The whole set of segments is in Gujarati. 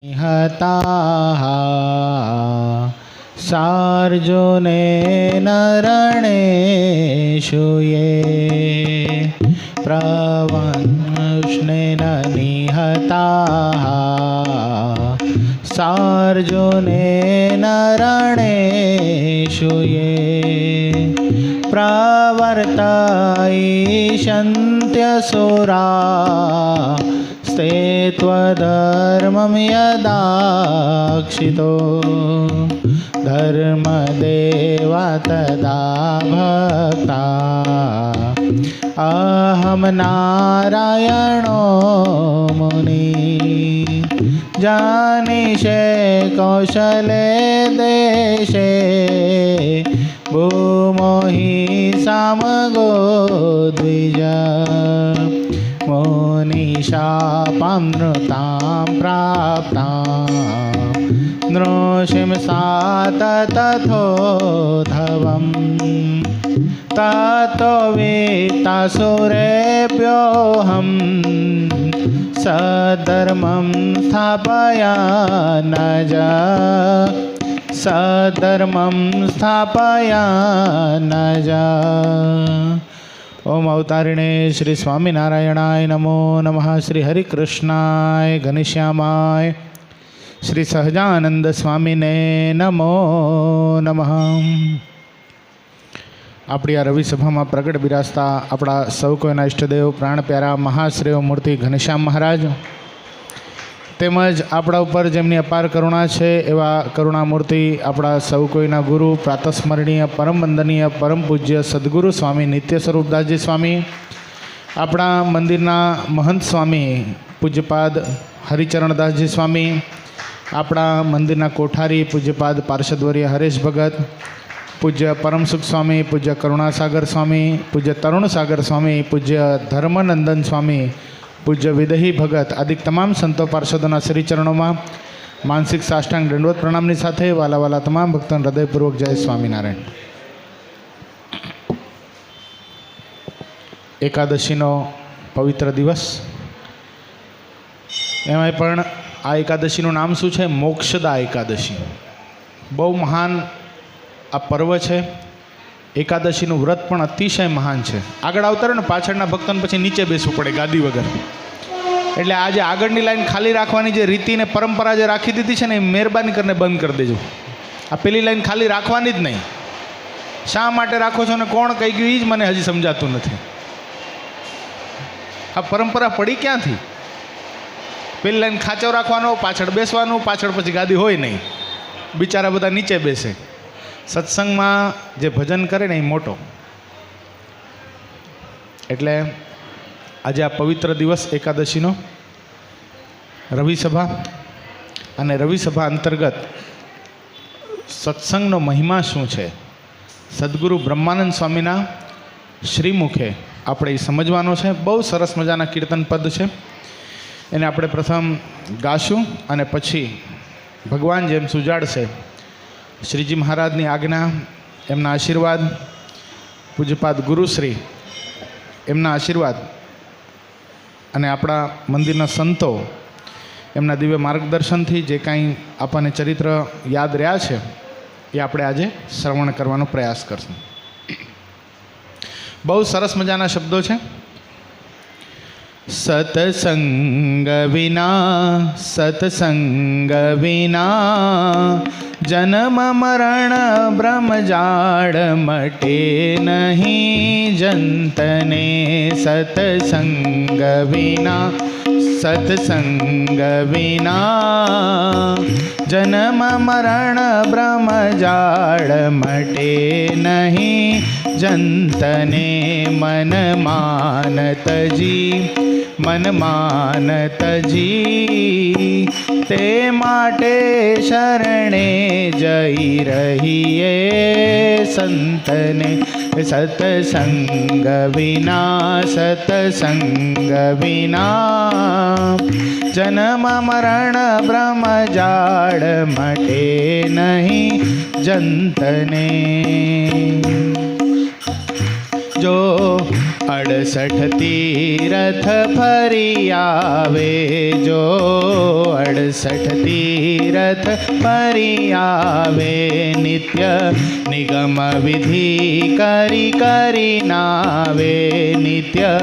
हताः सार्जुनेन रणेषु ये प्रवंशनेन निहताः सार्जुनेन रणेषु ये प्रवर्तयिष्यन्त्यसुरा स्ते त्वधर्मं यदाक्षितो धर्मदेवा तदा भक्ता अहं नारायणो मुनि जानीषे कौशले देशे भूमो हि सामगो द्विज मोनिशापां नृतां प्राप्तां नृषिं सात तथोधवं ततो वित्तासुरेभ्योऽहं सधर्मं स्थापयानज सधर्मं स्थापयानज। ओम अवतारिणे श्री स्वामीनारायणाय नमो नमः। श्री हरिकृष्णाय घनश्यामाय श्री सहजानंद स्वामीने नमो नमः। अपनी आ रवि सभा में प्रगट बिराजता अपना सौ कोईना इष्टदेव प्राण प्यारा महाश्रेय मूर्ति घनश्याम महाराज તેમજ આપણા ઉપર જેમની અપાર કરુણા છે એવા કરુણામૂર્તિ આપણા સૌ કોઈના ગુરુ પ્રાતસ્મરણીય પરમ વંદનીય પરમ પૂજ્ય સદગુરુ સ્વામી નિત્ય સ્વરૂપદાસજી સ્વામી, આપણા મંદિરના મહંત સ્વામી પૂજ્યપાદ હરિચરણદાસજી સ્વામી, આપણા મંદિરના કોઠારી પૂજ્યપાદ પાર્ષદવર્ય હરેશ ભગત, પૂજ્ય પરમસુખ સ્વામી, પૂજ્ય કરુણાસાગર સ્વામી, પૂજ્ય તરુણસાગર સ્વામી, પૂજ્ય ધર્મનંદન સ્વામી, पूज्य विदही भगत आदि तमाम संतो पार्षदों श्रीचरणों में मानसिक साष्टांग दंडवत प्रणामनी साथे वाला वाला तमाम भक्तों हृदयपूर्वक जय स्वामीनारायण। एकादशीनो पवित्र दिवस एमांय पण आ एकादशीનું नाम शुं छे? मोक्षदा एकादशी। बहु महान आ पर्व है। एकादशीનું व्रत पण अतिशय महान है। आगळ आवता रहे ने पाछळना भक्तोने पछी नीचे बेसवुं पड़े गादी वगर, एटले आज आगळनी लाइन खाली राखवानी जे रीति ने परंपरा जे राखी दीधी छे ने मेहरबानी करीने बंद कर देजो। आ पेली लाइन खाली राखवानी ज नहीं। शा माटे राखो छो ने कोण कही गयुं ई ज मने हजी समजातुं नथी। आ परंपरा पड़ी क्यांथी? पेली लाइन खाचो राखवानो, पाछळ बेसवानुं, पाछळ पछी गादी होय नहीं, बिचारा बधा नीचे बेसे। सत्संग में जे भजन करे ने मोटो एटले आज आ पवित्र दिवस एकादशीनो रवि सभा अने रवि सभा अंतर्गत सत्संगनो महिमा शुं छे सद्गुरु ब्रह्मानंद स्वामीना श्रीमुखे आपणे समजवानो छे। बहु सरस मजाना कीर्तन पद छे, एने आपणे प्रथम गाशुं अने पछी भगवान जेम सुजाड़शे श्रीजी महाराज की आज्ञा, एमना आशीर्वाद, पूज्यपाद गुरुश्री एमना आशीर्वाद अने आपणा मंदिरना संतो एमना दिव्य मार्गदर्शन थी जे कांई आपने चरित्र याद रह्या छे ए आपणे आजे श्रवण करवानो प्रयास करशुं। बहु सरस मजाना शब्दों छे। सत्संग विना जन्म मरण ब्रह्मजाड़ मटे नहीं जंतने। सत्संग विना जन्म मरण ब्रह्मजाड़ मटे नहीं जंतने। मन मानत जी ते माटे शरणे जई रहिए संतने। सत्संग विना जन्म मरण ब्रह्मजाड़ मटे नहीं जंतने। जो 68 तीरथ फरी आवे जो 68 तीरथ फरी आवे नित्य निगम विधि करी करी नावे नित्य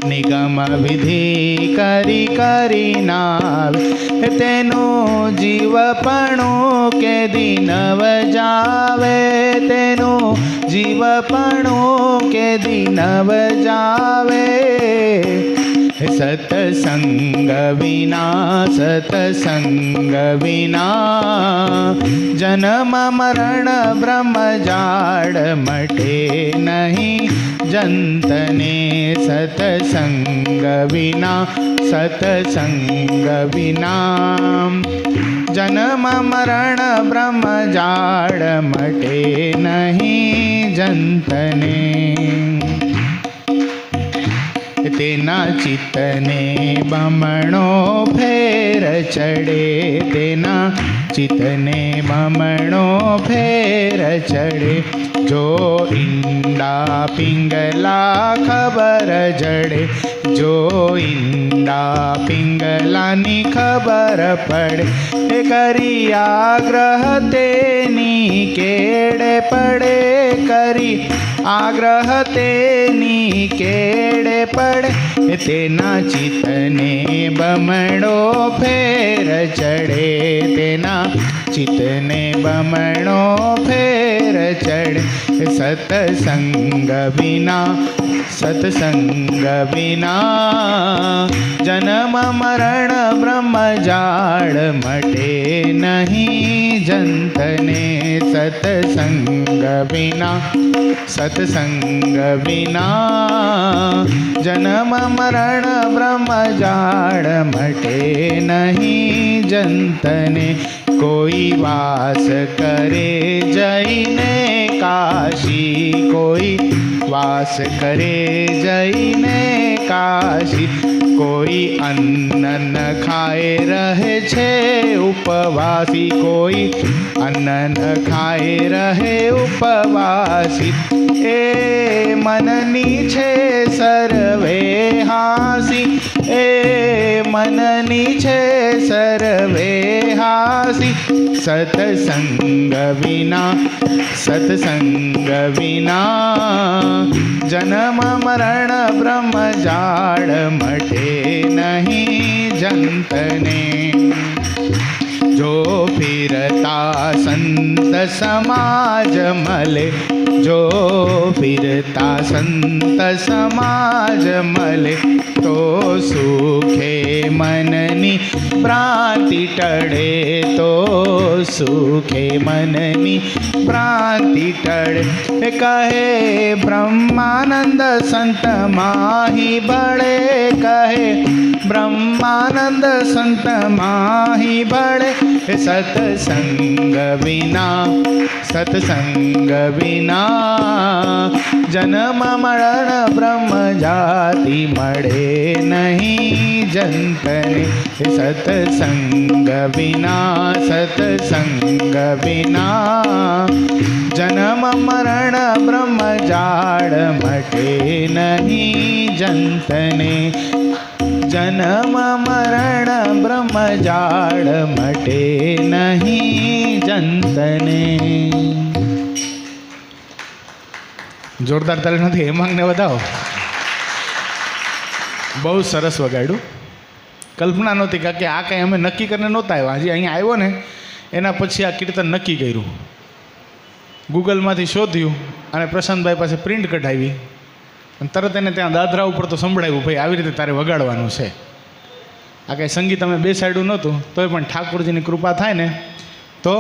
निगम विधि करी करी नावे तेनु जीवपणु के दिन जावे तेनु जीवपणु के दिन जावे सतसंग विना जन्म मरण ब्रह्म जाड़ मटे नहीं जंतने सतसंग विना जन्म मरण ब्रह्म जाड़ मटे नहीं जंतने तेना चितने बमणो फेर चढ़े तेना चितने बमणो फेर चढ़े जो इंडा पिंगला खबर जड़े जो इंडा पिंगलानी खबर पड़े करी आग्रह तेनी केड़े पड़े करी आग्रह तेनी केड़े पड़े तेना चितने बमणो फेर चढ़े तेना चितने बमणो फेर चढ़े सतसंग बिना जन्म मरण ब्रह्म जाड़ मटे नहीं जंतने सतसंग बिना जन्म मरण ब्रह्म जाड़ मटे नहीं जंतने कोई वास करे जईने काशी कोई वास करे जईने काशी कोई अन्न न खाए रहे छे उपवासी कोई अन्न न खाए रहे उपवासी ए मननी छे सर्वे हासी ए मननी छे सर्वे हासी सतसंग बिना जन्म मरण ब्रह्म जाड़ मटे नहीं जंतने जो फिरता संत समाज मले जो फिरता संत समाज मले तो सुखे मननी भ्रांति टड़े तो सुखे मननी भ्रांति टड़े कहे ब्रह्मानंद संत माही बड़े कहे ब्रह्मानंद संत माही बड़े सतसंग बिना जन्म मरण ब्रह्म जाति मड़े नहीं जंतने सतसंग बिना जन्म मरण ब्रह्म जाड़ मटे नहीं जंतने जन्म मरण ब्रह्म जाड़ मटे नहीं जंतने जोरदार ताली નથી હેમાંગને વધાવો બહુ સરસ વગાડ્યું કલ્પના નહોતી કે આ કંઈ અમે નક્કી કરીને નહોતા આવ્યા હજી અહીંયા આવ્યો ને એના પછી આ કીર્તન નક્કી કર્યું ગૂગલમાંથી શોધ્યું અને પ્રશાંતભાઈ પાસે પ્રિન્ટ કઢાવી અને તરત એને ત્યાં દાદરા ઉપર તો સંભળાવ્યું ભાઈ આવી રીતે તારે વગાડવાનું છે આ કાંઈ સંગીત અમે બેસાડ્યું નહોતું તોય પણ ઠાકોરજીની કૃપા થાય ને તો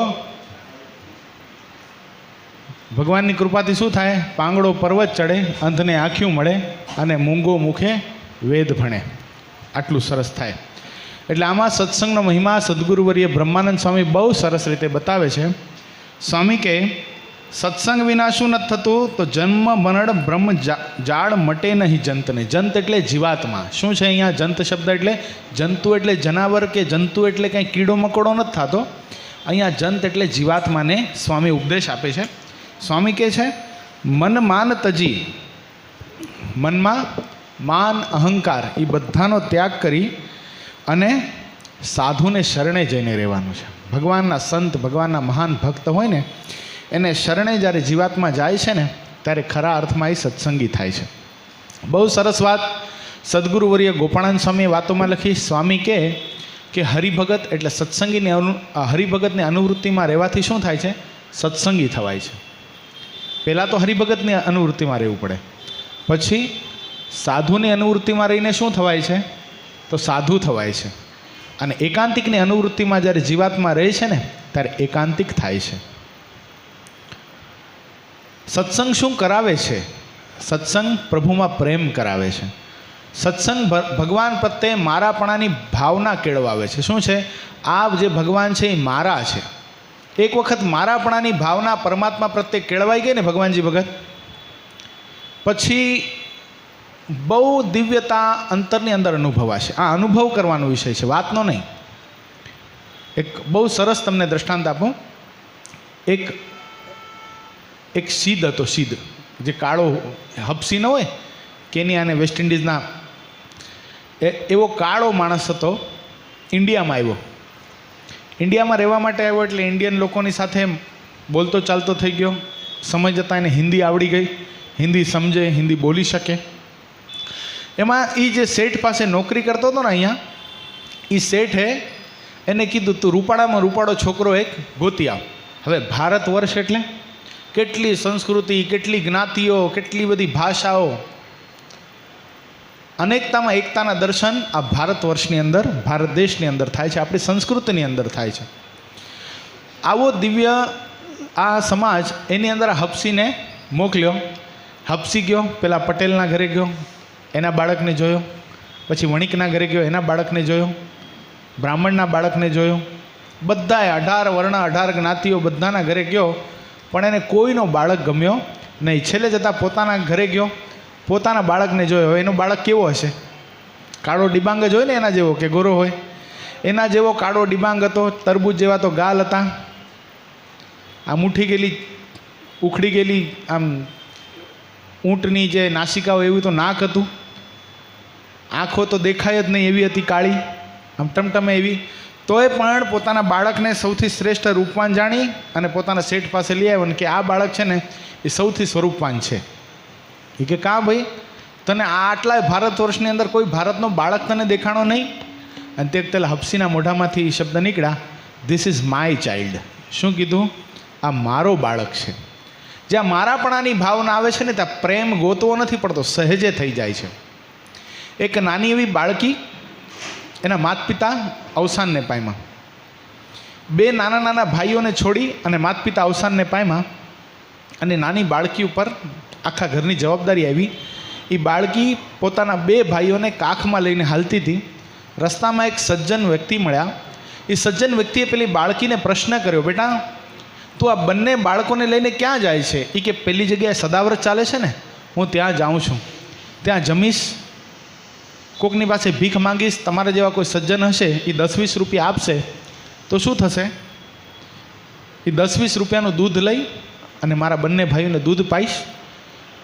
ભગવાનની કૃપાથી શું થાય પાંગડો પર્વત ચડે અંધને આંખ્યું મળે અને મૂંગો મુખે વેદ ભણે આટલું સરસ થાય એટલે આમાં સત્સંગનો મહિમા સદગુરુવર્ય બ્રહ્માનંદ સ્વામી બહુ સરસ રીતે બતાવે છે સ્વામી કે સત્સંગ વિના શું નથી થતું તો જન્મ મરણ બ્રહ્મ જાળ મટે નહીં જંતને જંત એટલે જીવાત્મા શું છે અહીંયા જંત શબ્દ એટલે જંતુ એટલે જનાવર કે જંતુ એટલે કંઈ કીડો મકોડો નથી થતો અહીંયા જંત એટલે જીવાત્માને સ્વામી ઉપદેશ આપે છે સ્વામી કહે છે મન માન તજી મનમાં માન અહંકાર એ બધાનો ત્યાગ કરી અને સાધુને શરણે જઈને રહેવાનું છે. ભગવાનના સંત, ભગવાનના મહાન ભક્ત હોય ને એને શરણે જ્યારે જીવાત્મા જાય છે ને ત્યારે ખરા અર્થમાં એ સત્સંગી થાય છે. બહુ સરસ વાત સદગુરુવર્ય ગોપાળાનંદ સ્વામીએ વાતોમાં લખી. સ્વામી કહે કે હરિભગત એટલે સત્સંગીની હરિભગતની અનુવૃત્તિમાં રહેવાથી શું થાય છે? સત્સંગી થવાય છે. પહેલાં તો હરિભગતની અનુવૃત્તિમાં રહેવું પડે, પછી સાધુની અનુવૃત્તિમાં રહીને શું થવાય છે? તો સાધુ થવાય છે. અને એકાંતિકની અનુવૃત્તિમાં જ્યારે જીવાત્મા રહે છે ને ત્યારે એકાંતિક થાય છે. સત્સંગ શું કરાવે છે? સત્સંગ પ્રભુમાં પ્રેમ કરાવે છે. સત્સંગ ભગવાન પ્રત્યે મારાપણાની ભાવના કેળવાવે છે. શું છે? આ જે ભગવાન છે એ મારા છે. એક વખત મારાપણાની ભાવના પરમાત્મા પ્રત્યે કેળવાઈ ગઈ ને ભગવાનજી ભગત, પછી બહુ દિવ્યતા અંતરની અંદર અનુભવાશે. આ અનુભવ કરવાનો વિષય છે, વાતનો નહીં. એક બહુ સરસ તમને દ્રષ્ટાંત આપું. એક સીદ હતો, સીદ જે કાળો હબસી ન હોય કેનિયા અને વેસ્ટ ઇન્ડિઝના, એવો કાળો માણસ હતો. ઇન્ડિયામાં આવ્યો. ઇન્ડિયામાં રહેવા માટે આવ્યો એટલે ઇન્ડિયન લોકોની સાથે બોલતો ચાલતો થઈ ગયો. સમય જતાં એને હિન્દી આવડી ગઈ, હિન્દી સમજે, હિન્દી બોલી શકે. એમાં એ જે શેઠ પાસે નોકરી કરતો હતો ને અહીંયા, એ શેઠે એને કીધું તું રૂપાળામાં રૂપાળો છોકરો એક ગોતી આવ. હવે ભારત વર્ષ એટલે કેટલી સંસ્કૃતિ, કેટલી જ્ઞાતિઓ, કેટલી બધી ભાષાઓ, અનેકતામાં એકતાના દર્શન આ ભારત વર્ષની અંદર, ભારત દેશની અંદર થાય છે, આપણી સંસ્કૃતિની અંદર થાય છે. આવો દિવ્ય આ સમાજ એની અંદર હબસીને મોકલ્યો. હબસી ગયો, પેલા પટેલના ઘરે ગયો, એના બાળકને જોયો. પછી વણિકના ઘરે ગયો, એના બાળકને જોયો. બ્રાહ્મણના બાળકને જોયો. બધાએ 18 વર્ણ, 18 જ્ઞાતિઓ બધાના ઘરે ગયો, પણ એને કોઈનો બાળક ગમ્યો નહીં. છેલ્લે જતાં પોતાના ઘરે ગયો, પોતાના બાળકને જોયો. એનો બાળક કેવો હશે? કાળો ડિબાંગ જ હોય ને એના જેવો, કે ગોરો હોય? એના જેવો કાળો ડિબાંગ હતો. તરબૂચ જેવા તો ગાલ હતા. આમ ઉઠી ગયેલી, ઉખડી ગયેલી, આમ ઊંટની જે નાસિકા હોય એવું તો નાક હતું. આંખો તો દેખાય જ નહીં એવી હતી, કાળી, આમ ટમટમે એવી. તોય પણ પોતાના બાળકને સૌથી શ્રેષ્ઠ રૂપવાન જાણી અને પોતાના શેઠ પાસે લઈ આવ્યો ને કે આ બાળક છે ને એ સૌથી સ્વરૂપવાન છે. એ કે કાં ભાઈ, તને આટલા ભારત વર્ષની અંદર કોઈ ભારતનો બાળક તને દેખાણો નહીં? અને તે પેલા હબસીના મોઢામાંથી એ શબ્દ નીકળ્યા, ધીસ ઇઝ માય ચાઇલ્ડ. શું કીધું? આ મારો બાળક છે. જ્યાં મારાપણાની ભાવના આવે છે ને ત્યાં પ્રેમ ગોતવો નથી પડતો, સહેજે થઈ જાય છે. એક નાની એવી બાળકી, એના માતા પિતા અવસાનને પામ્યા. 2 નાના નાના ભાઈઓને છોડી અને માતા પિતા અવસાનને પામ્યા અને નાની બાળકી ઉપર આખા ઘરની જવાબદારી આવી. એ બાળકી પોતાના 2 ભાઈઓને કાખમાં લઈને હાલતી હતી. રસ્તામાં એક સજ્જન વ્યક્તિ મળ્યા. એ સજ્જન વ્યક્તિએ પેલી બાળકીને પ્રશ્ન કર્યો, બેટા તું આ બંને બાળકોને લઈને ક્યાં જાય છે? એ કે પેલી જગ્યાએ સદાવ્રત ચાલે છે ને, હું ત્યાં જાઉં છું. ત્યાં જમીશ, કોકની પાસે ભીખ માંગીશ, તમારા જેવા કોઈ સજ્જન હશે એ 10-20 રૂપિયા આપશે તો શું થશે? એ 10-20 રૂપિયાનું દૂધ લઈ અને મારા બંને ભાઈઓને દૂધ પાઈશ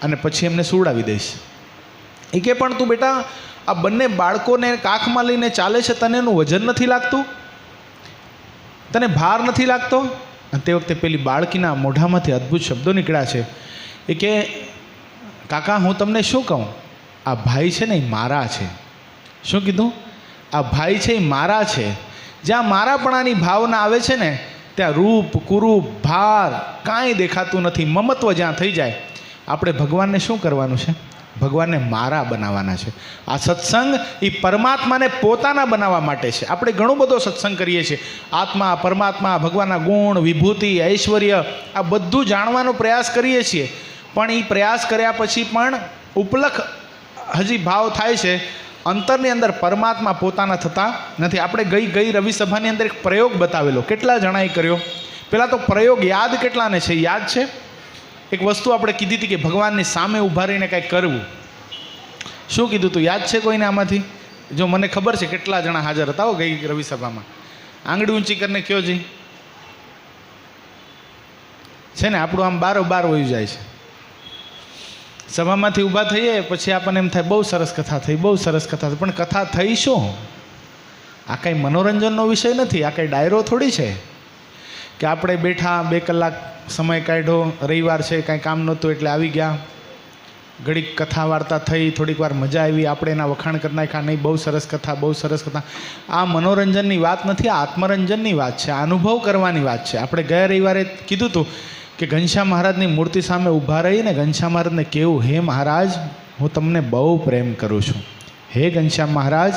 અને પછી એમને સુવડાવી દઈશ. એ કે પણ તું બેટા આ બંને બાળકોને કાખમાં લઈને ચાલે છે, તને એનું વજન નથી લાગતું? તને ભાર નથી લાગતો? અને તે વખતે પેલી બાળકીના મોઢામાંથી અદ્ભુત શબ્દો નીકળ્યા છે. એ કે કાકા હું તમને શું કહું, આ ભાઈ છે ને એ મારા છે. શું કીધું? આ ભાઈ છે એ મારા છે. જ્યાં મારાપણાની ભાવના આવે છે ને ત્યાં રૂપ, કુરૂપ, ભાર કાંઈ દેખાતું નથી. મમત્વ જ્યાં થઈ જાય, આપણે ભગવાનને શું કરવાનું છે? ભગવાનને મારા બનાવવાના છે. આ સત્સંગ એ પરમાત્માને પોતાના બનાવવા માટે છે. આપણે ઘણો બધો સત્સંગ કરીએ છીએ. આત્મા, પરમાત્મા, ભગવાનના ગુણ, વિભૂતિ, ઐશ્વર્ય આ બધું જાણવાનો પ્રયાસ કરીએ છીએ. પણ એ પ્રયાસ કર્યા પછી પણ ઉપલખ હજી ભાવ થાય છે. અંતરની અંદર પરમાત્મા પોતાના થતા નથી. આપણે ગઈ રવિ સભાની અંદર એક પ્રયોગ બતાવેલો. કેટલા જણાએ કર્યો? પહેલાં તો પ્રયોગ યાદ કેટલાને છે? યાદ છે? એક વસ્તુ આપણે કીધી હતી કે ભગવાનની સામે ઊભા રહીને કંઈક કરવું. શું કીધું હતું? યાદ છે કોઈને આમાંથી? જો મને ખબર છે કેટલા જણા હાજર હતા ગઈ રવિ સભામાં. આંગળી ઊંચી કરીને કયો જી. છે ને આપણું આમ બારો બાર વયું જાય છે. સભામાંથી ઊભા થઈએ પછી આપણને એમ થાય બહુ સરસ કથા થઈ, બહુ સરસ કથા થઈ, પણ કથા થઈ શું? આ કંઈ મનોરંજનનો વિષય નથી, આ કંઈ ડાયરો થોડી છે કે આપણે બેઠા 2 કલાક સમય કાઢ્યો, રવિવાર છે, કાંઈ કામ નહોતું એટલે આવી ગયા, ઘડીક કથા વાર્તા થઈ, થોડીક વાર મજા આવી, આપણે એના વખાણ કરી નાખ્યા, નહીં બહુ સરસ કથા, બહુ સરસ કથા. આ મનોરંજનની વાત નથી, આ આત્મરંજનની વાત છે, અનુભવ કરવાની વાત છે. આપણે ગયા રવિવારે કીધું હતું કે ઘનશ્યામ મહારાજની મૂર્તિ સામે ઊભા રહીને ઘનશ્યામ મહારાજને કહેવું, હે મહારાજ હું તમને બહુ પ્રેમ કરું છું, હે ઘનશ્યામ મહારાજ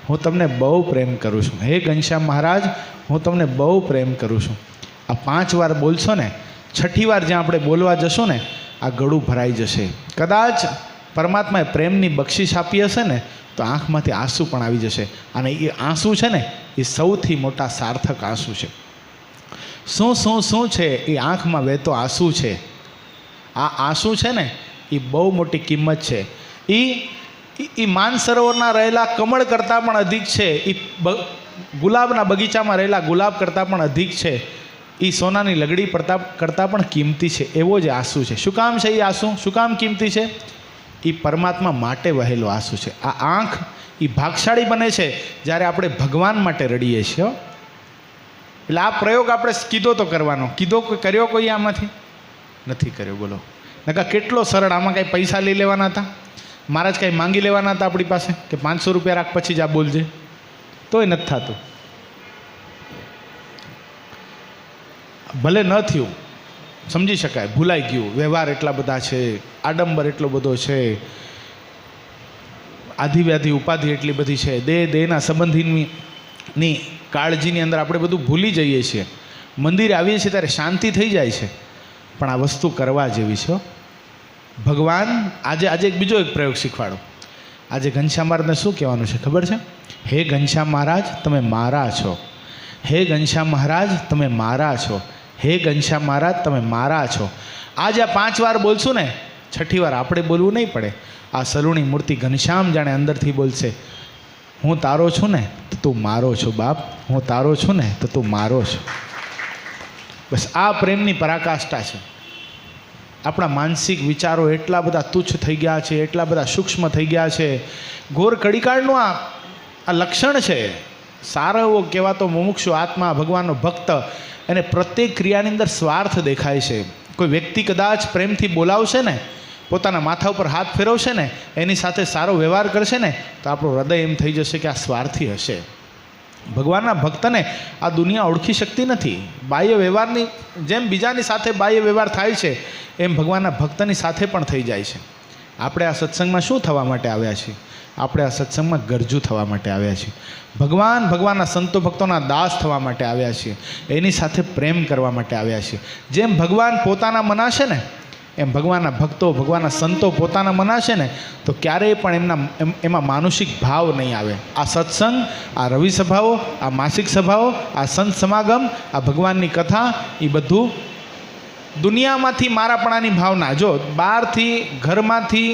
હું તમને બહુ પ્રેમ કરું છું, હે ઘનશ્યામ મહારાજ હું તમને બહુ પ્રેમ કરું છું. આ 5 વાર બોલશો ને, 6ઠી વાર જ્યાં આપણે બોલવા જશું ને આ ગળું ભરાઈ જશે. કદાચ પરમાત્માએ પ્રેમની બક્ષિસ આપી હશે ને તો આંખમાંથી આંસુ પણ આવી જશે. અને એ આંસુ છે ને એ સૌથી મોટા સાર્થક આંસુ છે. શું શું શું છે એ આંખમાં વહેતો આંસુ છે. આ આંસુ છે ને એ બહુ મોટી કિંમત છે. એ માનસરોવરના રહેલા કમળ કરતાં પણ અધિક છે. એ ગુલાબના બગીચામાં રહેલા ગુલાબ કરતાં પણ અધિક છે. એ સોનાની લગડી કરતાં પણ કિંમતી છે. એવો જ આંસુ છે. શું કામ છે એ આંસુ? શું કામ કિંમતી છે? એ પરમાત્મા માટે વહેલો આંસુ છે. આ આંખ એ ભાગશાળી બને છે જ્યારે આપણે ભગવાન માટે રડીએ છીએ. એટલે આ પ્રયોગ આપણે કીધો તો કરવાનો, કર્યો કોઈ આમાંથી નથી કર્યો. બોલો નકા કેટલો સરળ. આમાં કાંઈ પૈસા લઈ લેવાના હતા? મહારાજ કાંઈ માંગી લેવાના હતા આપણી પાસે કે 500 રૂપિયા રાખ પછી જ આ બોલજે? તોય નથી થતું. ભલે ન થયું સમજી શકાય, ભૂલાઈ ગયું, વ્યવહાર એટલા બધા છે, આડંબર એટલો બધો છે, આધિવ્યાધિ ઉપાધિ એટલી બધી છે, દેહના સંબંધીની કાળજીની અંદર આપણે બધું ભૂલી જઈએ છીએ. મંદિરે આવીએ છીએ ત્યારે શાંતિ થઈ જાય છે, પણ આ વસ્તુ કરવા જેવી છે. ભગવાન આજે એક બીજો એક પ્રયોગ શીખવાડો. આજે ઘનશ્યામ મહારાજને શું કહેવાનું છે ખબર છે? હે ઘનશ્યામ મહારાજ તમે મારા છો, હે ઘનશ્યામ મહારાજ તમે મારા છો, હે ઘનશ્યામ મહારાજ તમે મારા છો. આજે આ 5 વાર બોલશું ને, 6ઠી વાર આપણે બોલવું નહીં પડે. આ સલુણી મૂર્તિ ઘનશ્યામ જાણે અંદરથી બોલશે, હું તારો છું ને તો તું મારો છો બાપ, હું તારો છું ને તો તું મારો છો. બસ આ પ્રેમની પરાકાષ્ઠા છે. આપણા માનસિક વિચારો એટલા બધા તુચ્છ થઈ ગયા છે, એટલા બધા સૂક્ષ્મ થઈ ગયા છે. ઘોર કડીકાળનું આ લક્ષણ છે. સારો એવો કહેવાતો મુમુક્ષુ આત્મા, ભગવાનનો ભક્ત, એને પ્રત્યેક ક્રિયાની અંદર સ્વાર્થ દેખાય છે. કોઈ વ્યક્તિ કદાચ પ્રેમથી બોલાવશે ને, પોતાના માથા ઉપર હાથ ફેરવશે ને, એની સાથે સારો વ્યવહાર કરશે ને તો આપણું હૃદય એમ થઈ જશે કે આ સ્વાર્થી હશે. ભગવાનના ભક્તને આ દુનિયા ઓળખી શકતી નથી. બાહ્ય વ્યવહારની જેમ બીજાની સાથે બાહ્ય વ્યવહાર થાય છે એમ ભગવાનના ભક્તની સાથે પણ થઈ જાય છે. આપણે આ સત્સંગમાં શું થવા માટે આવ્યા છીએ? આપણે આ સત્સંગમાં ગરજુ થવા માટે આવ્યા છીએ. ભગવાનના સંતો ભક્તોના દાસ થવા માટે આવ્યા છીએ. એની સાથે પ્રેમ કરવા માટે આવ્યા છીએ. જેમ ભગવાન પોતાના મનાશે ને એમ ભગવાનના ભક્તો, ભગવાનના સંતો પોતાના મનાશે ને તો ક્યારેય પણ એમાં માનુષિક ભાવ નહીં આવે. આ સત્સંગ, આ રવિ સભાઓ, આ માસિક સભાઓ, આ સંત સમાગમ, આ ભગવાનની કથા, એ બધું દુનિયામાંથી મારાપણાની ભાવના, જો બહારથી, ઘરમાંથી,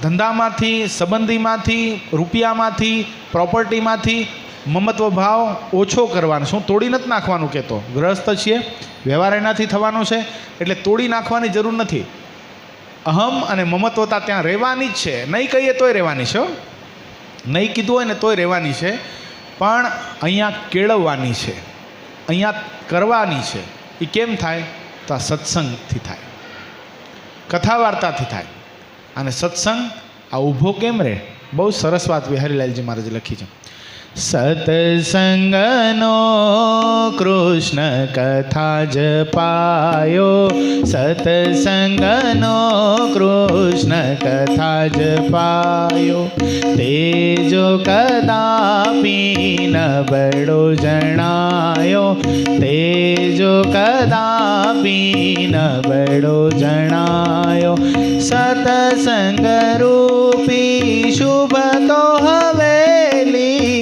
ધંધામાંથી, સંબંધીમાંથી, રૂપિયામાંથી, પ્રોપર્ટીમાંથી મમત્વ ભાવ ઓછો કરવાનો. શું તોડી નથી નાખવાનું કહેતો? ગ્રસ્ત છીએ, વ્યવહાર એનાથી થવાનો છે એટલે તોડી નાખવાની જરૂર નથી. અહમ અને મમત્વતા ત્યાં રહેવાની જ છે. નહીં કહીએ તોય રહેવાની છે, નહીં કીધું હોય ને તોય રહેવાની છે, પણ અહીંયા કેળવવાની છે, અહીંયા કરવાની છે. એ કેમ થાય? તો આ સત્સંગથી થાય, કથા વાર્તાથી થાય. અને સત્સંગ આ ઊભો કેમ રહે? બહુ સરસ વાત વિહારીલાલજી મહારાજે લખી છે. સત્સંગનો કૃષ્ણ કથા જપાયો, સત્સંગનો કૃષ્ણ કથા જપાયો, તેજો કદાપી ન બડો જણાયો, તેજો કદાપી ન બડો જણાયો. સત્સંગ રૂપી શુભ તો હવેલી,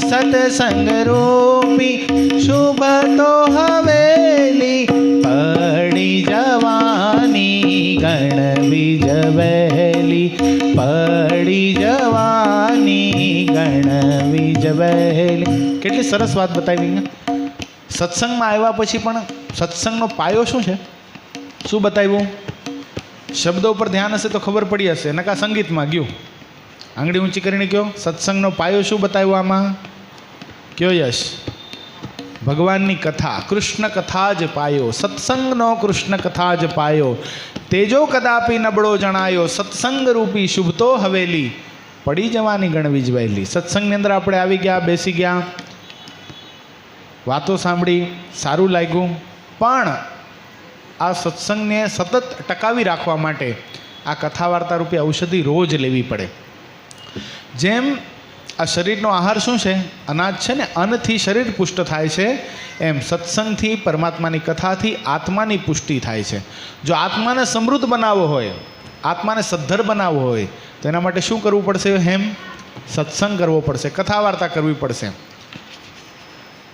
સત્સંગ રૂપી શુભ તો હવેલી, પડી જવાની ગણવી જવેલી, પડી જવાની ગણવી જવેલી. કેટલી સરસ વાત બતાવી ને. સત્સંગમાં આવ્યા પછી પણ સત્સંગનો પાયો શું છે? શું બતાવ્યું? શબ્દો પર ધ્યાન હશે તો ખબર પડી હશે. નકા સંગીતમાં ગયું, આંગળી ઊંચી કરીને કયો, સત્સંગનો પાયો શું બતાવ્યો આમાં? કયો યશ? ભગવાનની કથા, કૃષ્ણ કથા જ પાયો, સત્સંગનો કૃષ્ણ કથા જ પાયો. તેજો કદાપી નબળો જણાયો, સત્સંગ રૂપી શુભતો હવેલી, પડી જવાની ગણવી વહેલી. સત્સંગની અંદર આપણે આવી ગયા, બેસી ગયા, વાતો સાંભળી, સારું લાગ્યું, પણ આ સત્સંગને સતત ટકાવી રાખવા માટે આ કથા વાર્તા રૂપી ઔષધિ રોજ લેવી પડે. જેમ આ શરીરનો આહાર શું છે? અનાજ છે ને, અન્નથી શરીર પુષ્ટ થાય છે, એમ સત્સંગથી, પરમાત્માની કથાથી આત્માની પુષ્ટિ થાય છે. જો આત્માને સમૃદ્ધ બનાવવો હોય, આત્માને સદ્ધર બનાવવો હોય, તો એના માટે શું કરવું પડશે? હેમ સત્સંગ કરવો પડશે, કથા વાર્તા કરવી પડશે.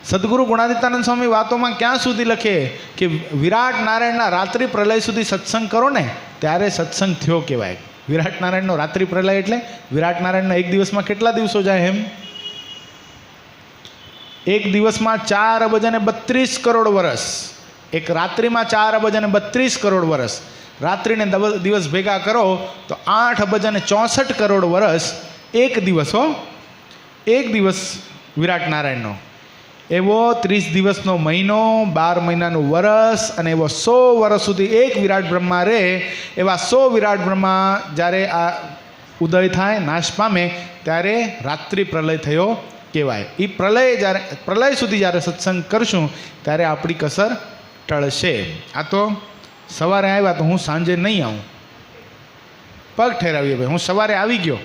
સદગુરુ ગુણાતીતાનંદ સ્વામી વાતોમાં ક્યાં સુધી લખે કે વિરાટ નારાયણના રાત્રિ પ્રલય સુધી સત્સંગ કરો ને ત્યારે સત્સંગ થયો કહેવાય. વિરાટ નારાયણનો રાત્રિ પ્રલય એટલે વિરાટ નારાયણનો એક દિવસમાં કેટલા દિવસો જાય? એમ એક દિવસમાં 4 અબજ અને 32 કરોડ વર્ષ, એક રાત્રિમાં 4 અબજ અને 32 કરોડ વર્ષ, રાત્રિને દિવસ ભેગા કરો તો 8 અબજ અને 64 કરોડ વર્ષ એક દિવસ. હો, એક દિવસ વિરાટ નારાયણનો. એવો 30 દિવસનો મહિનો, 12 મહિનાનું વર્ષ, અને એવો 100 વર્ષ સુધી એક વિરાટ બ્રહ્મા રહે. એવા 100 વિરાટ બ્રહ્મા જ્યારે આ ઉદય થાય, નાશ પામે, ત્યારે રાત્રિ પ્રલય થયો કહેવાય. એ પ્રલય સુધી જ્યારે સત્સંગ કરશું ત્યારે આપણી કસર ટળશે. આ તો સવારે આવ્યા તો હું સાંજે નહીં આવું, પગ ઠેરાવીએ ભાઈ, હું સવારે આવી ગયો.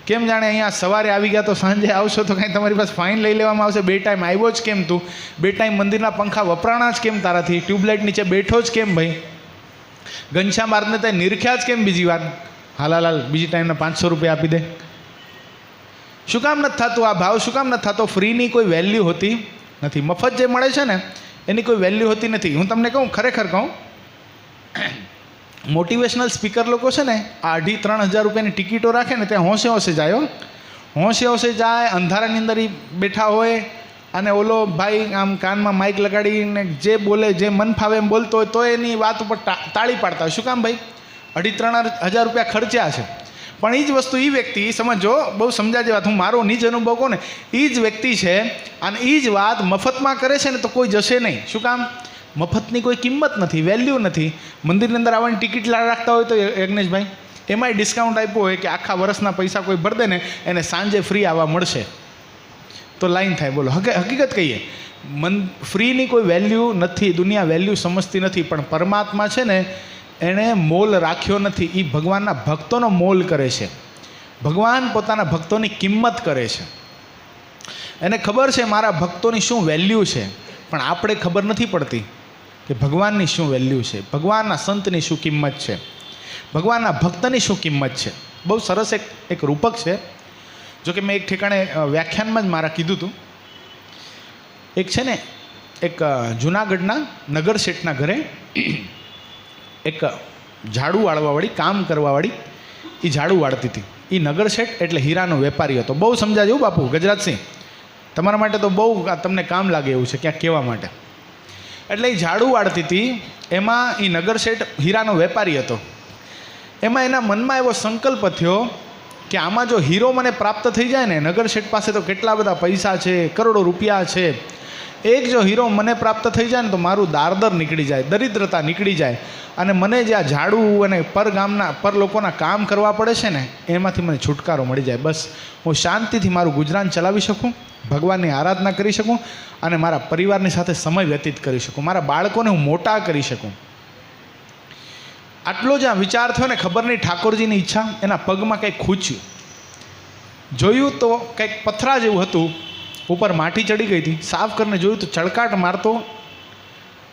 કેમ જાણે અહીંયા સવારે આવી ગયા તો સાંજે આવશો તો કાંઈ તમારી પાસે ફાઇન લઈ લેવામાં આવશે? 2 ટાઈમ આવ્યો જ કેમ તું? 2 ટાઈમ મંદિરના પંખા વપરાણા જ કેમ તારાથી? ટ્યુબલાઇટ નીચે બેઠો જ કેમ ભાઈ? ઘનશ્યામ આરને તે નિરખ્યા જ કેમ બીજી વાર? હાલાલાલ બીજી ટાઈમના 500 રૂપિયા આપી દે. શું કામ નથી થતું આ ભાવ? શું કામ નથી થતો? ફ્રીની કોઈ વેલ્યુ હોતી નથી. મફત જે મળે છે ને એની કોઈ વેલ્યુ હોતી નથી. હું તમને કહું, ખરેખર કહું, મોટિવેશનલ સ્પીકર લોકો છે ને, 2,500-3,000 રૂપિયાની ટિકિટો રાખે ને ત્યાં હોંશે હોંશે જાય. હોંશે હોંશે જાય, અંધારાની અંદર બેઠા હોય, અને ઓલો ભાઈ આમ કાનમાં માઇક લગાડીને જે બોલે, જે મન ફાવે એમ બોલતો હોય, તો એની વાત ઉપર તાળી પાડતા હોય. શું કામ ભાઈ? 2,500-3,000 રૂપિયા ખર્ચ્યા છે. પણ એ જ વસ્તુ એ વ્યક્તિ, સમજો, બહુ સમજાજે વાત, હું મારો નિજ અનુભવ કહું ને, એ જ વ્યક્તિ છે અને એ જ વાત મફતમાં કરે છે ને તો કોઈ જશે નહીં. શું કામ? મફતની કોઈ કિંમત નથી, વેલ્યુ નથી. મંદિરની અંદર આવવાની ટિકિટ રાખતા હોય તો યજ્ઞેશભાઈ એમાંય ડિસ્કાઉન્ટ આપ્યો હોય કે આખા વર્ષના પૈસા કોઈ ભર દે ને એને સાંજે ફ્રી આવવા મળશે, તો લાઈન થાય. બોલો, હકીકત કહીએ, ફ્રીની કોઈ વેલ્યુ નથી. દુનિયા વેલ્યુ સમજતી નથી, પણ પરમાત્મા છે ને એણે મોલ રાખ્યો નથી. એ ભગવાનના ભક્તોનો મોલ કરે છે. ભગવાન પોતાના ભક્તોની કિંમત કરે છે. એને ખબર છે મારા ભક્તોની શું વેલ્યુ છે, પણ આપણે ખબર નથી પડતી કે ભગવાનની શું વેલ્યુ છે, ભગવાનના સંતની શું કિંમત છે, ભગવાનના ભક્તની શું કિંમત છે. બહુ સરસ એક રૂપક છે. જોકે મેં એક ઠેકાણે વ્યાખ્યાનમાં જ મારા કીધું હતું. એક છે ને, એક જૂનાગઢના નગર શેઠના ઘરે એક ઝાડુ વાળવાવાળી, કામ કરવાવાળી, એ ઝાડુ વાળતી હતી. એ નગર શેઠ એટલે હીરાનો વેપારી હતો. બહુ સમજાજો બાપુ ગજરાતસિંહ, તમારા માટે તો બહુ તમને કામ લાગે એવું છે ક્યાંક કહેવા માટે. એટલે એ ઝાડુ વાળતી હતી. એમાં એ નગર શેઠ હીરાનો વેપારી હતો. એમાં એના મનમાં એવો સંકલ્પ થયો કે આમાં જો હીરો મને પ્રાપ્ત થઈ જાય ને, નગર શેઠ પાસે તો કેટલા બધા પૈસા છે, કરોડો રૂપિયા છે, એક જો હીરો મને પ્રાપ્ત થઈ જાય ને તો મારું દારદર નીકળી જાય, દરિદ્રતા નીકળી જાય, અને મને જે આ ઝાડુ અને પર લોકોના કામ કરવા પડે છે ને એમાંથી મને છુટકારો મળી જાય. બસ હું શાંતિથી મારું ગુજરાન ચલાવી શકું, ભગવાનની આરાધના કરી શકું, અને મારા પરિવારની સાથે સમય વ્યતીત કરી શકું, મારા બાળકોને હું મોટા કરી શકું. આટલો જ આ વિચાર થયો ને, ખબર નહીં ઠાકોરજીની ઈચ્છા, એના પગમાં કંઈક ખૂચ્યું. જોયું તો કંઈક પથરા જેવું હતું, ઉપર માટી ચડી ગઈ હતી. સાફ કરીને જોયું તો ચળકાટ મારતો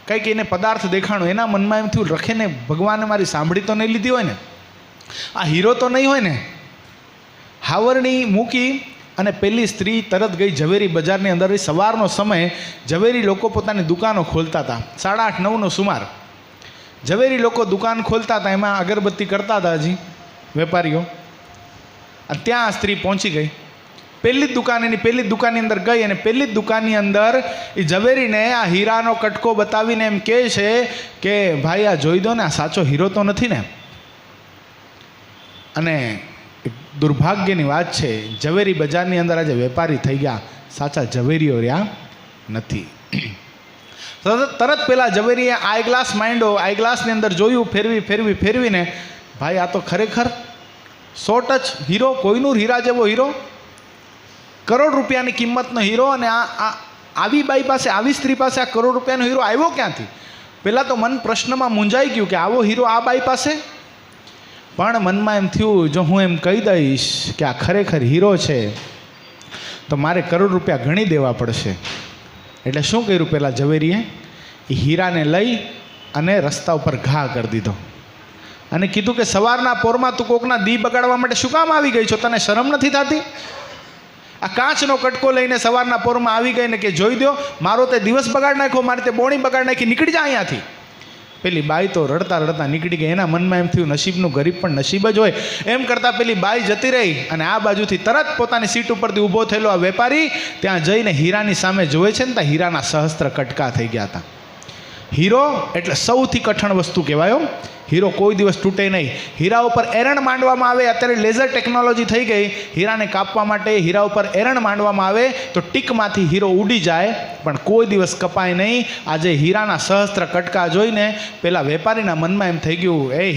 કંઈક એને પદાર્થ દેખાણો. એના મનમાં એમ થયું, રખેને ભગવાને મારી સાંભળી તો નહીં લીધી હોય ને, આ હીરો તો નહીં હોય ને. હાવરણી મૂકી અને પેલી સ્ત્રી તરત ગઈ ઝવેરી બજારની અંદર. સવારનો સમય, ઝવેરી લોકો પોતાની દુકાનો ખોલતા હતા. 8:30-9નો સુમાર ઝવેરી લોકો દુકાન ખોલતા હતા. એમાં અગરબત્તી કરતા હતા હજી વેપારીઓ. ત્યાં આ સ્ત્રી પહોંચી ગઈ. પહેલી જ દુકાનની અંદર ગઈ, અને પહેલી જ દુકાનની અંદર એ ઝવેરીને આ હીરાનો કટકો બતાવીને એમ કહે છે કે ભાઈ આ જોઈ દો ને, આ સાચો હીરો તો નથી ને? અને એક દુર્ભાગ્યની વાત છે, ઝવેરી બજારની અંદર આજે વેપારી થઈ ગયા, સાચા ઝવેરીઓ રહ્યા નથી. તરત પેલા ઝવેરીએ આઈ ગ્લાસ માંડ્યો, આઈ ગ્લાસની અંદર જોયું, ફેરવીને ભાઈ આ તો ખરેખર 100 ટચ હીરો, કોઈનું હીરા જેવો હીરો, કરોડ રૂપિયાની કિંમતનો હીરો, અને આવી બાઈ પાસે, આવી સ્ત્રી પાસે આ કરોડ રૂપિયાનો હીરો આવ્યો ક્યાંથી? પહેલાં તો મન પ્રશ્નમાં મૂંઝાઈ ગયું કે આવો હીરો આ બાઈ પાસે. પણ મનમાં એમ થયું, જો હું એમ કહી દઈશ કે આ ખરેખર હીરો છે તો મારે કરોડ રૂપિયા ગણી દેવા પડશે. એટલે શું કર્યું પેલા ઝવેરીએ? એ હીરાને લઈ અને રસ્તા ઉપર ઘા કરી દીધો અને કીધું કે સવારના પોરમાં તું કોકના દી બગાડવા માટે શું કામ આવી ગઈ છો? તને શરમ નથી થતી? આ કાચનો કટકો લઈને સવારના પોરમાં આવી ગઈ ને કે જોઈ દો, મારો તે દિવસ બગાડ નાખ્યો, મારી તે બોણી બગાડ નાખી, નીકળી જા અહીંયાથી. પેલી બાઈ તો રડતા રડતા નીકળી ગઈ. એના મનમાં એમ થયું, નસીબનું ગરીબ પણ નસીબ જ હોય. એમ કરતાં પેલી બાઈ જતી રહી અને આ બાજુથી તરત પોતાની સીટ ઉપરથી ઊભો થયેલો આ વેપારી ત્યાં જઈને હીરાની સામે જોવે છે ને, ત્યાં હીરાના સહસ્ત્ર કટકા થઈ ગયા હતા. હીરો એટલે સૌથી કઠણ વસ્તુ કહેવાયો. હીરો કોઈ દિવસ તૂટે નહીં. હીરા ઉપર એરણ માંડવામાં આવે, અત્યારે લેઝર ટેકનોલોજી થઈ ગઈ, હીરાને કાપવા માટે હીરા ઉપર એરણ માંડવામાં આવે તો ટીકમાંથી હીરો ઉડી જાય, પણ કોઈ દિવસ કપાય નહીં. આજે હીરાના સહસ્ત્ર કટકા જોઈને પેલા વેપારીના મનમાં એમ થઈ ગયું, એ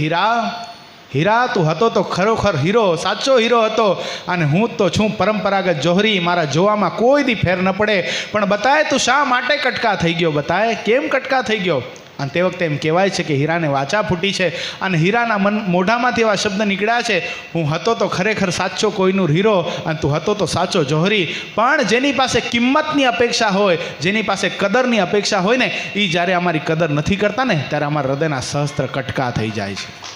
હીરા તું હતો તો ખરેખર હીરો, સાચો હીરો હતો, અને હું તો છું પરંપરાગત જોહરી, મારા જોવામાં કોઈ દી ફેર ન પડે. પણ બતાય તું શા માટે કટકા થઈ ગયો? બતાય કેમ કટકા થઈ ગયો? અને તે વખતે એમ કહેવાય છે કે હીરાને વાચા ફૂટી છે અને હીરાના મોઢામાંથી એવા શબ્દ નીકળ્યા છે, હું હતો તો ખરેખર સાચો કોઈનું હીરો, અને તું હતો તો સાચો જોહરી. પણ જેની પાસે કિંમતની અપેક્ષા હોય, જેની પાસે કદરની અપેક્ષા હોય ને, એ જ્યારે અમારી કદર નથી કરતા ને, ત્યારે અમારા હૃદયના સહસ્ત્ર કટકા થઈ જાય છે.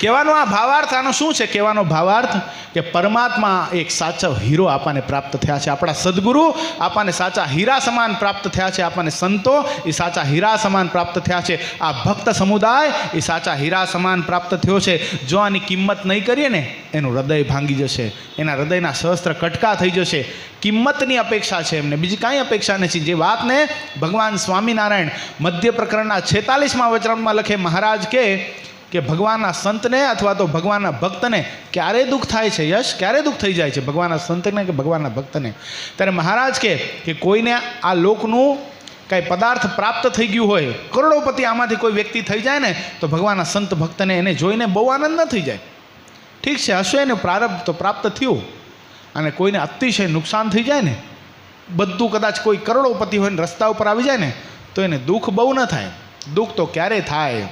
કહેવાનો આ ભાવાર્થ, આનો શું છે કહેવાનો ભાવાર્થ? કે પરમાત્મા એક સાચો હીરો આપણને પ્રાપ્ત થયા છે, આપણા સદગુરુ આપણને સાચા હીરા સમાન પ્રાપ્ત થયા છે, આપણને સંતો એ સાચા હીરા સમાન પ્રાપ્ત થયા છે, આ ભક્ત સમુદાય એ સાચા હીરા સમાન પ્રાપ્ત થયો છે. જો આની કિંમત નહીં કરીએ ને, એનું હૃદય ભાંગી જશે, એના હૃદયના સહસ્ત્ર કટકા થઈ જશે. કિંમતની અપેક્ષા છે એમને, બીજી કાંઈ અપેક્ષા નથી. જે વાતને ભગવાન સ્વામિનારાયણ મધ્ય પ્રકરણના 46મા વચનમાં લખે, મહારાજ કે ભગવાનના સંતને અથવા તો ભગવાનના ભક્તને ક્યારે દુઃખ થાય છે? યશ, ક્યારે દુઃખ થઈ જાય છે ભગવાનના સંતને કે ભગવાનના ભક્તને? ત્યારે મહારાજ કે કોઈને આ લોકનું કાંઈ પદાર્થ પ્રાપ્ત થઈ ગયું હોય, કરોડોપતિ આમાંથી કોઈ વ્યક્તિ થઈ જાય ને, તો ભગવાનના સંત ભક્તને એને જોઈને બહુ આનંદ ન થઈ જાય. ઠીક છે, હશે એનું પ્રારબ્ધ તો પ્રાપ્ત થયું, અને કોઈને અતિશય નુકસાન થઈ જાય ને, બધું કદાચ કોઈ કરોડોપતિ હોય ને રસ્તા ઉપર આવી જાય ને, તો એને દુઃખ બહુ ન થાય. દુઃખ તો ક્યારે થાય?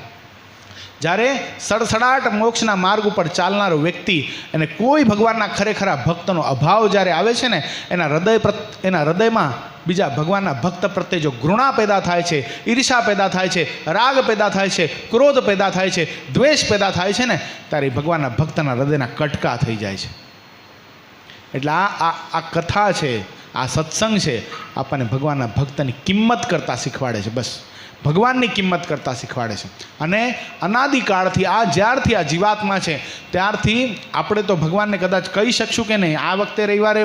જ્યારે સડસડાટ મોક્ષના માર્ગ ઉપર ચાલનારો વ્યક્તિ અને કોઈ ભગવાનના ખરેખરા ભક્તનો અભાવ જ્યારે આવે છે ને, એના હૃદયમાં બીજા ભગવાનના ભક્ત પ્રત્યે જો ઘૃણા પેદા થાય છે, ઈર્ષા પેદા થાય છે, રાગ પેદા થાય છે, ક્રોધ પેદા થાય છે, દ્વેષ પેદા થાય છે ને, ત્યારે ભગવાનના ભક્તના હૃદયના કટકા થઈ જાય છે. એટલે આ કથા છે, આ સત્સંગ છે, આપણને ભગવાનના ભક્તની કિંમત કરતાં શીખવાડે છે. બસ ભગવાનની કિંમત કરતાં શીખવાડે છે. અને અનાદિકાળથી જ્યારથી આ જીવાત્મા છે ત્યારથી આપણે તો ભગવાનને કદાચ કહી શકશું કે નહીં. આ વખતે રવિવારે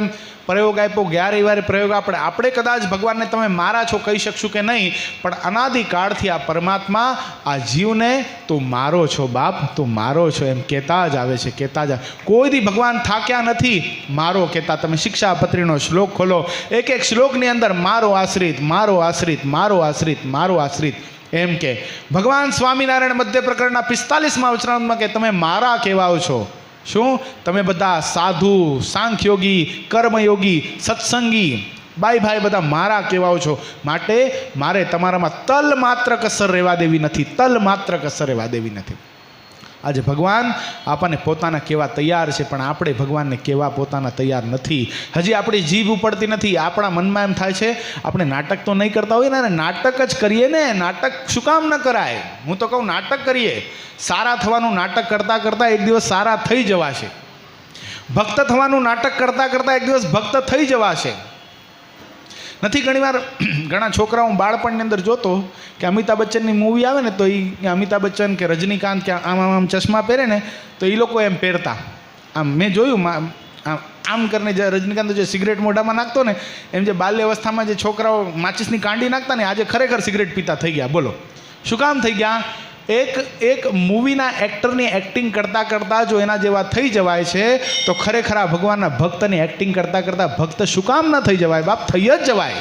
પ્રયોગ આપ્યો, ગયા રવિવારે પ્રયોગ આપણે કદાચ ભગવાનને તમે મારા છો કહી શકશું કે નહીં, પણ અનાદિકાળથી આ પરમાત્મા આ જીવને તું મારો છો બાપ, તું મારો છો એમ કહેતા જ આવે છે, કહેતા જ. કોઈ દી ભગવાન થાક્યા નથી મારો કહેતા. તમે શિક્ષાપત્રીનો શ્લોક ખોલો, એક એક શ્લોકની અંદર મારો આશ્રિત, મારો આશ્રિત, મારો આશ્રિત, મારો આશ્રિત એમ કે. ભગવાન સ્વામિનારાયણ મધ્ય પ્રકરણના 45મા વચનામૃતમાં કે તમે મારા કહેવાઓ છો. શું? તમે બધા સાધુ, સાંખ્યોગી, કર્મયોગી, સત્સંગી ભાઈ બધા મારા કહેવાઓ છો. માટે મારે તમારામાં તલ માત્ર કસર રહેવા દેવી નથી, તલ માત્ર કસર રહેવા દેવી નથી. આજે ભગવાન આપણને પોતાના કહેવા તૈયાર છે, પણ આપણે ભગવાનને કહેવા પોતાના તૈયાર નથી. હજી આપણી જીભ ઉપડતી નથી. આપણા મનમાં એમ થાય છે આપણે નાટક તો નહીં કરતા હોય ને, નાટક જ કરીએ ને. નાટક શું કામ ન કરાય? હું તો કહું નાટક કરીએ. સારા થવાનું નાટક કરતાં કરતાં એક દિવસ સારા થઈ જવાશે. ભક્ત થવાનું નાટક કરતાં કરતાં એક દિવસ ભક્ત થઈ જવાશે. નથી ઘણીવાર ઘણા છોકરાઓ બાળપણની અંદર જોતો કે અમિતાભ બચ્ચનની મૂવી આવે ને, તો એ અમિતાભ બચ્ચન કે રજનીકાંત કે આમ ચશ્મા પહેરે ને, તો એ લોકો એમ પહેરતા. આમ મેં જોયું, આમ કરીને જે રજનીકાંત જે સિગરેટ મોઢામાં નાખતો ને, એમ જે બાલ્ય અવસ્થામાં જે છોકરાઓ માચિસની કાંડી નાખતા ને, આજે ખરેખર સિગરેટ પીતા થઈ ગયા. બોલો શું કામ થઈ ગયા? એક મૂવીના એક્ટરની એક્ટિંગ કરતાં કરતાં જો એના જેવા થઈ જવાય છે તો ખરેખર આ ભગવાનના ભક્તની એક્ટિંગ કરતાં કરતાં ભક્ત શું કામ ન થઈ જવાય? બાપ, થઈ જ જવાય.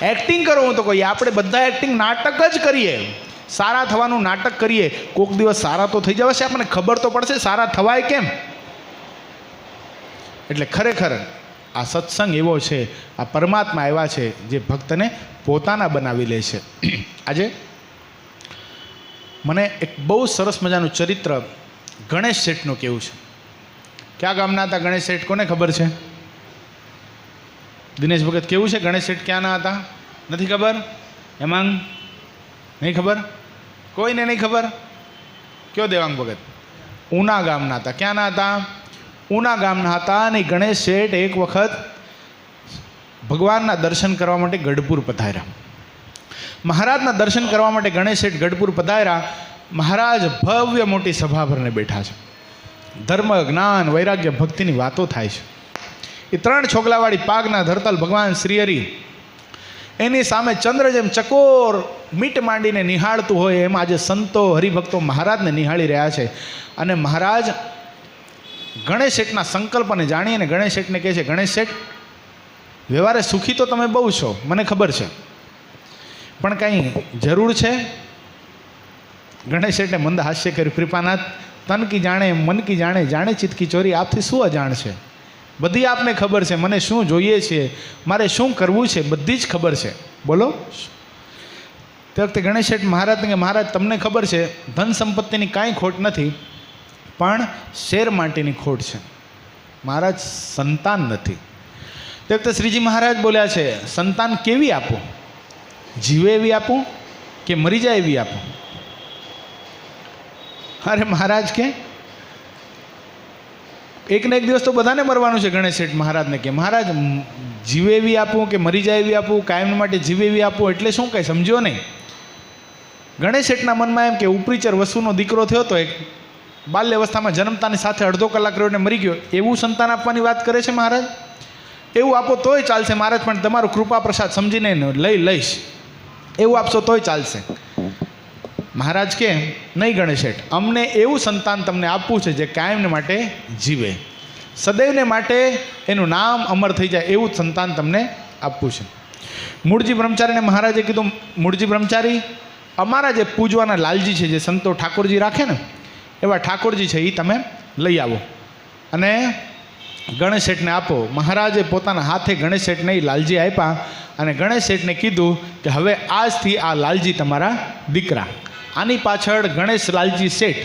એક્ટિંગ કરો, હું તો કહીએ આપણે બધા એક્ટિંગ નાટક જ કરીએ, સારા થવાનું નાટક કરીએ. કોઈક દિવસ સારા તો થઈ જવાશે, આપણને ખબર તો પડશે સારા થવાય કેમ. એટલે ખરેખર આ સત્સંગ એવો છે, આ પરમાત્મા એવા છે જે ભક્તને પોતાના બનાવી લે છે. આજે મને એક બહુ સરસ મજાનું ચરિત્ર ગણેશ શેઠનું કેવું છે. ક્યાં ગામના હતા ગણેશ શેઠ? કોને ખબર છે? દિનેશ ભગત કેવું છે ગણેશ શેઠ ક્યાંના હતા? નથી ખબર? હેમાંગ નહીં ખબર? કોઈને નહીં ખબર? કયો દેવાંગ ભગત? ઉના ગામના હતા. ક્યાંના હતા? ઉના ગામના હતા. અને ગણેશ શેઠ એક વખત ભગવાનના દર્શન કરવા માટે ગઢપુર પધાર્યા. મહારાજના દર્શન કરવા માટે ગણેશ શેઠ ગઢપુર પધાર્યા. મહારાજ ભવ્ય મોટી સભા ભરને બેઠા છે. ધર્મ, જ્ઞાન, વૈરાગ્ય, ભક્તિની વાતો થાય છે. એ 3 છોગલાવાળી પાગના ધરતલ ભગવાન શ્રીહરિ એની સામે ચંદ્ર જેમ ચકોર મીટ માંડીને નિહાળતું હોય એમ આજે સંતો હરિભક્તો મહારાજને નિહાળી રહ્યા છે. અને મહારાજ ગણેશ શેઠના સંકલ્પને જાણી અને ગણેશ શેઠને કહે છે, ગણેશ શેઠ, વ્યવહારે સુખી તો તમે બહુ છો, મને ખબર છે, પણ કંઈ જરૂર છે? ગણેશ શેઠે મંદ હાસ્ય કર્યું, કૃપાનાથ, તન કી જાણે મન કી જાણે, જાણે ચિત્ત કી ચોરી, આપથી શું અજાણ છે? બધી આપને ખબર છે, મને શું જોઈએ છે, મારે શું કરવું છે, બધી જ ખબર છે, બોલો. તે વખતે ગણેશ શેઠ મહારાજને કે, મહારાજ તમને ખબર છે ધન સંપત્તિની કાંઈ ખોટ નથી, પણ શેર માટેની ખોટ છે. મહારાજ, સંતાન નથી. તે વખતે શ્રીજી મહારાજ બોલ્યા છે, સંતાન કેવી આપું? જીવે એવી આપું કે મરી જાય એવી આપું? અરે મહારાજ કે એક ને એક દિવસ તો બધાને મરવાનું છે. ગણેશ શેઠ મહારાજને કે, મહારાજ જીવે એવી આપું કે મરી જાય એવી આપું? કાયમ માટે જીવે એવી આપું એટલે શું કંઈ સમજો નહીં. ગણેશ શેઠના મનમાં એમ કે ઉપરીચર વસુનો દીકરો થયો તો એક બાલ્ય અવસ્થામાં જન્મતાની સાથે અડધો કલાક રહ્યો ને મરી ગયો, એવું સંતાન આપવાની વાત કરે છે મહારાજ? એવું આપો તોય ચાલશે મહારાજ, પણ તમારું કૃપા પ્રસાદ સમજીને લઈશ, એવું આપશો તોય ચાલશે. મહારાજ કે, નહીં ગણેશ શેઠ, અમને એવું સંતાન તમને આપવું છે જે કાયમને માટે જીવે, સદૈવને માટે એનું નામ અમર થઈ જાય એવું સંતાન તમને આપવું છે. મૂળજી બ્રહ્મચારીને મહારાજે કીધું, મૂળજી બ્રહ્મચારી, અમારા જે પૂજવાના લાલજી છે, જે સંતો ઠાકોરજી રાખે ને એવા ઠાકોરજી છે, એ તમે લઈ આવો અને ગણેશ શેઠને આપો. મહારાજે પોતાના હાથે ગણેશ શેઠને એ લાલજી આપ્યા અને ગણેશ શેઠને કીધું કે હવે આજથી આ લાલજી તમારા દીકરા, આની પાછળ ગણેશ લાલજી શેઠ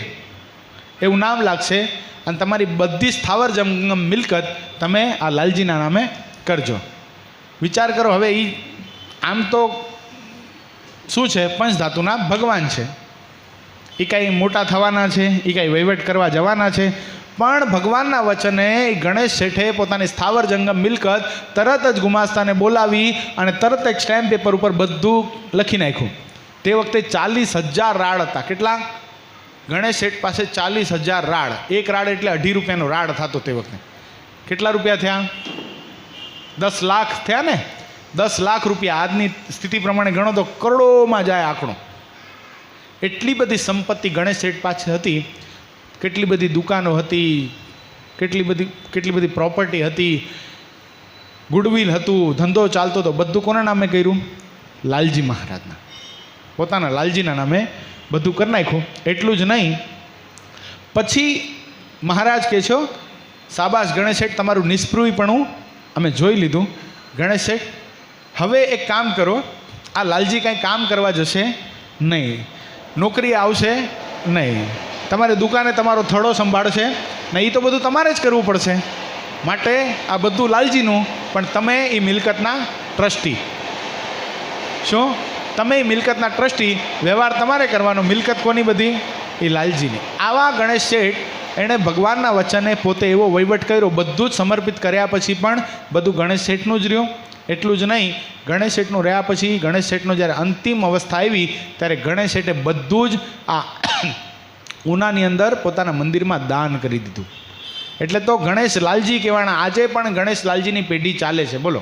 એવું નામ લાગશે અને તમારી બધી સ્થાવર જંગમ મિલકત તમે આ લાલજીના નામે કરજો. વિચાર કરો, હવે એ આમ તો શું છે, પંચધાતુના ભગવાન છે, એ કાંઈ મોટા થવાના છે, એ કાંઈ વહીવટ કરવા જવાના છે, પણ ભગવાનના વચને ગણેશ શેઠે પોતાની સ્થાવર જંગમ મિલકત તરત જ ગુમાસ્તાને બોલાવી અને તરત જ સ્ટેમ્પ પેપર ઉપર બધું લખી નાખ્યું. તે વખતે 40,000 રાડ હતા. કેટલા? ગણેશ શેઠ પાસે 40,000 રાડ. એક રાડ એટલે 2.5 રૂપિયાનો રાડ થતો તે વખતે. કેટલા રૂપિયા થયા? 10 લાખ થયા ને? 10 લાખ રૂપિયા આજની સ્થિતિ પ્રમાણે ગણો તો કરોડોમાં જાય આંકડો. એટલી બધી સંપત્તિ ગણેશ શેઠ પાસે હતી, કેટલી બધી દુકાનો હતી, કેટલી બધી પ્રોપર્ટી હતી, ગુડવિલ હતું, ધંધો ચાલતો હતો. બધું કોના નામે કર્યું? લાલજી મહારાજના, પોતાના લાલજીના નામે બધું કરી નાખ્યું. એટલું જ નહીં, પછી મહારાજ કહે છો, શાબાશ ગણેશ શેઠ, તમારું નિષ્પૃહીપણું અમે જોઈ લીધું. ગણેશ શેઠ, હવે એક કામ કરો, આ લાલજી કાંઈ કામ કરવા જશે નહીં, નોકરી આવશે નહીં, તમારી દુકાને તમારો થડો સંભાળશે ને, એ તો બધું તમારે જ કરવું પડશે. માટે આ બધું લાલજીનું, પણ તમે એ મિલકતના ટ્રસ્ટી. શું? તમે એ મિલકતના ટ્રસ્ટી, વ્યવહાર તમારે કરવાનો. મિલકત કોની બધી? એ લાલજીની. આવા ગણેશ શેઠ એણે ભગવાનના વચને પોતે એવો વહીવટ કર્યો, બધું જ સમર્પિત કર્યા પછી પણ બધું ગણેશ શેઠનું જ રહ્યું. એટલું જ નહીં, ગણેશ શેઠનું રહ્યા પછી ગણેશ શેઠનો જ્યારે અંતિમ અવસ્થા આવી ત્યારે ગણેશ શેઠે બધું જ આ ઉનાની અંદર પોતાના મંદિરમાં દાન કરી દીધું. એટલે તો ગણેશ લાલજી કહેવાના. આજે પણ ગણેશ લાલજીની પેઢી ચાલે છે. બોલો,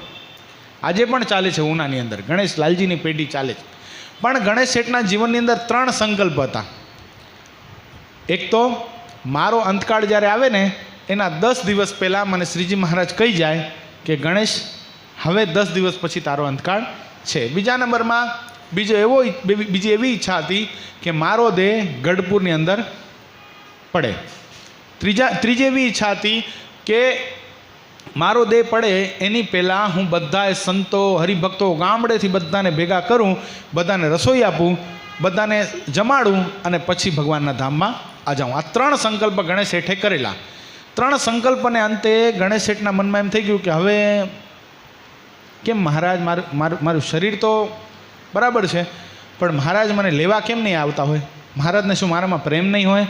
આજે પણ ચાલે છે ઉનાની અંદર ગણેશ લાલજીની પેઢી ચાલે છે. પણ ગણેશ શેઠના જીવનની અંદર 3 સંકલ્પ હતા. એક તો મારો અંતકાળ જ્યારે આવે ને એના 10 દિવસ પહેલાં મને શ્રીજી મહારાજ કહી જાય કે ગણેશ હવે 10 દિવસ પછી તારો અંતકાળ છે. બીજા નંબરમાં બીજી એવી ઈચ્છા હતી કે મારો દેહ ગઢપુરની અંદર પડે. ત્રીજી એવી ઈચ્છા હતી કે મારો દેહ પડે એની પહેલાં હું બધાએ સંતો હરિભક્તો ગામડેથી બધાને ભેગા કરું, બધાને રસોઈ આપું, બધાને જમાડું અને પછી ભગવાનના ધામમાં આ જાઉં. આ 3 સંકલ્પ ગણેશ શેઠે કરેલા. 3 સંકલ્પને અંતે ગણેશ શેઠના મનમાં એમ થઈ ગયું કે હવે કેમ મહારાજ મારું શરીર તો બરાબર છે, પણ મહારાજ મને લેવા કેમ નહીં આવતા હોય? મહારાજને શું મારામાં પ્રેમ નહીં હોય?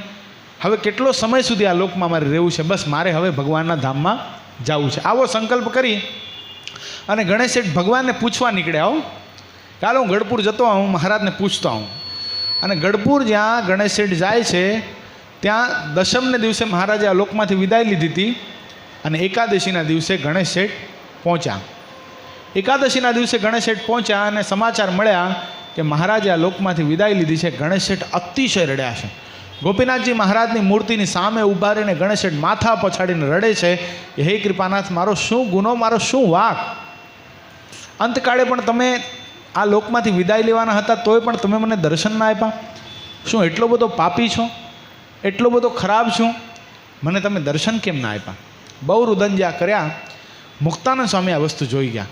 હવે કેટલો સમય સુધી આ લોકમાં મારે રહેવું છે? બસ મારે હવે ભગવાનના ધામમાં જવું છે. આવો સંકલ્પ કરી અને ગણેશ શેઠ ભગવાનને પૂછવા નીકળ્યા. ચાલો હું ગઢપુર જતો આવું, મહારાજને પૂછતો આવું. અને ગઢપુર જ્યાં ગણેશ શેઠ જાય છે ત્યાં દશમને દિવસે મહારાજે આ લોકમાંથી વિદાય લીધી હતી અને એકાદશીના દિવસે ગણેશ શેઠ પહોંચ્યા. એકાદશીના દિવસે ગણેશ શેઠ પહોંચ્યા અને સમાચાર મળ્યા કે મહારાજે આ લોકમાંથી વિદાય લીધી છે. ગણેશ શેઠ અતિશય રડ્યા છે. ગોપીનાથજી મહારાજની મૂર્તિની સામે ઊભા રહીને ગણેશ શેઠ માથા પછાડીને રડે છે કે હે કૃપાનાથ, મારો શું ગુનો, મારો શું વાંક? અંતકાળે પણ તમે આ લોકમાંથી વિદાય લેવાના હતા તોય પણ તમે મને દર્શન ના આપ્યા. શું એટલો બધો પાપી છો? એટલો બધો ખરાબ છું? મને તમે દર્શન કેમ ના આપ્યા? બહુ રુદન કર્યા. મુક્તાનંદ સ્વામી આ વસ્તુ જોઈ ગયા.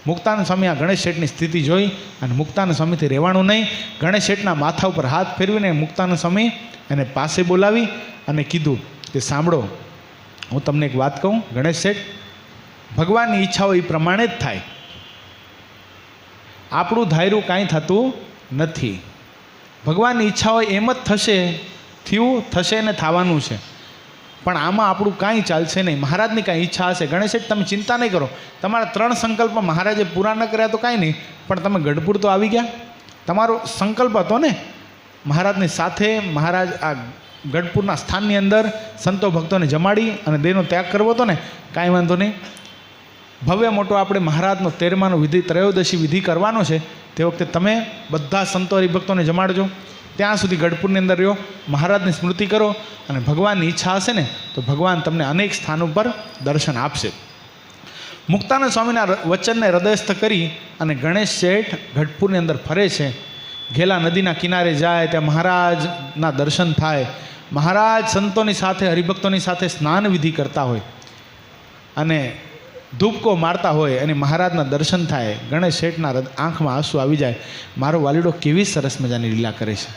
મુક્તાનંદ સ્વામી આ ગણેશ શેઠની સ્થિતિ જોઈ અને મુક્તાનંદ સ્વામીથી રહેવાનું નહીં. ગણેશ શેઠના માથા ઉપર હાથ ફેરવીને મુક્તાનંદ સ્વામી એને પાસે બોલાવી અને કીધું કે સાંભળો, હું તમને એક વાત કહું ગણેશ શેઠ, ભગવાનની ઈચ્છાઓ એ પ્રમાણે જ થાય. આપણું ધાર્યું કાંઈ થતું નથી. ભગવાનની ઈચ્છાઓ એમ જ થશે, થયું થશે ને થવાનું છે. પણ આમાં આપણું કાંઈ ચાલશે નહીં. મહારાજની કાંઈ ઈચ્છા હશે. ગણેશ શેઠ તમે ચિંતા નહીં કરો. તમારા 3 સંકલ્પ મહારાજે પૂરા ન કર્યા તો કાંઈ નહીં, પણ તમે ગઢપુર તો આવી ગયા. તમારો સંકલ્પ હતો ને મહારાજની સાથે. મહારાજ આ ગઢપુરના સ્થાનની અંદર સંતો ભક્તોને જમાડી અને દેહનો ત્યાગ કરવો હતો ને, કાંઈ વાંધો નહીં. ભવ્ય મોટો આપણે મહારાજનો 13માનો વિધિ, ત્રયોદશી વિધિ કરવાનો છે. તે વખતે તમે બધા સંતો હરિભક્તોને જમાડજો. ત્યાં સુધી ગઢપુરની અંદર રહ્યો, મહારાજની સ્મૃતિ કરો અને ભગવાનની ઈચ્છા હશે ને તો ભગવાન તમને અનેક સ્થાન ઉપર દર્શન આપશે. મુક્તાનંદ સ્વામીના વચનને હૃદયસ્થ કરી અને ગણેશ શેઠ ગઢપુરની અંદર ફરે છે. ઘેલા નદીના કિનારે જાય, ત્યાં મહારાજના દર્શન થાય. મહારાજ સંતોની સાથે હરિભક્તોની સાથે સ્નાન વિધિ કરતા હોય અને ધૂપકો મારતા હોય અને મહારાજના દર્શન થાય. ગણેશ શેઠના આંખમાં આંસુ આવી જાય. મારો વાલીડો કેવી સરસ મજાની લીલા કરે છે.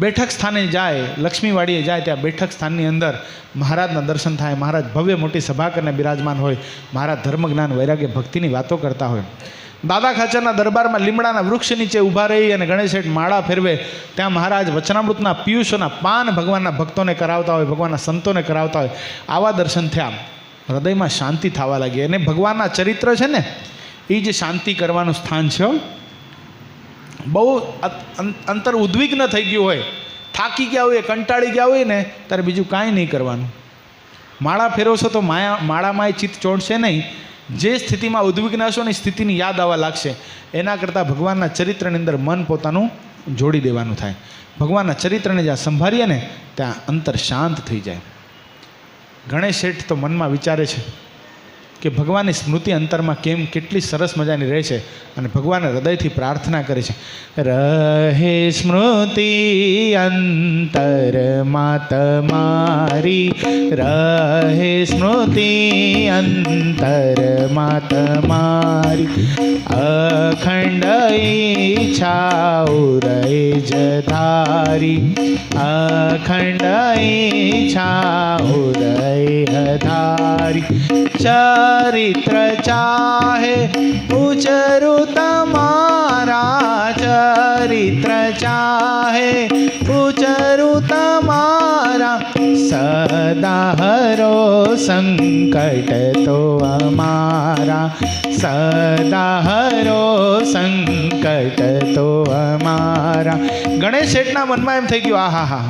બેઠક સ્થાને જાય, લક્ષ્મીવાડીએ જાય, ત્યાં બેઠક સ્થાનની અંદર મહારાજના દર્શન થાય. મહારાજ ભવ્ય મોટી સભા કરીને બિરાજમાન હોય. મહારાજ ધર્મ જ્ઞાન વૈરાગ્ય ભક્તિની વાતો કરતા હોય. દાદા ખાચરના દરબારમાં લીમડાના વૃક્ષ નીચે ઊભા રહી અને ગણેશ શેઠ માળા ફેરવે. ત્યાં મહારાજ વચનામૃતના પિયુષોના પાન ભગવાનના ભક્તોને કરાવતા હોય, ભગવાનના સંતોને કરાવતા હોય. આવા દર્શન થયા. હૃદયમાં શાંતિ થવા લાગી. અને ભગવાનના ચરિત્ર છે ને એ જ શાંતિ કરવાનું સ્થાન છે. બહુ અંતર ઉદ્વિગ્ન થઈ ગયું હોય, થાકી ગયા હોય, કંટાળી ગયા હોય ને, ત્યારે બીજું કાંઈ નહીં કરવાનું. માળા ફેરવશો તો માળામાં ચિત્ત ચોંટશે નહીં. જે સ્થિતિમાં ઉદ્વિગ્ન હશો ને સ્થિતિની યાદ આવવા લાગશે. એના કરતાં ભગવાનના ચરિત્રની અંદર મન પોતાનું જોડી દેવાનું થાય. ભગવાનના ચરિત્રને જ્યાં સંભાળીએ ને ત્યાં અંતર શાંત થઈ જાય. ગણેશ શેઠ તો મનમાં વિચારે છે કે ભગવાનની સ્મૃતિ અંતરમાં કેટલી સરસ મજાની રહે છે અને ભગવાનને હૃદયથી પ્રાર્થના કરે છે. રહે સ્મૃતિ અંતરમાં તમારી, રહે સ્મૃતિ અંતરમાં તમારી, અખંડ ઈચ્છા ઉદય ધારી, અખંડ ઈચ્છા ઉદય ધારી, ચરિત્ર ચાહે ઉચરું તમારા, ચરિત્ર ચાહે ઉચરું તમારા, સદા હરો સંકટ તો અમારા, સદા હરો સંકટ તો અમારા. ગણેશ શેઠના મનમાં એમ થઈ ગયું, આહા હા,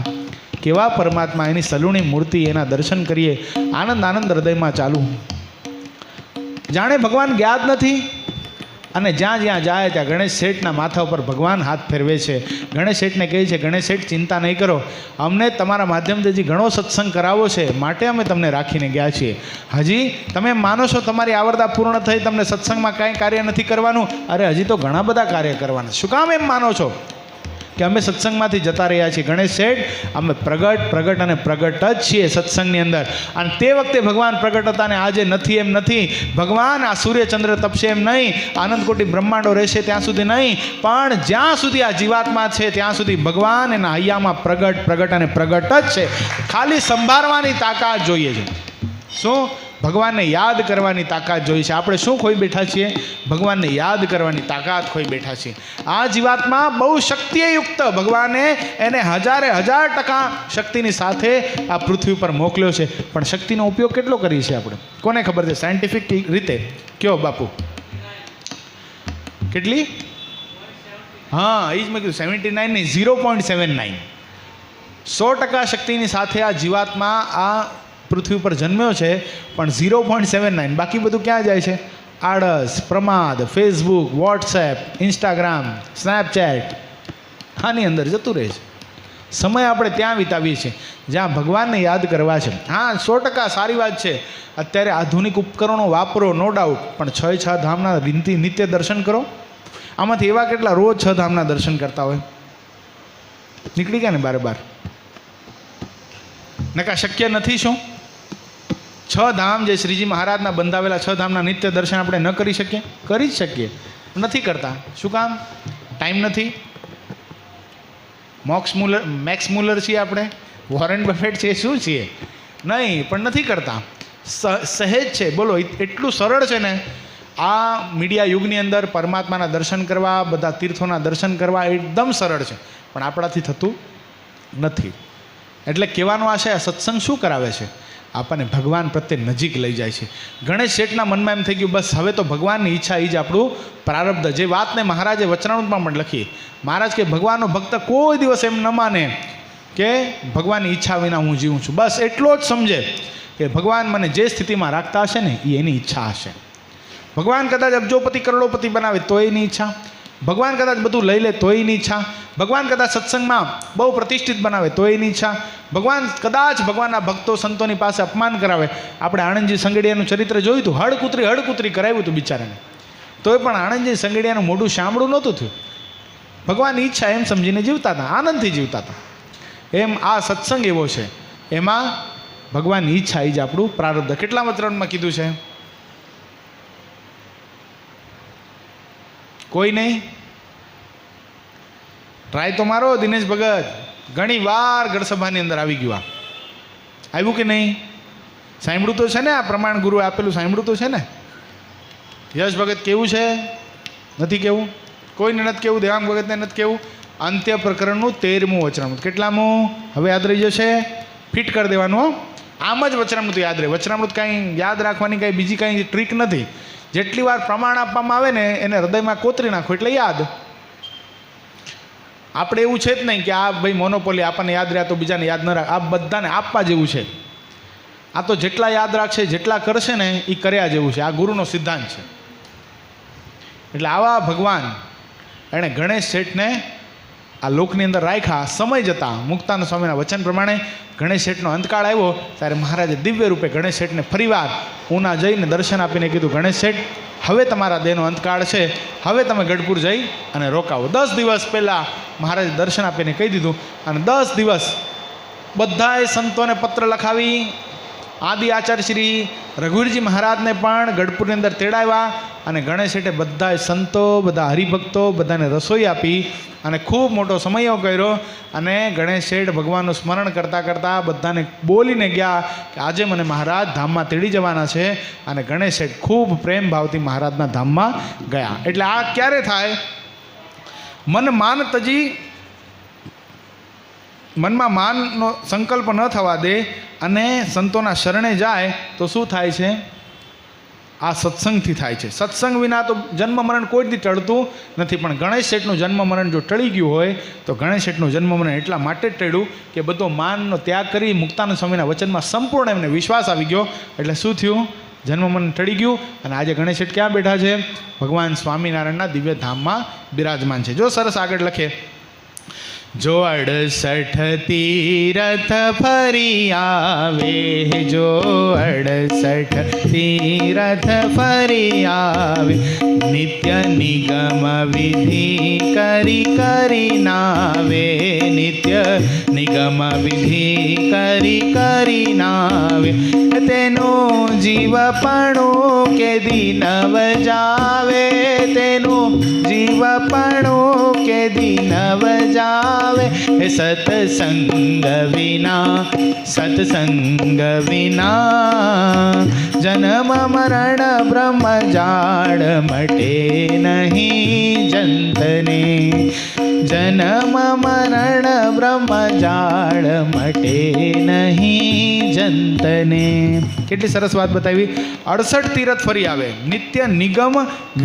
કેવા પરમાત્મા, એની સલુણી મૂર્તિ, એના દર્શન કરીએ, આનંદ આનંદ હૃદયમાં ચાલુ. જાણે ભગવાન ગયા જ નથી અને જ્યાં જ્યાં જાય ત્યાં ગણેશ શેઠના માથા ઉપર ભગવાન હાથ ફેરવે છે. ગણેશ શેઠને કહે છે, ગણેશ શેઠ ચિંતા નહીં કરો, અમને તમારા માધ્યમથી હજી ઘણો સત્સંગ કરાવો છે, માટે અમે તમને રાખીને ગયા છીએ. હજી તમે માનો છો તમારી આવરદા પૂર્ણ થઈ, તમને સત્સંગમાં કાંઈ કાર્ય નથી કરવાનું? અરે હજી તો ઘણા બધા કાર્ય કરવાના. શું કામ એમ માનો છો કે અમે સત્સંગમાંથી જતા રહ્યા છીએ? ગણેશ શેઠ, અમે પ્રગટ અને પ્રગટ જ છીએ સત્સંગની અંદર. અને તે વખતે ભગવાન પ્રગટ હતા ને આજે નથી એમ નથી. ભગવાન આ સૂર્યચંદ્ર તપશે એમ નહીં, આનંદકોટી બ્રહ્માંડો રહેશે ત્યાં સુધી નહીં, પણ જ્યાં સુધી આ જીવાત્મા છે ત્યાં સુધી ભગવાન એના હૈયામાં પ્રગટ અને પ્રગટ જ છે. ખાલી સંભાળવાની તાકાત જોઈએ છે. શું? ભગવાનને યાદ કરવાની તાકાત જોઈએ છે. આપણે શું ખોઈ બેઠા છીએ? ભગવાનને યાદ કરવાની તાકાત ખોઈ બેઠા છીએ. આ જીવાત્મા બહુ શક્તિયુક્ત, ભગવાને એને 1000% શક્તિની સાથે આ પૃથ્વી પર મોકલ્યો છે. પણ શક્તિનો ઉપયોગ કેટલો કરીએ છીએ આપણે? કોને ખબર છે? સાયન્ટિફિક રીતે કયો બાપુ? કેટલી? હા, એ જ મેં કીધું, 79 નહીં, 0.79. 100% શક્તિની સાથે આ જીવાત્મા આ પૃથ્વી પર જન્મ્યો છે, પણ 0.79. બાકી બધું ક્યાં જાય છે? આળસ, પ્રમાદ, ફેસબુક, વોટ્સએપ, ઇન્સ્ટાગ્રામ, સ્નેપચેટ, આની અંદર જતું રહે છે. સમય આપણે ત્યાં વિતાવીએ છીએ જ્યાં ભગવાનને યાદ કરવા છે. હા, 100% સારી વાત છે. અત્યારે આધુનિક ઉપકરણો વાપરો, નો ડાઉટ, પણ 6 ધામના નિત્ય દર્શન કરો. આમાંથી એવા કેટલા રોજ 6 ધામના દર્શન કરતા હોય? નીકળી ગયા ને બાર. નકા શક્ય નથી. શું 6 ધામ જે શ્રીજી મહારાજના બંધાવેલા 6 ધામના નિત્ય દર્શન આપણે ન કરી શકીએ? કરી જ શકીએ, નથી કરતા. શું કામ? ટાઈમ નથી. મેક્સ મુલર છીએ આપણે? વોરેન બફેટ છીએ? શું છીએ? નહીં, પણ નથી કરતા. સહેજ છે. બોલો, એટલું સરળ છે ને આ મીડિયા યુગની અંદર પરમાત્માના દર્શન કરવા, બધા તીર્થોના દર્શન કરવા એકદમ સરળ છે, પણ આપણાથી થતું નથી. એટલે કહેવાનો આશય, આ સત્સંગ શું કરાવે છે? આપણને ભગવાન પ્રત્યે નજીક લઈ જાય છે. ગણેશ શેઠના મનમાં એમ થઈ ગયું, બસ હવે તો ભગવાનની ઈચ્છા એ જ આપણું પ્રારબ્ધ. જે વાતને મહારાજે વચનામૃતમાં પણ લખી. મહારાજ કે ભગવાનનો ભક્ત કોઈ દિવસ એમ ન માને કે ભગવાનની ઈચ્છા વિના હું જીવું છું. બસ એટલો જ સમજે કે ભગવાન મને જે સ્થિતિમાં રાખતા હશે ને એ એની ઈચ્છા હશે. ભગવાન કદાચ અબજોપતિ કરોડોપતિ બનાવે તો એની ઈચ્છા. ભગવાન કદાચ બધું લઈ લે તો એની ઈચ્છા. ભગવાન કદાચ સત્સંગમાં બહુ પ્રતિષ્ઠિત બનાવે તો એની ઈચ્છા. ભગવાન કદાચ ભગવાનના ભક્તો સંતોની પાસે અપમાન કરાવે. આપણે આણંદજી સંગડિયાનું ચરિત્ર જોયું હતું. હડકુતરી કરાવ્યું હતું બિચારાને, તોય પણ આણંદજી સંગડિયાનું મોઢું શામળું નહોતું થયું. ભગવાનની ઈચ્છા એમ સમજીને જીવતા હતા, આનંદથી જીવતા હતા. એમ આ સત્સંગ એવો છે, એમાં ભગવાનની ઈચ્છા એ જ આપણું પ્રારબ્ધ. કેટલા વચનમાં કીધું છે? કોઈ નહીં? ટ્રાય તો મારો. દિનેશ ભગત ઘણી વાર ગઢસભાની અંદર આવી ગયું. આવ્યું કે નહીં? સાંભળ્યું તો છે ને? આ પ્રમાણ ગુરુએ આપેલું સાંભળ્યું તો છે ને? યશ ભગત કેવું છે? નથી કેવું? કોઈને નથી કેવું? દેવાંગ ભગતને નથી કેવું? અંત્ય પ્રકરણનું 13મું વચનામૃત. કેટલામું? હવે યાદ રહી જશે. ફિટ કરી દેવાનું. આમ જ વચનામૃત યાદ રહે. વચનામૃત કાંઈ યાદ રાખવાની કાંઈ બીજી કાંઈ ટ્રીક નથી. જેટલી વાર પ્રમાણ આપવામાં આવે ને એને હૃદયમાં કોતરી નાખો એટલે યાદ. આપણે એવું છે જ નહીં કે આ ભાઈ મોનોપોલી, આપણને યાદ રહ્યા તો બીજાને યાદ ન રાખ. આ બધાને આપવા જેવું છે. આ તો જેટલા યાદ રાખશે, જેટલા કરશે ને એ કર્યા જેવું છે. આ ગુરુનો સિદ્ધાંત છે. એટલે આવા ભગવાન એણે ગણેશ શેઠને આ લોકની અંદર રાખ્યા. સમય જતાં મુક્તાનંદ સ્વામીના વચન પ્રમાણે ગણેશ શેઠનો અંતકાળ આવ્યો ત્યારે મહારાજે દિવ્ય રૂપે ગણેશ શેઠને ફરીવાર ઉના જઈને દર્શન આપીને કીધું, ગણેશ શેઠ હવે તમારા દેહનો અંતકાળ છે, હવે તમે ગઢપુર જઈ અને રોકાવો. 10 દિવસ પહેલાં મહારાજે દર્શન આપીને કહી દીધું. અને 10 દિવસ બધાએ સંતોને પત્ર લખાવી આદિ આચાર્ય શ્રી રઘુવીરજી મહારાજને પણ ગઢપુરની અંદર તેડાવ્યા. અને ગણેશ શેઠે બધાએ સંતો, બધા હરિભક્તો બધાને રસોઈ આપી અને ખૂબ મોટો સમયો કર્યો. અને ગણેશ શેઠ ભગવાનનું સ્મરણ કરતાં કરતાં બધાને બોલીને ગયા કે આજે મને મહારાજ ધામમાં તેડી જવાના છે. અને ગણેશ શેઠ ખૂબ પ્રેમ ભાવથી મહારાજના ધામમાં ગયા. એટલે આ ક્યારે થાય? મન માન તજી, મનમાં માનનો સંકલ્પ ન થવા દે અને સંતોના શરણે જાય તો શું થાય છે? આ સત્સંગથી થાય છે. સત્સંગ વિના તો જન્મ મરણ કોઈ દી ટળતું નથી. પણ ગણેશ શેઠનું જન્મ મરણ જો ટળી ગયું હોય તો ગણેશ શેઠનું જન્મ મરણ એટલા માટે જ ટળ્યું કે બધો માનનો ત્યાગ કરી મુક્તાનંદ સ્વામીના વચનમાં સંપૂર્ણ એમને વિશ્વાસ આવી ગયો. એટલે શું થયું? જન્મ મન ટળી ગયું અને આજે ગણેશ શેઠ ક્યાં બેઠા છે? ભગવાન સ્વામિનારાયણના દિવ્ય ધામમાં બિરાજમાન છે. જો સરસ આગળ લખે, જો 68 તીરથ ફરી આવે, જો 68 તીરથ ફરી આવે, નિત્ય નિગમ વિધિ કરી કરી નાવે, નિત્ય નિગમ વિધિ કરી કરી નાવે, તેનું જીવપણું કે દિનવ જાવે, તેનું જીવપણું કે દિનવ જાવે, સત્સંગ વિના જન્મ મરણ બ્રહ્મ જાળ મટે નહીં જંતને, જન્મ મરણ બ્રહ્મ જાળ મટે નહીં જંતને. કેટલી સરસ વાત બતાવી. 68 તીરથ ફરી આવે, નિત્ય નિગમ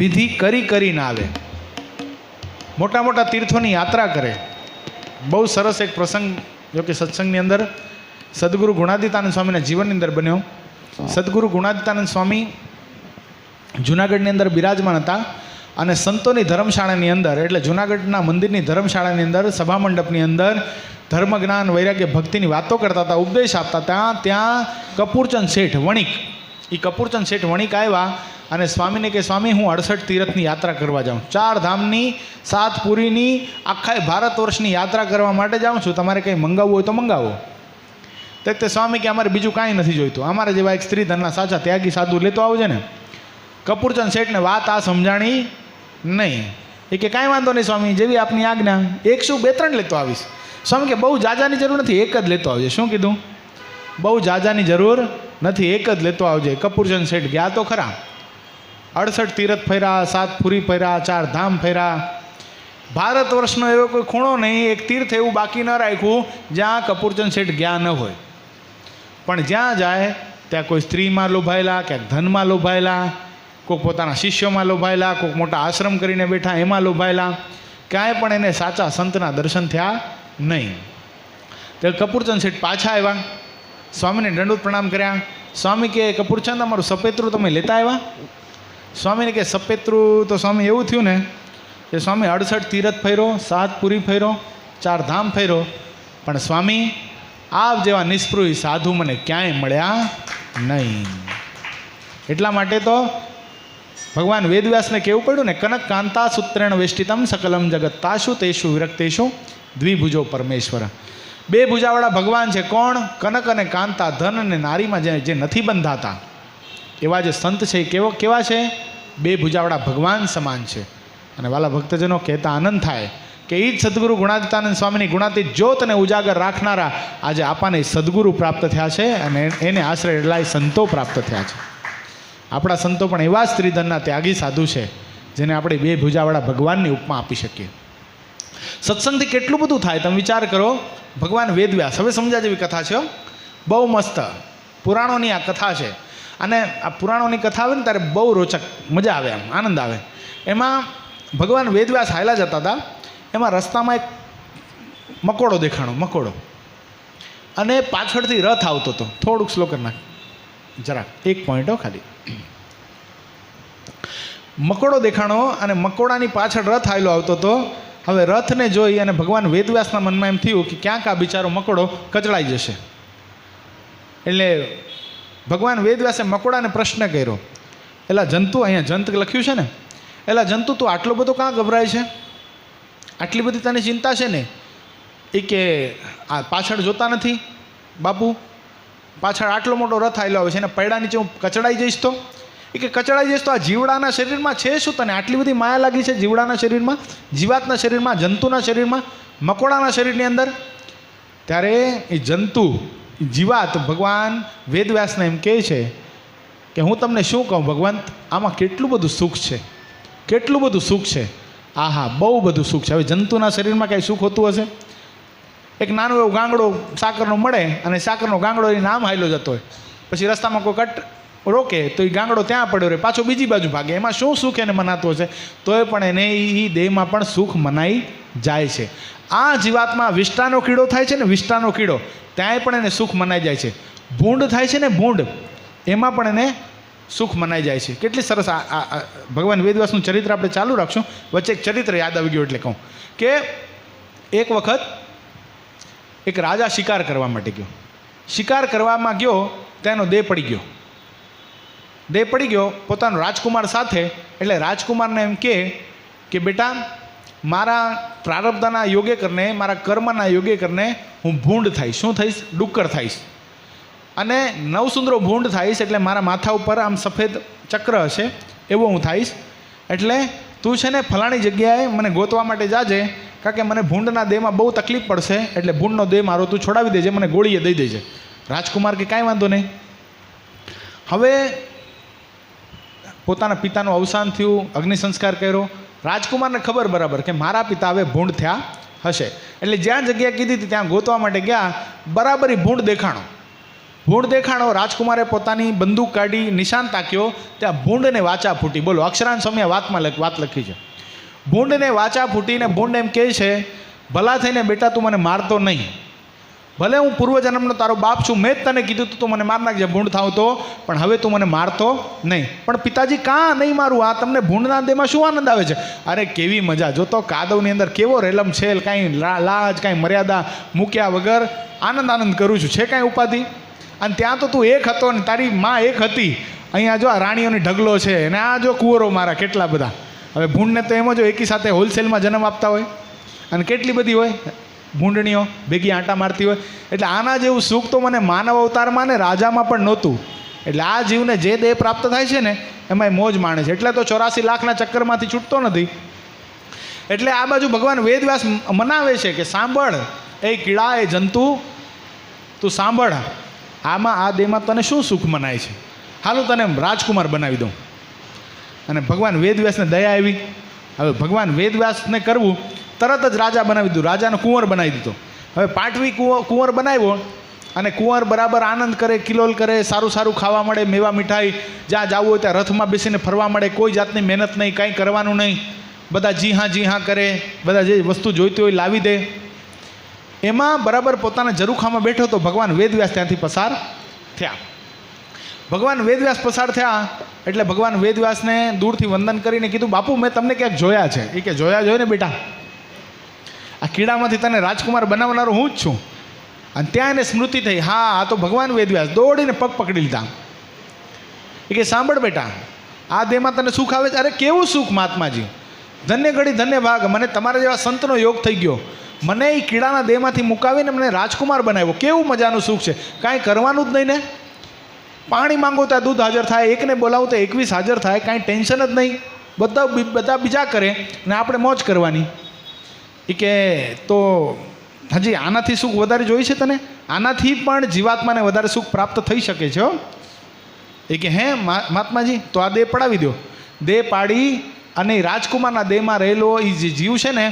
વિધિ કરી કરીને આવે, મોટા મોટા તીર્થોની યાત્રા કરે. બહુ સરસ એક પ્રસંગ જો કે સત્સંગની અંદર સદગુરુ ગુણાતીતાનંદ સ્વામીના જીવનની અંદર બન્યો. સદગુરુ ગુણાતીતાનંદ સ્વામી જુનાગઢની અંદર બિરાજમાન હતા અને સંતોની ધર્મશાળાની અંદર, એટલે જુનાગઢના મંદિરની ધર્મશાળાની અંદર, સભા મંડપની અંદર ધર્મ જ્ઞાન વૈરાગ્ય ભક્તિની વાતો કરતા હતા, ઉપદેશ આપતા હતા. ત્યાં કપૂરચંદ શેઠ વણિક, એ કપૂરચંદ શેઠ વણિક આવ્યા અને સ્વામીને કે, સ્વામી હું 68 તીરથની યાત્રા કરવા જાઉં, 4 ધામની 7 પુરીની આખા ભારત વર્ષની યાત્રા કરવા માટે જાઉં છું, તમારે કંઈ મંગાવવું હોય તો મંગાવો. તે સ્વામી કે અમારે બીજું કાંઈ નથી જોઈતું, અમારા જેવા એક સ્ત્રી ધનના સાચા ત્યાગી સાધુ લેતો આવજે ને. કપૂરચંદ શેઠને વાત આ સમજાણી નહીં. એ કે કાંઈ વાંધો નહીં સ્વામી, જેવી આપની આજ્ઞા. એક શું 2-3 લેતો આવીશ. સ્વામી કે બહુ જાજાની જરૂર નથી, એક જ લેતો આવજે. શું કીધું? બહુ જાજાની જરૂર નથી, એક જ લેતો આવજે. કપૂરચંદ શેઠ ગયા તો ખરા, 68 તીરથ ફર્યા, 7 પુરી ફર્યા, 4 ધામ ફર્યા. ભારત વર્ષનો એવો કોઈ ખૂણો નહીં, એક તીર્થ એવું બાકી ન રાખ્યું જ્યાં કપૂરચંદ શેઠ ગયા ન હોય. પણ જ્યાં જાય ત્યાં કોઈ સ્ત્રીમાં લોભાયેલા, ક્યાંક ધનમાં લોભાયેલા, કોઈક પોતાના શિષ્યોમાં લોભાયેલા, કોઈક મોટા આશ્રમ કરીને બેઠા એમાં લોભાયેલા, ક્યાંય પણ એને સાચા સંતના દર્શન થયા નહીં. તો કપૂરચંદ શેઠ પાછા આવ્યા, સ્વામીને દંડવત પ્રણામ કર્યા. સ્વામી કે કપૂરચંદ અમારું સપેત્રું તમે લેતા આવ્યા? સ્વામીને કે સપેત્રું તો સ્વામી એવું થયું ને કે સ્વામી 68 તીરથ ફર્યો, 7 પુરી ફર્યો, 4 ધામ ફર્યો, પણ સ્વામી આપ જેવા નિષ્પૃહી સાધુ મને ક્યાંય મળ્યા નહીં. એટલા માટે તો ભગવાન વેદવ્યાસને કહેવું પડ્યું ને, કનક કાંતા સૂત્રેણ વેષ્ટિતમ સકલમ જગત તાશુ તેષુ વિરક્તેષુ દ્વિભુજો પરમેશ્વર. 2 ભુજાવાળા ભગવાન છે. કોણ? કનક અને કાંતા, ધન અને નારીમાં જે નથી બંધાતા એવા જે સંત છે એ કેવા છે? 2 ભુજાવાળા ભગવાન સમાન છે. અને વાલા ભક્તજનો કહેતા આનંદ થાય કે એ જ સદગુરુ ગુણાતીતાનંદ સ્વામીની ગુણાતીત જ્યોતને ઉજાગર રાખનારા આજે આપાને સદગુરુ પ્રાપ્ત થયા છે અને એને આશ્રય એટલાય સંતો પ્રાપ્ત થયા છે. આપણા સંતો પણ એવા સ્ત્રીધનના ત્યાગી સાધુ છે જેને આપણે 2 ભુજાવાળા ભગવાનની ઉપમા આપી શકીએ. સત્સંગથી કેટલું બધું થાય તમે વિચાર કરો. ભગવાન વેદવ્યાસ, હવે સમજ્યા જેવી કથા છે, બહુ મસ્ત પુરાણોની આ કથા છે. અને આ પુરાણોની કથા આવે ને ત્યારે બહુ રોચક મજા આવે, આમ આનંદ આવે. એમાં ભગવાન વેદવ્યાસ હાયલા જતા હતા, એમાં રસ્તામાં એક મકોડો દેખાણો, મકોડો, અને પાછળથી રથ આવતો હતો. થોડુંક સ્લો કરી નાખ જરાક, 1 પોઈન્ટ ખાલી. મકોડો દેખાણો અને મકોડાની પાછળ રથ આવેલો આવતો હતો. હવે રથને જોઈ અને ભગવાન વેદવ્યાસના મનમાં એમ થયું કે ક્યાંક આ બિચારો મકોડો કચડાઈ જશે. એટલે ભગવાન વેદવ્યાસે મકોડાને પ્રશ્ન કર્યો, એલા જંતુ, અહીંયા જંત લખ્યું છે ને, એલા જંતુ તું આટલો બધો કાં ગભરાય છે? આટલી બધી તને ચિંતા છે ને? એ કે આ પાછળ જોતા નથી બાપુ, પાછળ આટલો મોટો રથ આવેલો આવે છે, એને પૈડા નીચે હું કચડાઈ જઈશ તો? એ કે કચડાઈ જઈશ તો આ જીવડાના શરીરમાં છે શું? તને આટલી બધી માયા લાગી છે જીવડાના શરીરમાં, જીવાતના શરીરમાં, જંતુના શરીરમાં, મકોડાના શરીરની અંદર? ત્યારે એ જંતુ, જીવાત ભગવાન વેદવ્યાસને એમ કહે છે કે હું તમને શું કહું ભગવંત, આમાં કેટલું બધું સુખ છે, કેટલું બધું સુખ છે. આહા, બહુ બધું સુખ છે. હવે જંતુના શરીરમાં કાંઈ સુખ હોતું હશે? એક નાનો એવો ગાંગડો સાકરનો મળે અને સાકરનો ગાંગડો એ નામ હાયલો જતો હોય, પછી રસ્તામાં કોઈ કટ રોકે તો એ ગાંગડો ત્યાં પડ્યો રહે, પાછો બીજી બાજુ ભાગે. એમાં શું સુખ એને મનાતું હશે? તોય પણ એને એ દેહમાં પણ સુખ મનાઈ જાય છે. આ જીવાતમાં વિષ્ટાનો કીડો થાય છે ને, વિષ્ટાનો કીડો, ત્યાંય પણ એને સુખ મનાઈ જાય છે. ભૂંડ થાય છે ને, ભૂંડ, એમાં પણ એને સુખ મનાઈ જાય છે. કેટલી સરસ આ ભગવાન વેદવ્યાસનું ચરિત્ર આપણે ચાલુ રાખશું. વચ્ચે એક ચરિત્ર યાદ આવી ગયું એટલે કહું કે એક વખત એક રાજા શિકાર કરવા માટે ગયો. શિકાર કરવામાં ગયો ત્યાં એનો દેહ પડી ગયો. દેહ પડી ગયો પોતાનો રાજકુમાર સાથે. એટલે રાજકુમારને એમ કે બેટા, મારા પ્રારબ્ધના યોગે કરને, મારા કર્મના યોગે કરને હું ભૂંડ થઈશ. શું થઈશ? ડુક્કર થઈશ. અને નવસુંદરો ભૂંડ થઈશ. એટલે મારા માથા ઉપર આમ સફેદ ચક્ર હશે એવો હું થઈશ. એટલે તું છે ને ફલાણી જગ્યાએ મને ગોતવા માટે જાજે, કારણ કે મને ભૂંડના દેહમાં બહુ તકલીફ પડશે. એટલે ભૂંડનો દેહ મારો તું છોડાવી દેજે, મને ગોળીએ દઈ દેજે. રાજકુમાર કે કાંઈ વાંધો નહીં. હવે પોતાના પિતાનું અવસાન થયું, અગ્નિ સંસ્કાર કર્યો. રાજકુમારને ખબર બરાબર કે મારા પિતા હવે ભૂંડ થયા હશે. એટલે જ્યાં જગ્યા કીધી હતી ત્યાં ગોતવા માટે ગયા. બરાબર એ ભૂંડ દેખાણો. ભૂંડ દેખાણો. રાજકુમારે પોતાની બંદૂક કાઢી નિશાન તાક્યો. ત્યાં ભૂંડને વાચા ફૂટી. બોલો, અક્ષરાંશ સમય વાત લખી છે. ભૂંડને વાચા ફૂટીને ભૂંડ એમ કહે છે, ભલા થઈને બેટા તું મને મારતો નહીં. ભલે હું પૂર્વજન્મનો તારો બાપ છું, મેં જ તને કીધું તું મને માર નાખજે ભૂંડ થાવ તો, પણ હવે તું મને મારતો નહીં. પણ પિતાજી કાં નહીં મારું? આ તમને ભૂંડના દેહમાં શું આનંદ આવે છે? અરે કેવી મજા! જો તો કાદવની અંદર કેવો રેલમ છેલ, કાંઈ લાજ કાંઈ મર્યાદા મૂક્યા વગર આનંદ કરું છું. છે કાંઈ ઉપાધિ? અને ત્યાં તો તું એક હતો ને તારી માં એક હતી. અહીંયા જો આ રાણીઓની ઢગલો છે અને આ જો કુંવરો મારા કેટલા બધા. હવે ભૂંડને તો એમ જ એકી સાથે હોલસેલમાં જન્મ આપતા હોય અને કેટલી બધી હોય ભૂંડણીઓ ભેગી આંટા મારતી હોય. એટલે આના જેવું સુખ તો મને માનવ અવતારમાં ને રાજામાં પણ નહોતું. એટલે આ જીવને જે દેહ પ્રાપ્ત થાય છે ને એમાં મોજ માણે છે. એટલે તો 84 લાખના ચક્કરમાંથી છૂટતો નથી. એટલે આ બાજુ ભગવાન વેદવ્યાસ મનાવે છે કે સાંભળ એ કીડા, એ જંતુ, તું સાંભળ, આમાં આ દેહમાં તને શું સુખ મનાય છે? હાલું તને રાજકુમાર બનાવી દઉં. અને ભગવાન વેદવ્યાસને દયા આવી. હવે ભગવાન વેદવ્યાસને કરવું, તરત જ રાજા બનાવી દીધું. રાજાનો કુંવર બનાવી દીધો. હવે પાટવી કુંવર બનાવ્યો અને કુંવર બરાબર આનંદ કરે, કિલોલ કરે, સારું સારું ખાવા મળે, મેવા મીઠાઈ, જ્યાં જવું હોય ત્યાં રથમાં બેસીને ફરવા મળે. કોઈ જાતની મહેનત નહીં, કાંઈ કરવાનું નહીં. બધા જી હા કરે, બધા જે વસ્તુ જોઈતી હોય લાવી દે. એમાં બરાબર પોતાના ઝરૂખામાં બેઠો તો ભગવાન વેદવ્યાસ ત્યાંથી પસાર થયા. ભગવાન વેદવ્યાસ પસાર થયા એટલે ભગવાન વેદવ્યાસને દૂરથી વંદન કરીને કીધું, બાપુ મેં તમને ક્યાંક જોયા છે. એ કે જોયા જોઈ ને બેટા, આ કીડામાંથી તને રાજકુમાર બનાવનારો હું જ છું. અને ત્યાં એને સ્મૃતિ થઈ, હા આ તો ભગવાન વેદવ્યાસ. દોડીને પગ પકડી લીધા. એ કે સાંભળ બેટા, આ દેહમાં તને સુખ આવે છે? અરે કેવું સુખ મહાત્માજી, ધન્ય ઘડી ધન્ય ભાગ, મને તમારા જેવા સંતનો યોગ થઈ ગયો. મને એ કીડાના દેહમાંથી મુકાવીને મને રાજકુમાર બનાવ્યો. કેવું મજાનું સુખ છે, કાંઈ કરવાનું જ નહીં ને. પાણી માંગો ત્યાં દૂધ હાજર થાય, એકને બોલાવો તો 21 હાજર થાય, કાંઈ ટેન્શન જ નહીં. બધા બીજા કરે ને આપણે મોજ કરવાની. એ કે તો હજી આનાથી સુખ વધારે જોઈ છે તને? આનાથી પણ જીવાત્માને વધારે સુખ પ્રાપ્ત થઈ શકે છે. એ કે હે મહાત્માજી, તો આ દેહ પડાવી દો. દેહ પાડી અને રાજકુમારના દેહમાં રહેલો એ જે જીવ છે ને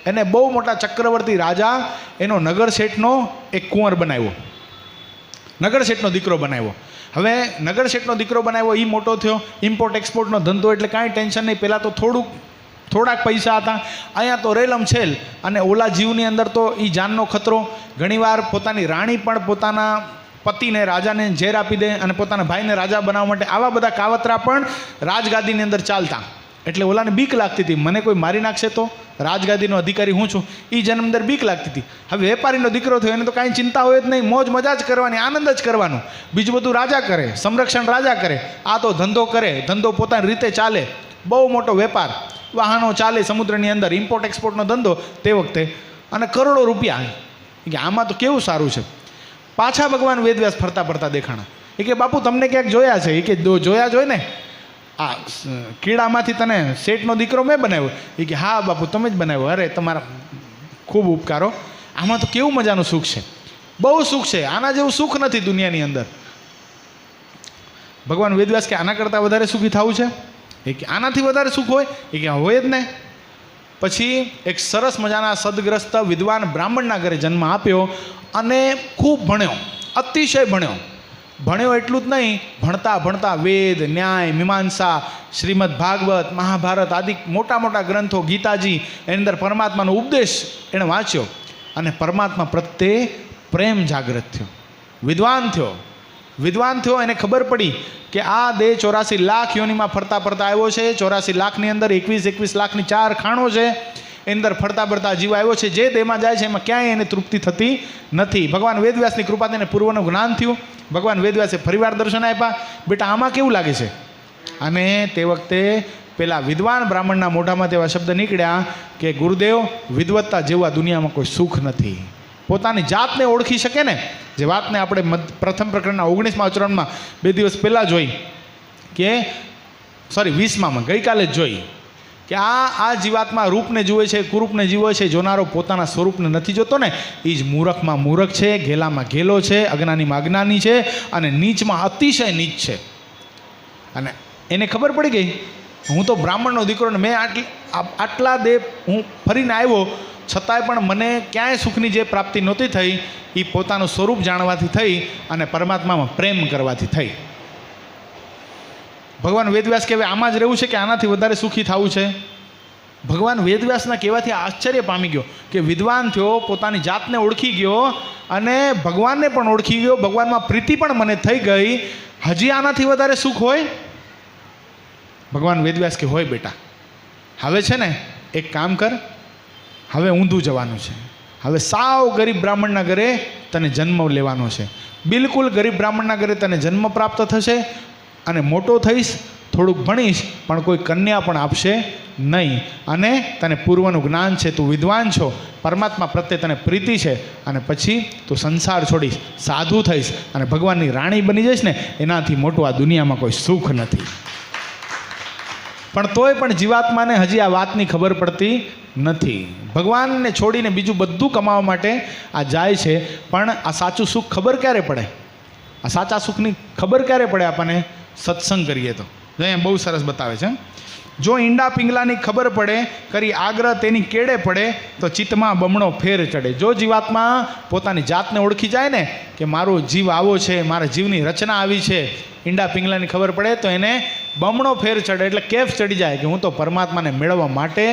એને બહુ મોટા ચક્રવર્તી રાજા, એનો નગર શેઠનો એક કુંવર બનાવ્યો, નગર શેઠનો દીકરો બનાવ્યો. હવે નગર શેઠનો દીકરો બનાવ્યો, એ મોટો થયો, ઇમ્પોર્ટ એક્સપોર્ટનો ધંધો, એટલે કાંઈ ટેન્શન નહીં. પહેલાં તો થોડાક પૈસા હતા, અહીંયા તો રેલમ છેલ. અને ઓલા જીવની અંદર તો એ જાનનો ખતરો. ઘણીવાર પોતાની રાણી પણ પોતાના પતિને, રાજાને ઝેર આપી દે અને પોતાના ભાઈને રાજા બનાવવા માટે આવા બધા કાવતરા પણ રાજગાદીની અંદર ચાલતા. એટલે ઓલાને બીક લાગતી હતી, મને કોઈ મારી નાખશે તો, રાજગાદીનો અધિકારી હું છું. એ જન્મ અંદર બીક લાગતી હતી. હવે વેપારીનો દીકરો થયો, એને તો કાંઈ ચિંતા હોય જ નહીં, મોજ મજા જ કરવાની, આનંદ જ કરવાનો. બીજું બધું રાજા કરે, સંરક્ષણ રાજા કરે. આ તો ધંધો કરે, ધંધો પોતાની રીતે ચાલે, બહુ મોટો વેપાર, વાહનો ચાલે સમુદ્રની અંદર, ઇમ્પોર્ટ એક્સપોર્ટનો ધંધો તે વખતે, અને કરોડો રૂપિયા. કે આમાં તો કેવું સારું છે. પાછા ભગવાન વેદવ્યાસ ફરતા દેખાણા. એ કે બાપુ તમને ક્યાંક જોયા છે? એ કે જોયા જોઈ ને, આ કીડામાંથી તને શેઠનો દીકરો મેં બનાવ્યો. એ કે હા બાપુ તમે જ બનાવ્યો. અરે તમારા ખૂબ ઉપકારો. આમાં તો કેવું મજાનું સુખ છે, બહુ સુખ છે, આના જેવું સુખ નથી દુનિયાની અંદર. ભગવાન વેદવ્યાસ કે આના કરતાં વધારે સુખી થવું છે? એ કે આનાથી વધારે સુખ હોય? એ કે હોય જ ને. પછી એક સરસ મજાના સદગ્રસ્ત વિદ્વાન બ્રાહ્મણના ઘરે જન્મ આપ્યો અને ખૂબ ભણ્યો, અતિશય ભણ્યો એટલું જ નહીં, ભણતા વેદ, ન્યાય, મીમાંસા, શ્રીમદ ભાગવત, મહાભારત આદિ મોટા ગ્રંથો, ગીતાજી, એની અંદર પરમાત્માનો ઉપદેશ એણે વાંચ્યો અને પરમાત્મા પ્રત્યે પ્રેમ જાગૃત થયો, વિદ્વાન થયો. વિદ્વાન થયો, એને ખબર પડી કે આ દેહ 84 લાખ યોનિમાં ફરતા ફરતા આવ્યો છે. 84 લાખની અંદર 21 લાખની 4 ખાણો છે. એની અંદર ફરતા ફરતા જીવ આવ્યો છે. જે દેહમાં જાય છે એમાં ક્યાંય એને તૃપ્તિ થતી નથી. ભગવાન વેદવ્યાસની કૃપાથી એને પૂર્વનું જ્ઞાન થયું. ભગવાન વેદવ્યાસે ફરીવાર દર્શન આપ્યા, બેટા આમાં કેવું લાગે છે. અને તે વખતે પેલા વિદ્વાન બ્રાહ્મણના મોઢામાં તેવા શબ્દ નીકળ્યા કે ગુરુદેવ, વિદવત્તા જેવું આ દુનિયામાં કોઈ સુખ નથી. પોતાની જાતને ઓળખી શકે ને, જે વાતને આપણે પ્રથમ પ્રકરણના 19મા અવતરણમાં 2 દિવસ પહેલાં જોઈ કે 20માં ગઈકાલે જ જોઈ કે આ જીવાત્મા રૂપને જુએ છે, કુરૂપને જીવે છે. જોનારો પોતાના સ્વરૂપને નથી જોતો ને, એ જ મૂરખમાં મૂરખ છે, ઘેલામાં ઘેલો છે, અજ્ઞાનીમાં અજ્ઞાની છે અને નીચમાં અતિશય નીચ છે. અને એને ખબર પડી ગઈ, હું તો બ્રાહ્મણનો દીકરો ને મેં આટલા દેહ હું ફરીને આવ્યો, છતાંય પણ મને ક્યાંય સુખની જે પ્રાપ્તિ નહોતી થઈ, એ પોતાનું સ્વરૂપ જાણવાથી થઈ અને પરમાત્મામાં પ્રેમ કરવાથી થઈ. ભગવાન વેદવ્યાસ કહેવાય આમાં જ રહેવું છે કે આનાથી વધારે સુખી થવું છે. ભગવાન વેદવ્યાસના કહેવાથી આશ્ચર્ય પામી ગયો કે વિદ્વાન થયો, પોતાની જાતને ઓળખી ગયો અને ભગવાનને પણ ઓળખી ગયો, ભગવાનમાં પ્રીતિ પણ મને થઈ ગઈ. હજી આનાથી વધારે સુખ હોય? ભગવાન વેદવ્યાસ કે હોય બેટા, હવે છે ને એક કામ કર, હવે ઊંધું જવાનું છે. હવે સાવ ગરીબ બ્રાહ્મણના ઘરે તને જન્મ લેવાનો છે. બિલકુલ ગરીબ બ્રાહ્મણના ઘરે તને જન્મ પ્રાપ્ત થશે અને મોટો થઈશ, થોડુંક ભણીશ, પણ કોઈ કન્યા પણ આપશે નહીં. અને તને પૂર્વનું જ્ઞાન છે, તું વિદ્વાન છો, પરમાત્મા પ્રત્યે તને પ્રીતિ છે, અને પછી તું સંસાર છોડીશ, સાધુ થઈશ અને ભગવાનની રાણી બની જઈશ ને, એનાથી મોટું આ દુનિયામાં કોઈ સુખ નથી. પણ તોય પણ જીવાત્માને હજી આ વાતની ખબર પડતી નથી. ભગવાનને છોડીને બીજું બધું કમાવા માટે આ જાય છે. પણ આ સાચું સુખ ખબર ક્યારે પડે? આ સાચા સુખની ખબર ક્યારે પડે આપણને? સત્સંગ કરીએ તો. અહીંયા બહુ સરસ બતાવે છે, જો ઈંડા પિંગલાની ખબર પડે, કરી આગ્રહ તેની કેડે પડે, તો ચિત્તમાં બમણો ફેર ચડે. જો જીવાત્મા પોતાની જાતને ઓળખી જાય ને કે મારો જીવ આવો છે, મારા જીવની રચના આવી છે, ઈંડા પિંગલાની ખબર પડે તો એને બમણો ફેર ચડે, એટલે કેફ ચડી જાય કે હું તો પરમાત્માને મેળવવા માટે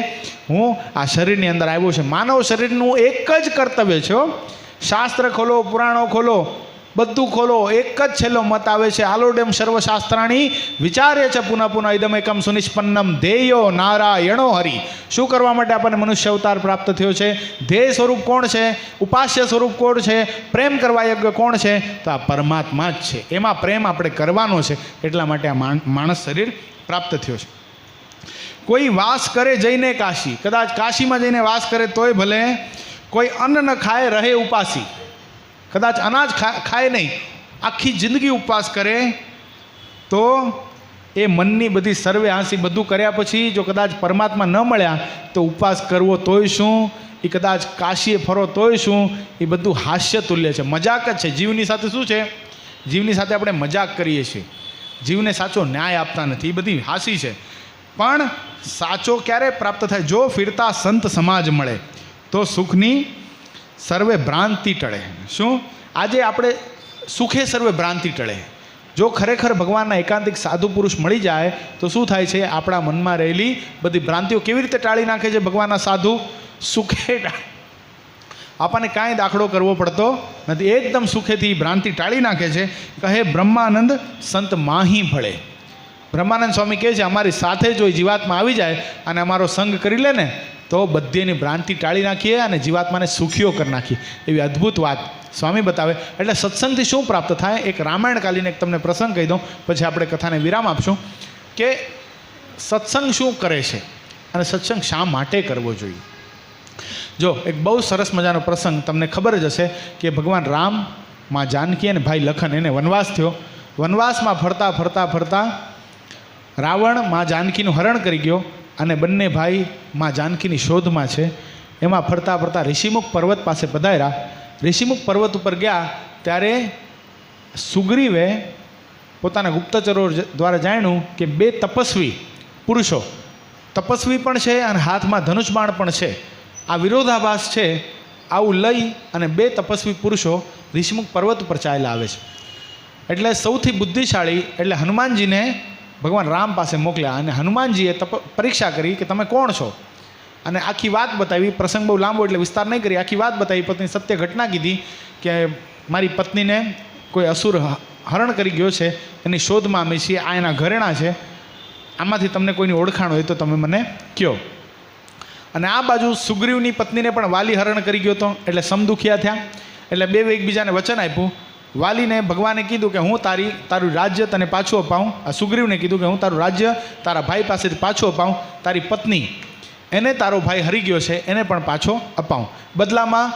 હું આ શરીરની અંદર આવ્યો છે. માનવ શરીરનું એક જ કર્તવ્ય છે. શાસ્ત્ર ખોલો, પુરાણો ખોલો, બધું ખોલો, એક જ છેલ્લો મત આવે છે, આલોડેમ સર્વશાસ્ત્રાણી વિચાર્ય છે પુનઃ પુનઃ ઇદમ એકમ સુનિષ્પન્નમ ધેયો નારાયણો હરિ. શું કરવા માટે આપણને મનુષ્ય અવતાર પ્રાપ્ત થયો છે? ધ્યેય સ્વરૂપ કોણ છે? ઉપાસ્ય સ્વરૂપ કોણ છે? પ્રેમ કરવા યોગ્ય કોણ છે? તો આ પરમાત્મા જ છે. એમાં પ્રેમ આપણે કરવાનો છે, એટલા માટે આ માણસ શરીર પ્રાપ્ત થયો છે. કોઈ વાસ કરે જઈને કાશી, કદાચ કાશીમાં જઈને વાસ કરે તોય ભલે, કોઈ અન્ન ન ખાય રહે ઉપાસી, કદાચ અનાજ ખાય નહીં, આખી જિંદગી ઉપવાસ કરે તો એ મનની બધી સર્વે હાંસી બધું કર્યા પછી જો કદાચ પરમાત્મા ન મળ્યા તો ઉપવાસ કરવો તોય શું, એ કદાચ કાશીએ ફરો તોય શું, એ બધું હાસ્ય તુલ્ય છે, મજાક જ છે. જીવની સાથે શું છે? જીવની સાથે આપણે મજાક કરીએ છીએ, જીવને સાચો ન્યાય આપતા નથી, એ બધી હાસી છે. પણ સાચો ક્યારે પ્રાપ્ત થાય? જો ફિરતા સંત સમાજ મળે તો સુખની સર્વે ભ્રાંતિ ટળે. શું? આજે આપણે સુખે સર્વે ભ્રાંતિ ટળે. જો ખરેખર ભગવાનના એકાંતિક સાધુ પુરુષ મળી જાય તો શું થાય છે? આપણા મનમાં રહેલી બધી ભ્રાંતિઓ કેવી રીતે ટાળી નાખે છે ભગવાનના સાધુ? સુખે આપણને કાંઈ દાખલો કરવો પડતો નથી, એકદમ સુખેથી ભ્રાંતિ ટાળી નાખે છે. કહે બ્રહ્માનંદ સંત માહી ભળે. બ્રહ્માનંદ સ્વામી કહે છે અમારી સાથે જો જીવાત્મા આવી જાય અને અમારો સંગ કરી લે ને તો બધીની ભ્રાંતિ ટાળી નાખીએ અને જીવાત્માને સુખીઓ કરી નાખીએ. એવી અદ્ભુત વાત સ્વામી બતાવે. એટલે સત્સંગથી શું પ્રાપ્ત થાય? એક રામાયણકાલીન એક તમને પ્રસંગ કહી દઉં, પછી આપણે કથાને વિરામ આપશું. કે સત્સંગ શું કરે છે અને સત્સંગ શા માટે કરવો જોઈએ. જો એક બહુ સરસ મજાનો પ્રસંગ તમને ખબર જ હશે કે ભગવાન રામ, માં જાનકી અને ભાઈ લખન, એને વનવાસ થયો. વનવાસમાં ફરતા ફરતા ફરતા રાવણ માં જાનકીનું હરણ કરી ગયો અને બંને ભાઈ માં જાનકીની શોધમાં છે. એમાં ફરતા ફરતા ઋષિમુખ પર્વત પાસે પધાર્યા. ઋષિમુખ પર્વત ઉપર ગયા ત્યારે સુગ્રીવે પોતાના ગુપ્તચરો દ્વારા જાણ્યું કે બે તપસ્વી પુરુષો, તપસ્વી પણ છે અને હાથમાં ધનુષબાણ પણ છે, આ વિરોધાભાસ છે. આવું લઈ અને બે તપસ્વી પુરુષો ઋષિમુખ પર્વત ઉપર ચાલ્યા આવે છે. એટલે સૌથી બુદ્ધિશાળી એટલે હનુમાનજીને ભગવાન રામ પાસે મોકલ્યા અને હનુમાનજીએ પરીક્ષા કરી કે તમે કોણ છો, અને આખી વાત બતાવી. પ્રસંગ બહુ લાંબો એટલે વિસ્તાર નહીં કરી, આખી વાત બતાવી. પત્ની સત્ય ઘટના કીધી કે મારી પત્નીને કોઈ અસુર હરણ કરી ગયો છે, એની શોધમાં અમે છીએ. આ એના ઘરેણાં છે, આમાંથી તમને કોઈની ઓળખાણ હોય તો તમે મને કહો. અને આ બાજુ સુગ્રીવની પત્નીને પણ વાલી હરણ કરી ગયો હતો, એટલે સમદુખિયા થયા. એટલે બે એકબીજાને વચન આપ્યું. વાલીને ભગવાને કીધું કે હું તારું રાજ્ય તને પાછું અપાવું. આ સુગ્રીવને કીધું કે હું તારું રાજ્ય તારા ભાઈ પાસેથી પાછું અપાવું. તારી પત્ની એને તારો ભાઈ હરી ગયો છે એને પણ પાછો અપાવું. બદલામાં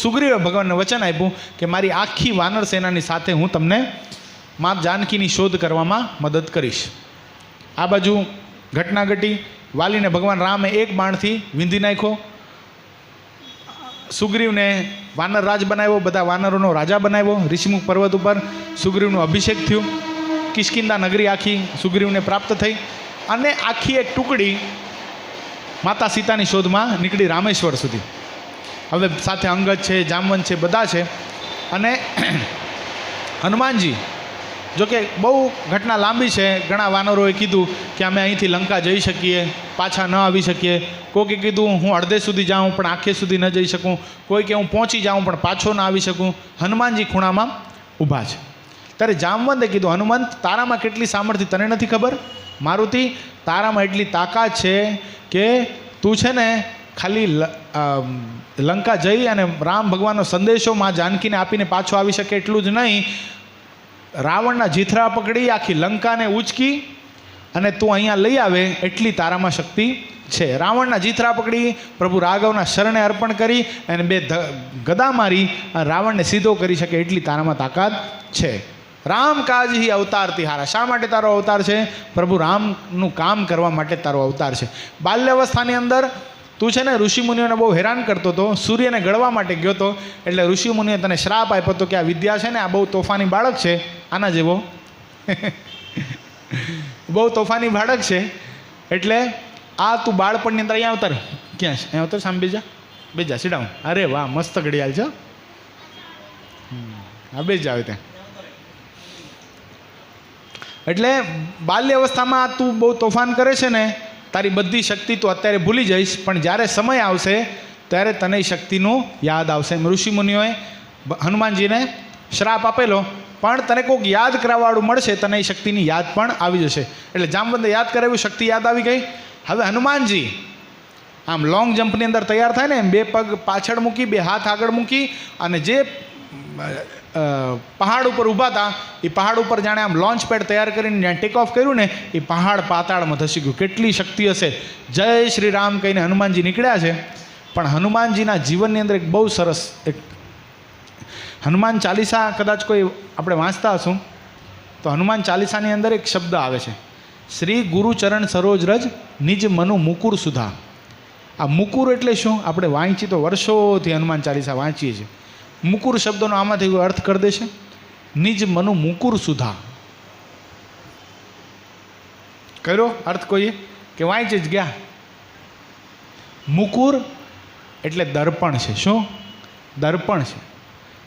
સુગ્રીવે ભગવાનને વચન આપ્યું કે મારી આખી વાનર સેનાની સાથે હું તમને મા જાનકીની શોધ કરવામાં મદદ કરીશ. આ બાજુ ઘટના ઘટી. વાલીને ભગવાન રામે એક બાણથી વીંધી નાખ્યો. સુગ્રીવને વાનર રાજ બનાવ્યો, બધા વાનરોનો રાજા બનાવ્યો. ઋષિમુખ પર્વત ઉપર સુગ્રીવનો અભિષેક થયો. કિષ્કિંધા નગરી આખી સુગ્રીવને પ્રાપ્ત થઈ. અને આખી એક ટુકડી માતા સીતાની શોધમાં નીકળી રામેશ્વર સુધી. હવે સાથે અંગદ છે, જામવંત છે, બધા છે. અને હનુમાનજી, જોકે બહુ ઘટના લાંબી છે. ઘણા વાનરોએ કીધું કે અમે અહીંથી લંકા જઈ શકીએ, પાછા ન આવી શકીએ. કોઈકે કીધું હું અડધે સુધી જાઉં પણ આખે સુધી ન જઈ શકું. કોઈ કે હું પહોંચી જાઉં પણ પાછો ન આવી શકું. હનુમાનજી ખૂણામાં ઊભા છે. ત્યારે જામવંતે કીધું, હનુમંત, તારામાં કેટલી સામર્થ્ય તને નથી ખબર? મારુતિ, તારામાં એટલી તાકાત છે કે તું છે ને ખાલી લંકા જઈ અને રામ ભગવાનનો સંદેશો માં જાનકીને આપીને પાછો આવી શકે એટલું જ નહીં, રાવણના જીથરા પકડી આખી લંકાને ઉચકી અને તું અહીંયા લઈ આવે એટલી તારામાં શક્તિ છે. રાવણના જીથરા પકડી પ્રભુ રાઘવના શરણે અર્પણ કરી અને બે ગદા મારી રાવણને સીધો કરી શકે એટલી તારામાં તાકાત છે. રામ કાજ હી અવતાર તિહારા. શા માટે તારો અવતાર છે? પ્રભુ રામનું કામ કરવા માટે તારો અવતાર છે. બાલ્યાવસ્થાની અંદર તું છે ને ઋષિમુનિઓને બહુ હેરાન કરતો હતો, સૂર્યને ગળવા માટે ગયો હતો. એટલે ઋષિમુનિએ તને શ્રાપ આપ્યો હતો કે આ વિદ્યા છે ને આ બહુ તોફાની બાળક છે, આના જેવો બહુ તોફાની બાળક છે. એટલે આ તું બાળપણની અંદર અહીંયા અવતાર. ક્યાં છે? અહીંયા અવતાર. સામે બેજા સીડાઉં. અરે વાહ, મસ્ત ઘડિયાળ છે. હા, બેજ આવે ત્યાં. એટલે બાલ્ય અવસ્થામાં તું બહુ તોફાન કરે છે ને, તારી બધી શક્તિ તું અત્યારે ભૂલી જઈશ, પણ જ્યારે સમય આવશે ત્યારે તને શક્તિનું યાદ આવશે. એમ ઋષિમુનિઓએ હનુમાનજીને શ્રાપ આપેલો, પણ તને કોઈક યાદ કરાવવાળું મળશે, તને એ શક્તિની યાદ પણ આવી જશે. એટલે જામવંતે યાદ કરાવ્યું, શક્તિ યાદ આવી ગઈ. હવે હનુમાનજી આમ લોંગ જમ્પની અંદર તૈયાર થાય ને એમ બે પગ પાછળ મૂકી, બે હાથ આગળ મૂકી અને જે પહાડ ઉપર ઊભા હતા એ પહાડ ઉપર જાણે આમ લોન્ચ પેડ તૈયાર કરીને જ્યાં ટેક ઓફ કર્યું ને એ પહાડ પાતાળમાં ધસી ગયું. કેટલી શક્તિ હશે! જય શ્રી રામ કહીને હનુમાનજી નીકળ્યા છે. પણ હનુમાનજીના જીવનની અંદર એક બહુ સરસ એક હનુમાન ચાલીસા કદાચ કોઈ આપણે વાંચતા હશું તો હનુમાન ચાલીસાની અંદર એક શબ્દ આવે છે, શ્રી ગુરુ ચરણ સરોજ રજ નિજ મનુ મુકુર સુધા. આ મુકુર એટલે શું? આપણે વાંચી તો વર્ષોથી હનુમાન ચાલીસા વાંચીએ છીએ. મુકુર શબ્દનો આમાંથી અર્થ કરી દેશે, નિજ મનુ મુકુર સુધા. કર્યો અર્થ કોઈએ કે વાંચી જ ગયા? મુકુર એટલે દર્પણ છે. શું? દર્પણ છે.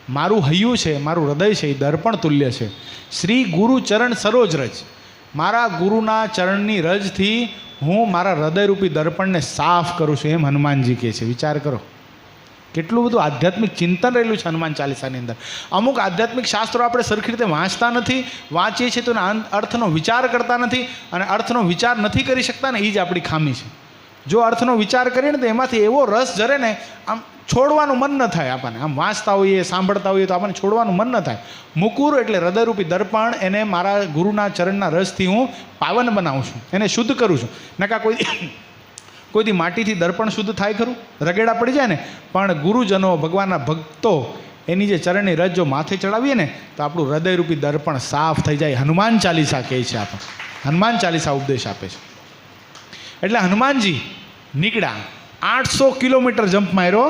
મારું હૈયું છે, મારું હૃદય છે એ દર્પણ તુલ્ય છે. શ્રી ગુરુ ચરણ સરોજ રજ, મારા ગુરુના ચરણની રજથી હું મારા હૃદયરૂપી દર્પણને સાફ કરું છું, એમ હનુમાનજી કહે છે. વિચાર કરો કેટલું બધું આધ્યાત્મિક ચિંતન રહેલું છે હનુમાન ચાલીસાની અંદર. અમુક આધ્યાત્મિક શાસ્ત્રો આપણે સરખી રીતે વાંચતા નથી, વાંચીએ છીએ તો અર્થનો વિચાર કરતા નથી, અને અર્થનો વિચાર નથી કરી શકતા ને એ જ આપણી ખામી છે. જો અર્થનો વિચાર કરીએ ને તો એમાંથી એવો રસ જરે ને આમ છોડવાનું મન ન થાય. આપણને આમ વાંચતા હોઈએ, સાંભળતા હોઈએ તો આપણને છોડવાનું મન ન થાય. મુકુર એટલે હૃદયરૂપી દર્પણ, એને મારા ગુરુના ચરણના રસથી હું પાવન બનાવું છું, એને શુદ્ધ કરું છું. નકા કોઈથી માટીથી દર્પણ શુદ્ધ થાય ખરું? રગેડા પડી જાય ને. પણ ગુરુજનો, ભગવાનના ભક્તો એની જે ચરણની રજ જો માથે ચડાવીએ ને તો આપણું હૃદયરૂપી દર્પણ સાફ થઈ જાય. હનુમાન ચાલીસા કહે છે આપણને, હનુમાન ચાલીસા ઉપદેશ આપે છે. એટલે હનુમાનજી નીકળ્યા, 800 કિલોમીટર જમ્પ માર્યો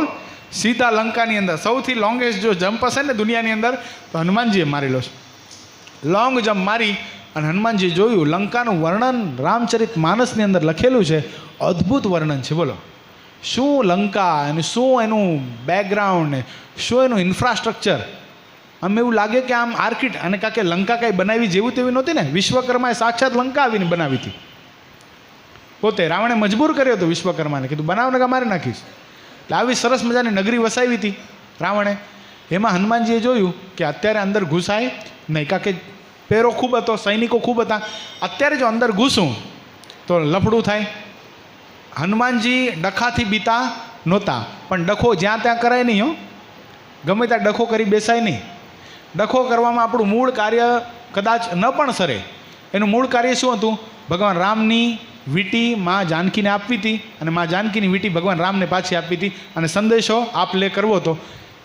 સીધા લંકાની અંદર. સૌથી લોંગેસ્ટ જો જમ્પ હશે ને દુનિયાની અંદર તો હનુમાનજીએ મારેલો છે. લોંગ જમ્પ મારી અને હનુમાનજી જોયું લંકાનું વર્ણન રામચરિત માનસની અંદર લખેલું છે. અદ્ભુત વર્ણન છે. બોલો શું લંકા અને શું એનું બેકગ્રાઉન્ડ ને શું એનું ઇન્ફ્રાસ્ટ્રક્ચર. આમ એવું લાગે કે આમ આર્કિટ અને કાંકે લંકા કાંઈ બનાવી જેવું તેવી નહોતી ને. વિશ્વકર્માએ સાક્ષાત લંકા આવીને બનાવી હતી પોતે. રાવણે મજબૂર કર્યો હતો વિશ્વકર્માને, કીધું બનાવને કે મારી નાખીશ. એટલે આવી સરસ મજાની નગરી વસાવી હતી રાવણે. એમાં હનુમાનજીએ જોયું કે અત્યારે અંદર ઘૂસાય નહીં, કારણ કે પેરો ખૂબ હતો, સૈનિકો ખૂબ હતા. અત્યારે જો અંદર ઘૂસું તો લફડું થાય. હનુમાનજી ડખાથી બીતા નહોતા, પણ ડખો જ્યાં ત્યાં કરાય નહીં. ગમે ત્યાં ડખો કરી બેસાય નહીં. ડખો કરવામાં આપણું મૂળ કાર્ય કદાચ ન પણ સરે. એનું મૂળ કાર્ય શું હતું? ભગવાન રામની વીંટી માં જાનકીને આપવી હતી, અને માં જાનકીની વીંટી ભગવાન રામને પાછી આપવી હતી, અને સંદેશો આપ લે કરવો હતો.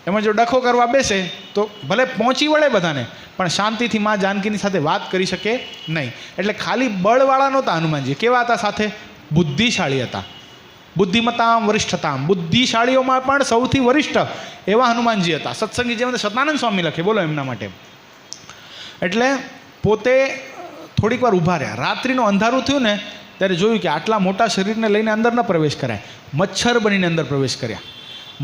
એમાં જો ડખો કરવા બેસે તો ભલે પહોંચી વળે બધાને, પણ શાંતિથી માં જાનકીની સાથે વાત કરી શકે નહીં. એટલે ખાલી બળવાળા નહોતા હનુમાનજી. કેવા હતા? સાથે બુદ્ધિશાળી હતા. બુદ્ધિમતામ વરિષ્ઠતામ, બુદ્ધિશાળીઓમાં પણ સૌથી વરિષ્ઠ એવા હનુમાનજી હતા. સત્સંગી જેમ સતાનંદ સ્વામી લખે, બોલો એમના માટે. એટલે પોતે થોડીક વાર ઊભા રહ્યા. રાત્રિનું અંધારું થયું ને ત્યારે જોયું કે આટલા મોટા શરીરને લઈને અંદર ન પ્રવેશ કરાય. મચ્છર બનીને અંદર પ્રવેશ કર્યા.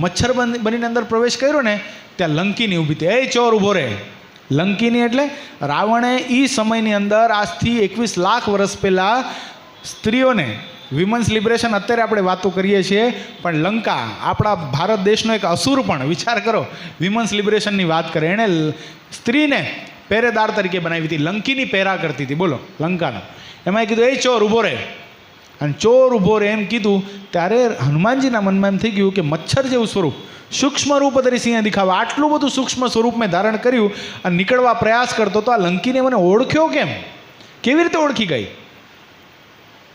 મચ્છર બનીને અંદર પ્રવેશ કર્યો ને ત્યાં લંકીની ઊભી હતી. એ ચોર ઊભો રહે. લંકીની એટલે રાવણે એ સમયની અંદર આજથી 21 લાખ વર્ષ પહેલાં સ્ત્રીઓને વિમન્સ લિબરેશન, અત્યારે આપણે વાતો કરીએ છીએ, પણ લંકા આપણા ભારત દેશનો એક અસુર પણ, વિચાર કરો, વિમન્સ લિબરેશનની વાત કરે. એણે સ્ત્રીને પહેરેદાર તરીકે બનાવી હતી. લંકીની પહેરા કરતી હતી. બોલો, લંકાનો. એમાં કીધું એ ચોર ઊભો રહે. અને ચોર ઊભો રહે એમ કીધું ત્યારે હનુમાનજીના મનમાં એમ થઈ ગયું કે મચ્છર જેવું સ્વરૂપ, સૂક્ષ્મ રૂપ તરી સિંહ દેખાવે, આટલું બધું સૂક્ષ્મ સ્વરૂપ મેં ધારણ કર્યું અને નીકળવા પ્રયાસ કરતો તો આ લંકીને મને ઓળખ્યો કેમ? કેવી રીતે ઓળખી ગઈ?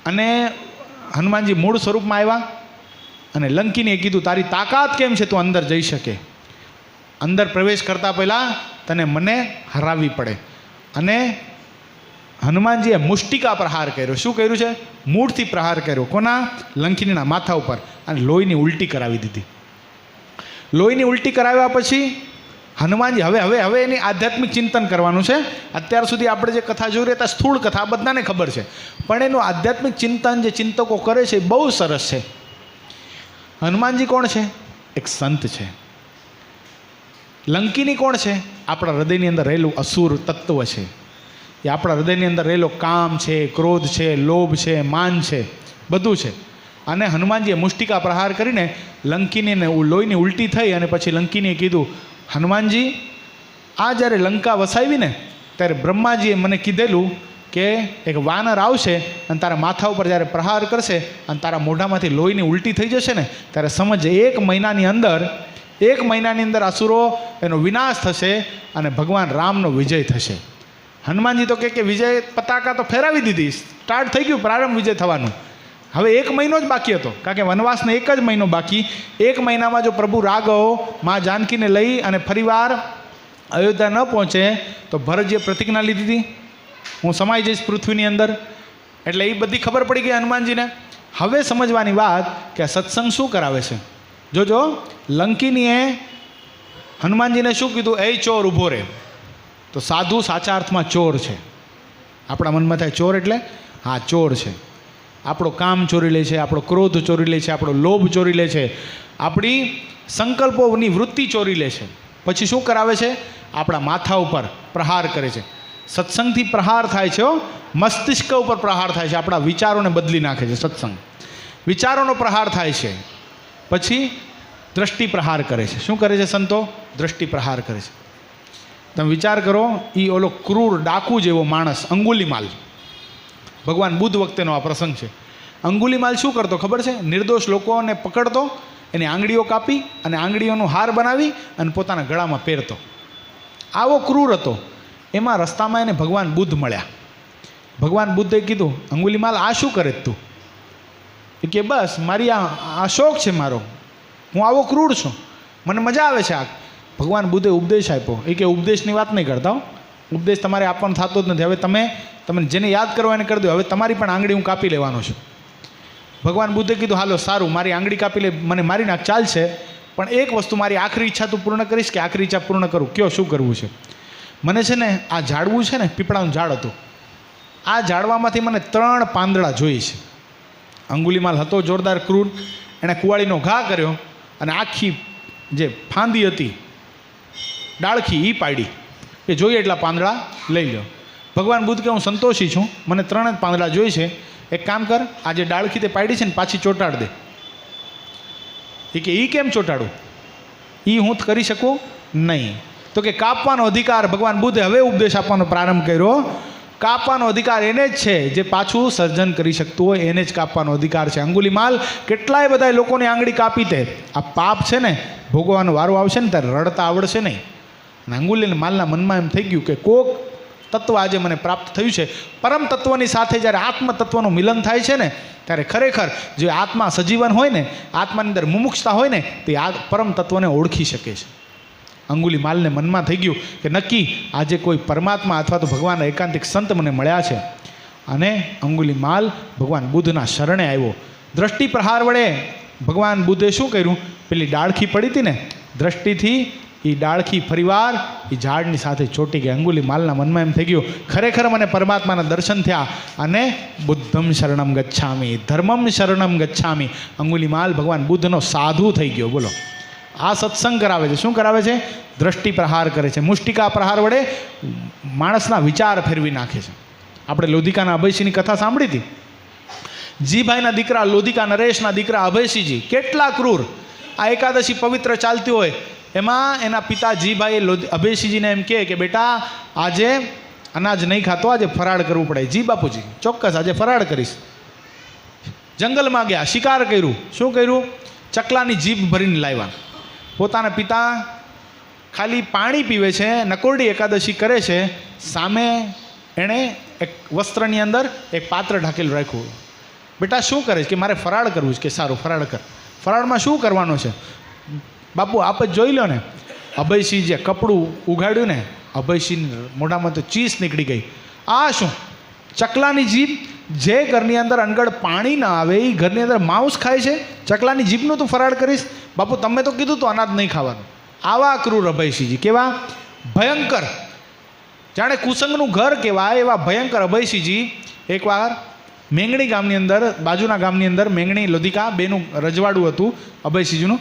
અને હનુમાનજી મૂળ સ્વરૂપમાં આવ્યા અને લંકીને કીધું તારી તાકાત કેમ છે, તું અંદર જઈ શકે? અંદર પ્રવેશ કરતાં પહેલાં તને મને હરાવવી પડે. અને હનુમાનજીએ મુષ્ટિકા પ્રહાર કર્યો. શું કર્યું છે? મૂળથી પ્રહાર કર્યો. કોના? લંકીનીના માથા ઉપર. અને લોહીની ઉલટી કરાવી દીધી. લોહીની ઉલટી કરાવ્યા પછી હનુમાનજી હવે એની આધ્યાત્મિક ચિંતન કરવાનું છે. અત્યાર સુધી આપણે જે કથા જોઈ રહ્યા હતા સ્થૂળ કથા, બધાને ખબર છે, પણ એનું આધ્યાત્મિક ચિંતન જે ચિંતકો કરે છે એ બહુ સરસ છે. હનુમાનજી કોણ છે? એક સંત છે. લંકીની કોણ છે? આપણા હૃદયની અંદર રહેલું અસુર તત્વ છે. એ આપણા હૃદયની અંદર રહેલો કામ છે, ક્રોધ છે, લોભ છે, માન છે, બધું છે. અને હનુમાનજીએ મુષ્ટિકા પ્રહાર કરીને લંકીને લોહીની ઉલટી થઈ. અને પછી લંકીને કીધું, હનુમાનજી, આ જ્યારે લંકા વસાવી ને ત્યારે બ્રહ્માજીએ મને કીધેલું કે એક વાનર આવશે અને તારા માથા ઉપર જ્યારે પ્રહાર કરશે અને તારા મોઢામાંથી લોહીની ઉલટી થઈ જશે ને ત્યારે સમજ 1 મહિનાની અંદર અસુરો એનો વિનાશ થશે અને ભગવાન રામનો વિજય થશે. હનુમાનજી તો કે વિજય પતાકા તો ફેરાવી દીધી, સ્ટાર્ટ થઈ ગયું પ્રારંભ વિજય થવાનું. હવે 1 મહિનો જ બાકી હતો, કારણ કે વનવાસને 1 જ મહિનો બાકી. 1 મહિનામાં જો પ્રભુ રાઘવ માં જાનકીને લઈ અને ફરીવાર અયોધ્યા ન પહોંચે તો ભરતજીએ પ્રતિજ્ઞા લીધી હતી, હું સમાઈ જઈશ પૃથ્વીની અંદર. એટલે એ બધી ખબર પડી ગઈ હનુમાનજીને. હવે સમજવાની વાત કે સત્સંગ શું કરાવે છે. જોજો, લંકીનીએ હનુમાનજીને શું કીધું? એ ચોર ઊભો રહે. તો સાધુ સાચા અર્થમાં ચોર છે. આપણા મનમાં થાય ચોર એટલે હા ચોર છે. આપણો કામ ચોરી લે છે, આપણો ક્રોધ ચોરી લે છે, આપણો લોભ ચોરી લે છે, આપણી સંકલ્પોની વૃત્તિ ચોરી લે છે. પછી શું કરાવે છે? આપણા માથા ઉપર પ્રહાર કરે છે. સત્સંગથી પ્રહાર થાય છે, મસ્તિષ્ક ઉપર પ્રહાર થાય છે, આપણા વિચારોને બદલી નાખે છે. સત્સંગ વિચારોનો પ્રહાર થાય છે. પછી દ્રષ્ટિ પ્રહાર કરે છે. શું કરે છે સંતો? દ્રષ્ટિ પ્રહાર કરે છે. તમે વિચાર કરો, એ ઓલો ક્રૂર ડાકુ જેવો માણસ અંગુલીમાલ, ભગવાન બુદ્ધ વખતેનો આ પ્રસંગ છે. અંગુલીમાલ શું કરતો ખબર છે? નિર્દોષ લોકોને પકડતો, એની આંગળીઓ કાપી અને આંગળીઓનો હાર બનાવી અને પોતાના ગળામાં પહેરતો. આવો ક્રૂર હતો. એમાં રસ્તામાં એને ભગવાન બુદ્ધ મળ્યા. ભગવાન બુદ્ધે કીધું, અંગુલીમાલ આ શું કરે તું? એ કે બસ મારી આ શોખ છે મારો, હું આવો ક્રૂર છું, મને મજા આવે છે આ. ભગવાન બુદ્ધે ઉપદેશ આપ્યો. એ કે ઉપદેશની વાત નહીં કરતા હો, ઉપદેશ તમારે આપવાનો થતો જ નથી. હવે તમે જેને યાદ કરવા એને કરી દો. હવે તમારી પણ આંગળી હું કાપી લેવાનો છું. ભગવાન બુદ્ધે કીધું હાલો સારું, મારી આંગળી કાપી લે, મને મારી નાખ, ચાલશે, પણ એક વસ્તુ, મારી આખરી ઈચ્છા તું પૂર્ણ કરીશ કે આખરી ઈચ્છા પૂર્ણ કરું? કયો શું કરવું છે? મને છે ને આ ઝાડવું છે ને, પીપળાનું ઝાડ હતું, આ ઝાડવામાંથી મને 3 પાંદડા જોઈએ છે. અંગુલીમાલ હતો જોરદાર ક્રૂર. એણે કુવાડીનો ઘા કર્યો અને આખી જે ફાંદી હતી ડાળખી એ પાડી કે જોઈએ એટલા પાંદડા લઈ લો. ભગવાન બુદ્ધ કે હું સંતોષી છું, મને 3 જ પાંદડા જોઈએ છે. એક કામ કર, આ જે ડાળખી તે પાડી છે ને પાછી ચોંટાડ દે. એ કે એ કેમ ચોંટાડું? એ હું કરી શકું નહીં. તો કે કાપવાનો અધિકાર ભગવાન બુદ્ધે હવે ઉપદેશ આપવાનો પ્રારંભ કર્યો. કાપવાનો અધિકાર એને જ છે જે પાછું સર્જન કરી શકતું હોય, એને જ કાપવાનો અધિકાર છે. અંગુલીમાલ કેટલાય બધા લોકોની આંગળી કાપી તે. આ પાપ છે ને ભોગવવાનો વારો આવશે ને ત્યારે રડતા આવડશે નહીં. અને અંગુલીમાલના મનમાં એમ થઈ ગયું કે કોક તત્વ આજે મને પ્રાપ્ત થયું છે. પરમ તત્વની સાથે જ્યારે આત્મ તત્વનું મિલન થાય છે ને ત્યારે ખરેખર જે આત્મા સજીવન હોય ને, આત્માની અંદર મુમુક્ષતા હોય ને, તે આ પરમ તત્વને ઓળખી શકે છે. અંગુલીમાલને મનમાં થઈ ગયું કે નક્કી આજે કોઈ પરમાત્મા અથવા તો ભગવાનના એકાંતિક સંત મને મળ્યા છે. અને અંગુલીમાલ ભગવાન બુદ્ધના શરણે આવ્યો. દ્રષ્ટિ પ્રહાર વડે ભગવાન બુદ્ધે શું કર્યું? પેલી ડાળખી પડી હતી ને, દ્રષ્ટિથી એ ડાળખી ફરીવાર એ ઝાડની સાથે ચોંટી ગઈ. અંગુલીમાલના મનમાં એમ થઈ ગયું ખરેખર મને પરમાત્માના દર્શન થયા અને બુદ્ધમ શરણમ ગચ્છામી, ધર્મમ શરણમ ગચ્છામી. અંગુલીમાલ ભગવાન બુદ્ધનો સાધુ થઈ ગયો. બોલો, આ સત્સંગ કરાવે છે. શું કરાવે છે? દ્રષ્ટિ પ્રહાર કરે છે. મુષ્ટિકા પ્રહાર વડે માણસના વિચાર ફેરવી નાખે છે. આપણે લોધિકાના અભયસિંહની કથા સાંભળી હતી. જીભાઈના દીકરા લોધિકા નરેશના દીકરા અભયસિંહજી કેટલા ક્રૂર. આ એકાદશી પવિત્ર ચાલતી હોય એમાં એના પિતા જીભાઈ અભયસિંહજીને એમ કે બેટા આજે અનાજ નહીં ખાતો, આજે ફરાળ કરવું પડે. જી બાપુજી ચોક્કસ આજે ફરાળ કરીશ. જંગલમાં ગયા, શિકાર કર્યું. શું કર્યું? ચકલાની જીભ ભરીને લાવ્યા. પોતાના પિતા ખાલી પાણી પીવે છે, નકોરડી એકાદશી કરે છે, સામે એણે એક વસ્ત્રની અંદર એક પાત્ર ઢાંકેલું રાખ્યું. બેટા શું કરે છે? કે મારે ફરાળ કરવું છે. કે સારું ફરાળ કર. ફરાળમાં શું કરવાનું છે? બાપુ આપ જ જોઈ લો ને. અભયસિંહ જે કપડું ઉઘાડ્યું ને, અભયસિંહ મોઢામાં તો ચીસ નીકળી ગઈ. આ શું? ચકલાની જીભ. જે ઘરની અંદર અનગઢ પાણી ના આવે એ ઘરની અંદર માંસ ખાય છે, ચકલાની જીભનું તું ફરાળ કરીશ? બાપુ તમે તો કીધું તો અનાજ નહીં ખાવાનું. આવા ક્રૂર અભયસિંહજી, કેવા ભયંકર, જાણે કુસંગનું ઘર કહેવાય એવા ભયંકર અભયસિંહજી એકવાર મેંગણી ગામની અંદર, બાજુના ગામની અંદર મેંગણી લોધિકા બેનું રજવાડું હતું અભયસિંહજીનું.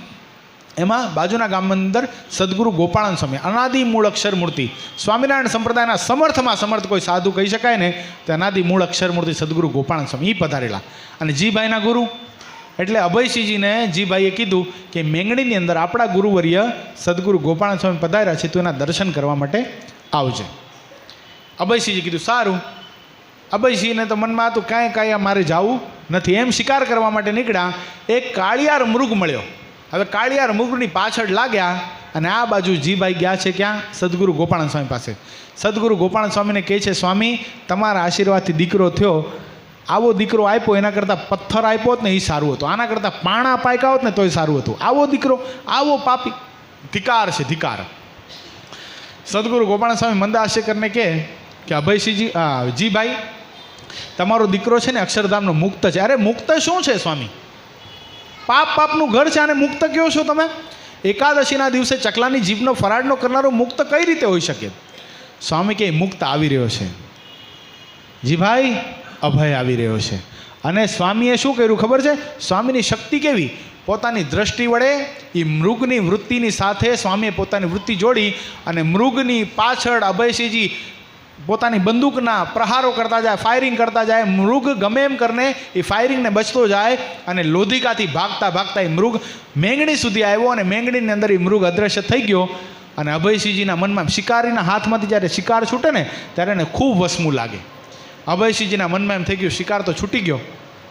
એમાં બાજુના ગામની અંદર સદગુરુ ગોપાળન સ્વામી, અનાદિ મૂળ અક્ષર મૂર્તિ, સ્વામિનારાયણ સંપ્રદાયના સમર્થમાં સમર્થ કોઈ સાધુ કહી શકાય ને તો અનાદિ મૂળ અક્ષર મૂર્તિ સદગુરુ ગોપાળન સ્વામી એ પધારેલા. અને જીભાઈના ગુરુ એટલે અભયસિંહજીને જીભાઈએ કીધું કે મેંગણીની અંદર આપણા ગુરુવર્ય સદગુરુ ગોપાળન સ્વામી પધાર્યા છે, તો એના દર્શન કરવા માટે આવજે. અભયસિંહજી કીધું સારું. અભયસિંહને તો મનમાં હતું કાંઈ મારે જવું નથી. એમ શિકાર કરવા માટે નીકળ્યા. એક કાળિયાર મૃગ મળ્યો. હવે કાળિયાર મૃગની પાછળ લાગ્યા અને આ બાજુ જીભાઈ ગયા છે ક્યાં? સદગુરુ ગોપાળન સ્વામી પાસે. સદગુરુ ગોપાળન સ્વામીને કહે છે સ્વામી તમારા આશીર્વાદથી દીકરો થયો, આવો દીકરો આપ્યો એના કરતાં પથ્થર આપ્યો હોત ને એ સારું હતું, આના કરતાં પાણા પાક્યા હોત ને તોય સારું હતું. આવો દીકરો, આવો પાપી, ધિકાર છે ધિકાર. સદગુરુ ગોપાળન સ્વામી મંદાશ્ય કરીને કે અભયસિંહજી જીભાઈ તમારો દીકરો છે ને અક્ષરધામનો મુક્ત છે. અરે મુક્ત શું છે સ્વામી? પાપનું ઘર છે અને મુક્ત કયો છો તમે? એકાદશીના દિવસે ચકલાની જીભનો ફરાળનો કરનારો મુક્ત કઈ રીતે હોઈ શકે? સ્વામી કે મુક્ત આવી રહ્યો છે જીભાઈ, અભય આવી રહ્યો છે. અને સ્વામીએ શું કર્યું ખબર છે? સ્વામીની શક્તિ કેવી? પોતાની દ્રષ્ટિ વડે એ મૃગની વૃત્તિની સાથે સ્વામીએ પોતાની વૃત્તિ જોડી અને મૃગની પાછળ અભયસિંહજી પોતાની બંદૂકના પ્રહારો કરતા જાય, ફાયરિંગ કરતા જાય. મૃગ ગમે એમ કરીને એ ફાયરિંગને બચતો જાય અને લોધિકાથી ભાગતા ભાગતા એ મૃગ મેંગણી સુધી આવ્યો અને મેંગણીની અંદર એ મૃગ અદ્રશ્ય થઈ ગયો. અને અભયસિંહજીના મનમાં શિકારીના હાથમાંથી જ્યારે શિકાર છૂટે ને ત્યારે એને ખૂબ વસમું લાગે. અભયસિંહજીના મનમાં એમ થઈ ગયું શિકાર તો છૂટી ગયો,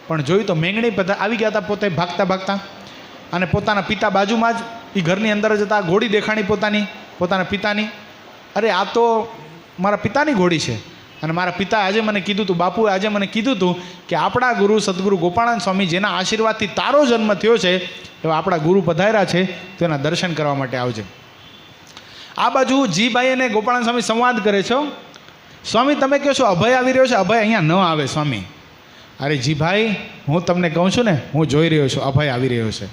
પણ જોયું તો મેંગણી બધા આવી ગયા હતા પોતે ભાગતા ભાગતા. અને પોતાના પિતા બાજુમાં જ એ ઘરની અંદર જ હતા. ઘોડી દેખાણી પોતાના પિતાની. અરે આ તો મારા પિતાની ઘોડી છે અને મારા પિતા આજે મને કીધું હતું, બાપુએ આજે મને કીધું હતું કે આપણા ગુરુ સદગુરુ ગોપાળન સ્વામી જેના આશીર્વાદથી તારો જન્મ થયો છે એવા આપણા ગુરુ પધાર્યા છે, તેના દર્શન કરવા માટે આવજે. આ બાજુ જીભાઈ અને ગોપાળન સ્વામી સંવાદ કરે છે. સ્વામી તમે કહો છો અભય આવી રહ્યો છે, અભય અહીંયા ન આવે સ્વામી. અરે જીભાઈ હું તમને કહું છું ને, હું જોઈ રહ્યો છું અભય આવી રહ્યો છે.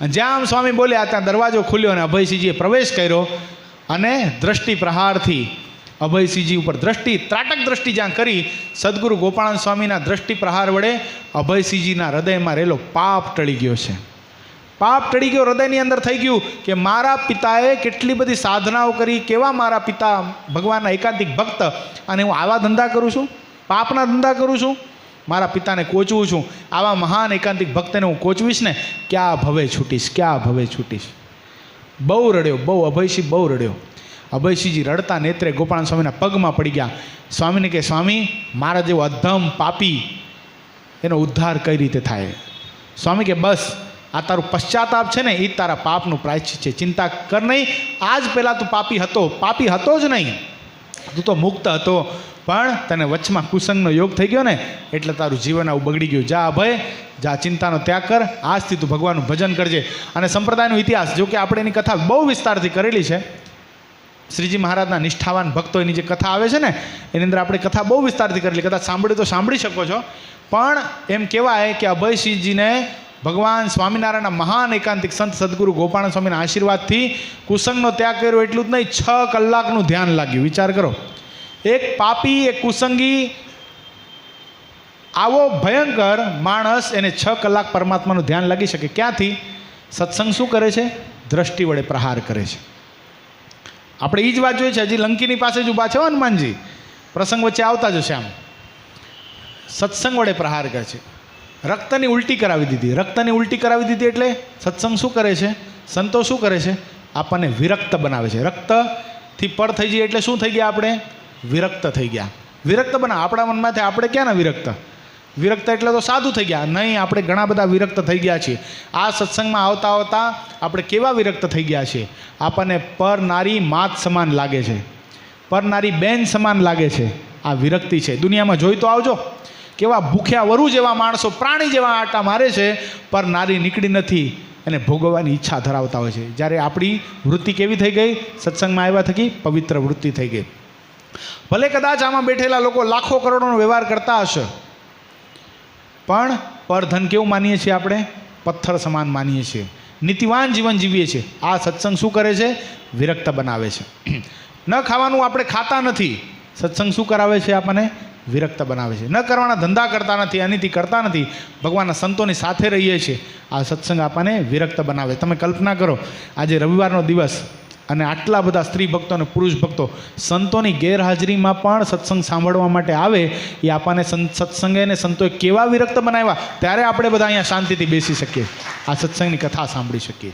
અને જ્યાં આમ સ્વામી બોલ્યા ત્યાં દરવાજો ખુલ્યો અને અભયસિંહજીએ પ્રવેશ કર્યો અને દ્રષ્ટિ પ્રહારથી અભયસિંહજી ઉપર ત્રાટક દ્રષ્ટિ જ્યાં કરી, સદગુરુ ગોપાળન સ્વામીના દ્રષ્ટિ પ્રહાર વડે અભયસિંહજીના હૃદયમાં રહેલો પાપ ટળી ગયો છે. પાપ ટળી ગયો, હૃદયની અંદર થઈ ગયું કે મારા પિતાએ કેટલી બધી સાધનાઓ કરી, કેવા મારા પિતા ભગવાનના એકાંતિક ભક્ત, અને હું આવા ધંધા કરું છું, પાપના ધંધા કરું છું, મારા પિતાને કોચવું છું. આવા મહાન એકાંતિક ભક્તને હું કોચવીશ ને ક્યાં ભવે છૂટીશ, ક્યાં ભવે છૂટીશ. બહુ રડ્યો, બહુ. અભયસિંહ બહુ રડ્યો. અભયસિંહજી રડતા નેત્રે ગોપાલ સ્વામીના પગમાં પડી ગયા. સ્વામીને કે સ્વામી, મારા જેવો અધમ પાપી એનો ઉદ્ધાર કઈ રીતે થાય? સ્વામી કે બસ આ તારું પશ્ચાતાપ છે ને એ તારા પાપનું પ્રાયશ્ચિત છે, ચિંતા કર નહીં. આજ પહેલાં તું પાપી હતો જ નહીં, તું તો મુક્ત હતો, પણ તને વચમાં કુસંગનો યોગ થઈ ગયો ને એટલે તારું જીવન આવું બગડી ગયું. જા અભય, જા, ચિંતાનો ત્યાગ કર, આજથી તું ભગવાનનું ભજન કરજે. અને સંપ્રદાયનો ઇતિહાસ જો કે આપણે એની કથા બહુ વિસ્તારથી કરેલી છે. શ્રીજી મહારાજના નિષ્ઠાવાન ભક્તો એની જે કથા આવે છે ને એની અંદર આપણે કથા બહુ વિસ્તારથી કરેલી. કદાચ સાંભળી તો સાંભળી શકો છો. પણ એમ કહેવાય કે અભયસિંહજીને ભગવાન સ્વામિનારાયણના મહાન એકાંતિક સંત સદગુરુ ગોપાલ સ્વામીના આશીર્વાદથી કુસંગનો ત્યાગ કર્યો. એટલું જ નહીં, 6 કલાકનું ધ્યાન લાગ્યું. વિચાર કરો, એક પાપી, એક કુસંગી, આવો ભયંકર માણસ, એને 6 કલાક પરમાત્માનું ધ્યાન લાગી શકે. ક્યાંથી? સત્સંગ શું કરે છે? દ્રષ્ટિ વડે પ્રહાર કરે છે. આપણે એ જ વાત જોઈએ છે. હજી લંકીની પાસે જ ઊભા છે હનુમાનજી, પ્રસંગ વચ્ચે આવતા જ હશે. આમ સત્સંગ વડે પ્રહાર કરે છે. રક્તની ઉલટી કરાવી દીધી. રક્તની ઉલટી કરાવી દીધી એટલે સત્સંગ શું કરે છે? સંતો શું કરે છે? આપણને વિરક્ત બનાવે છે. રક્તથી પર થઈ જઈએ એટલે શું થઈ ગયા? આપણે વિરક્ત થઈ ગયા. વિરક્ત બનાવ આપણા મનમાંથી. આપણે ક્યાં ના વિરક્ત? વિરક્ત એટલે તો સાધુ થઈ ગયા નહીં, આપણે ઘણા બધા વિરક્ત થઈ ગયા છીએ. આ સત્સંગમાં આવતા આવતા આપણે કેવા વિરક્ત થઈ ગયા છીએ? આપણને પર નારી માત સમાન લાગે છે, પર નારી બેન સમાન લાગે છે. આ વિરક્તિ છે. દુનિયામાં જોઈ તો આવજો, કેવા ભૂખ્યા વરુ જેવા માણસો, પ્રાણી જેવા આટા મારે છે, પર નારી નીકળી નથી, એને ભોગવવાની ઈચ્છા ધરાવતા હોય છે. જ્યારે આપણી વૃત્તિ કેવી થઈ ગઈ? સત્સંગમાં આવ્યા થકી પવિત્ર વૃત્તિ થઈ ગઈ. ભલે કદાચ આમાં બેઠેલા લોકો લાખો કરોડોનો વ્યવહાર કરતા હશે, પણ પરધન કેવું માનીએ છીએ આપણે? પથ્થર સમાન માનીએ છીએ. નીતિવાન જીવન જીવીએ છીએ. આ સત્સંગ શું કરે છે? વિરક્ત બનાવે છે. ન ખાવાનું આપણે ખાતા નથી, સત્સંગ શું કરાવે છે? આપણને વિરક્ત બનાવે છે. ન કરવાના ધંધા કરતા નથી, અનિતિ કરતા નથી, ભગવાનના સંતોની સાથે રહીએ છીએ. આ સત્સંગ આપણને વિરક્ત બનાવે. તમે કલ્પના કરો, આજે રવિવારનો દિવસ અને આટલા બધા સ્ત્રી ભક્તો અને પુરુષ ભક્તો સંતોની ગેરહાજરીમાં પણ સત્સંગ સાંભળવા માટે આવે. એ આપણને સત્સંગે અને સંતોએ કેવા વિરક્ત બનાવ્યા, ત્યારે આપણે બધા અહીંયા શાંતિથી બેસી શકીએ, આ સત્સંગની કથા સાંભળી શકીએ.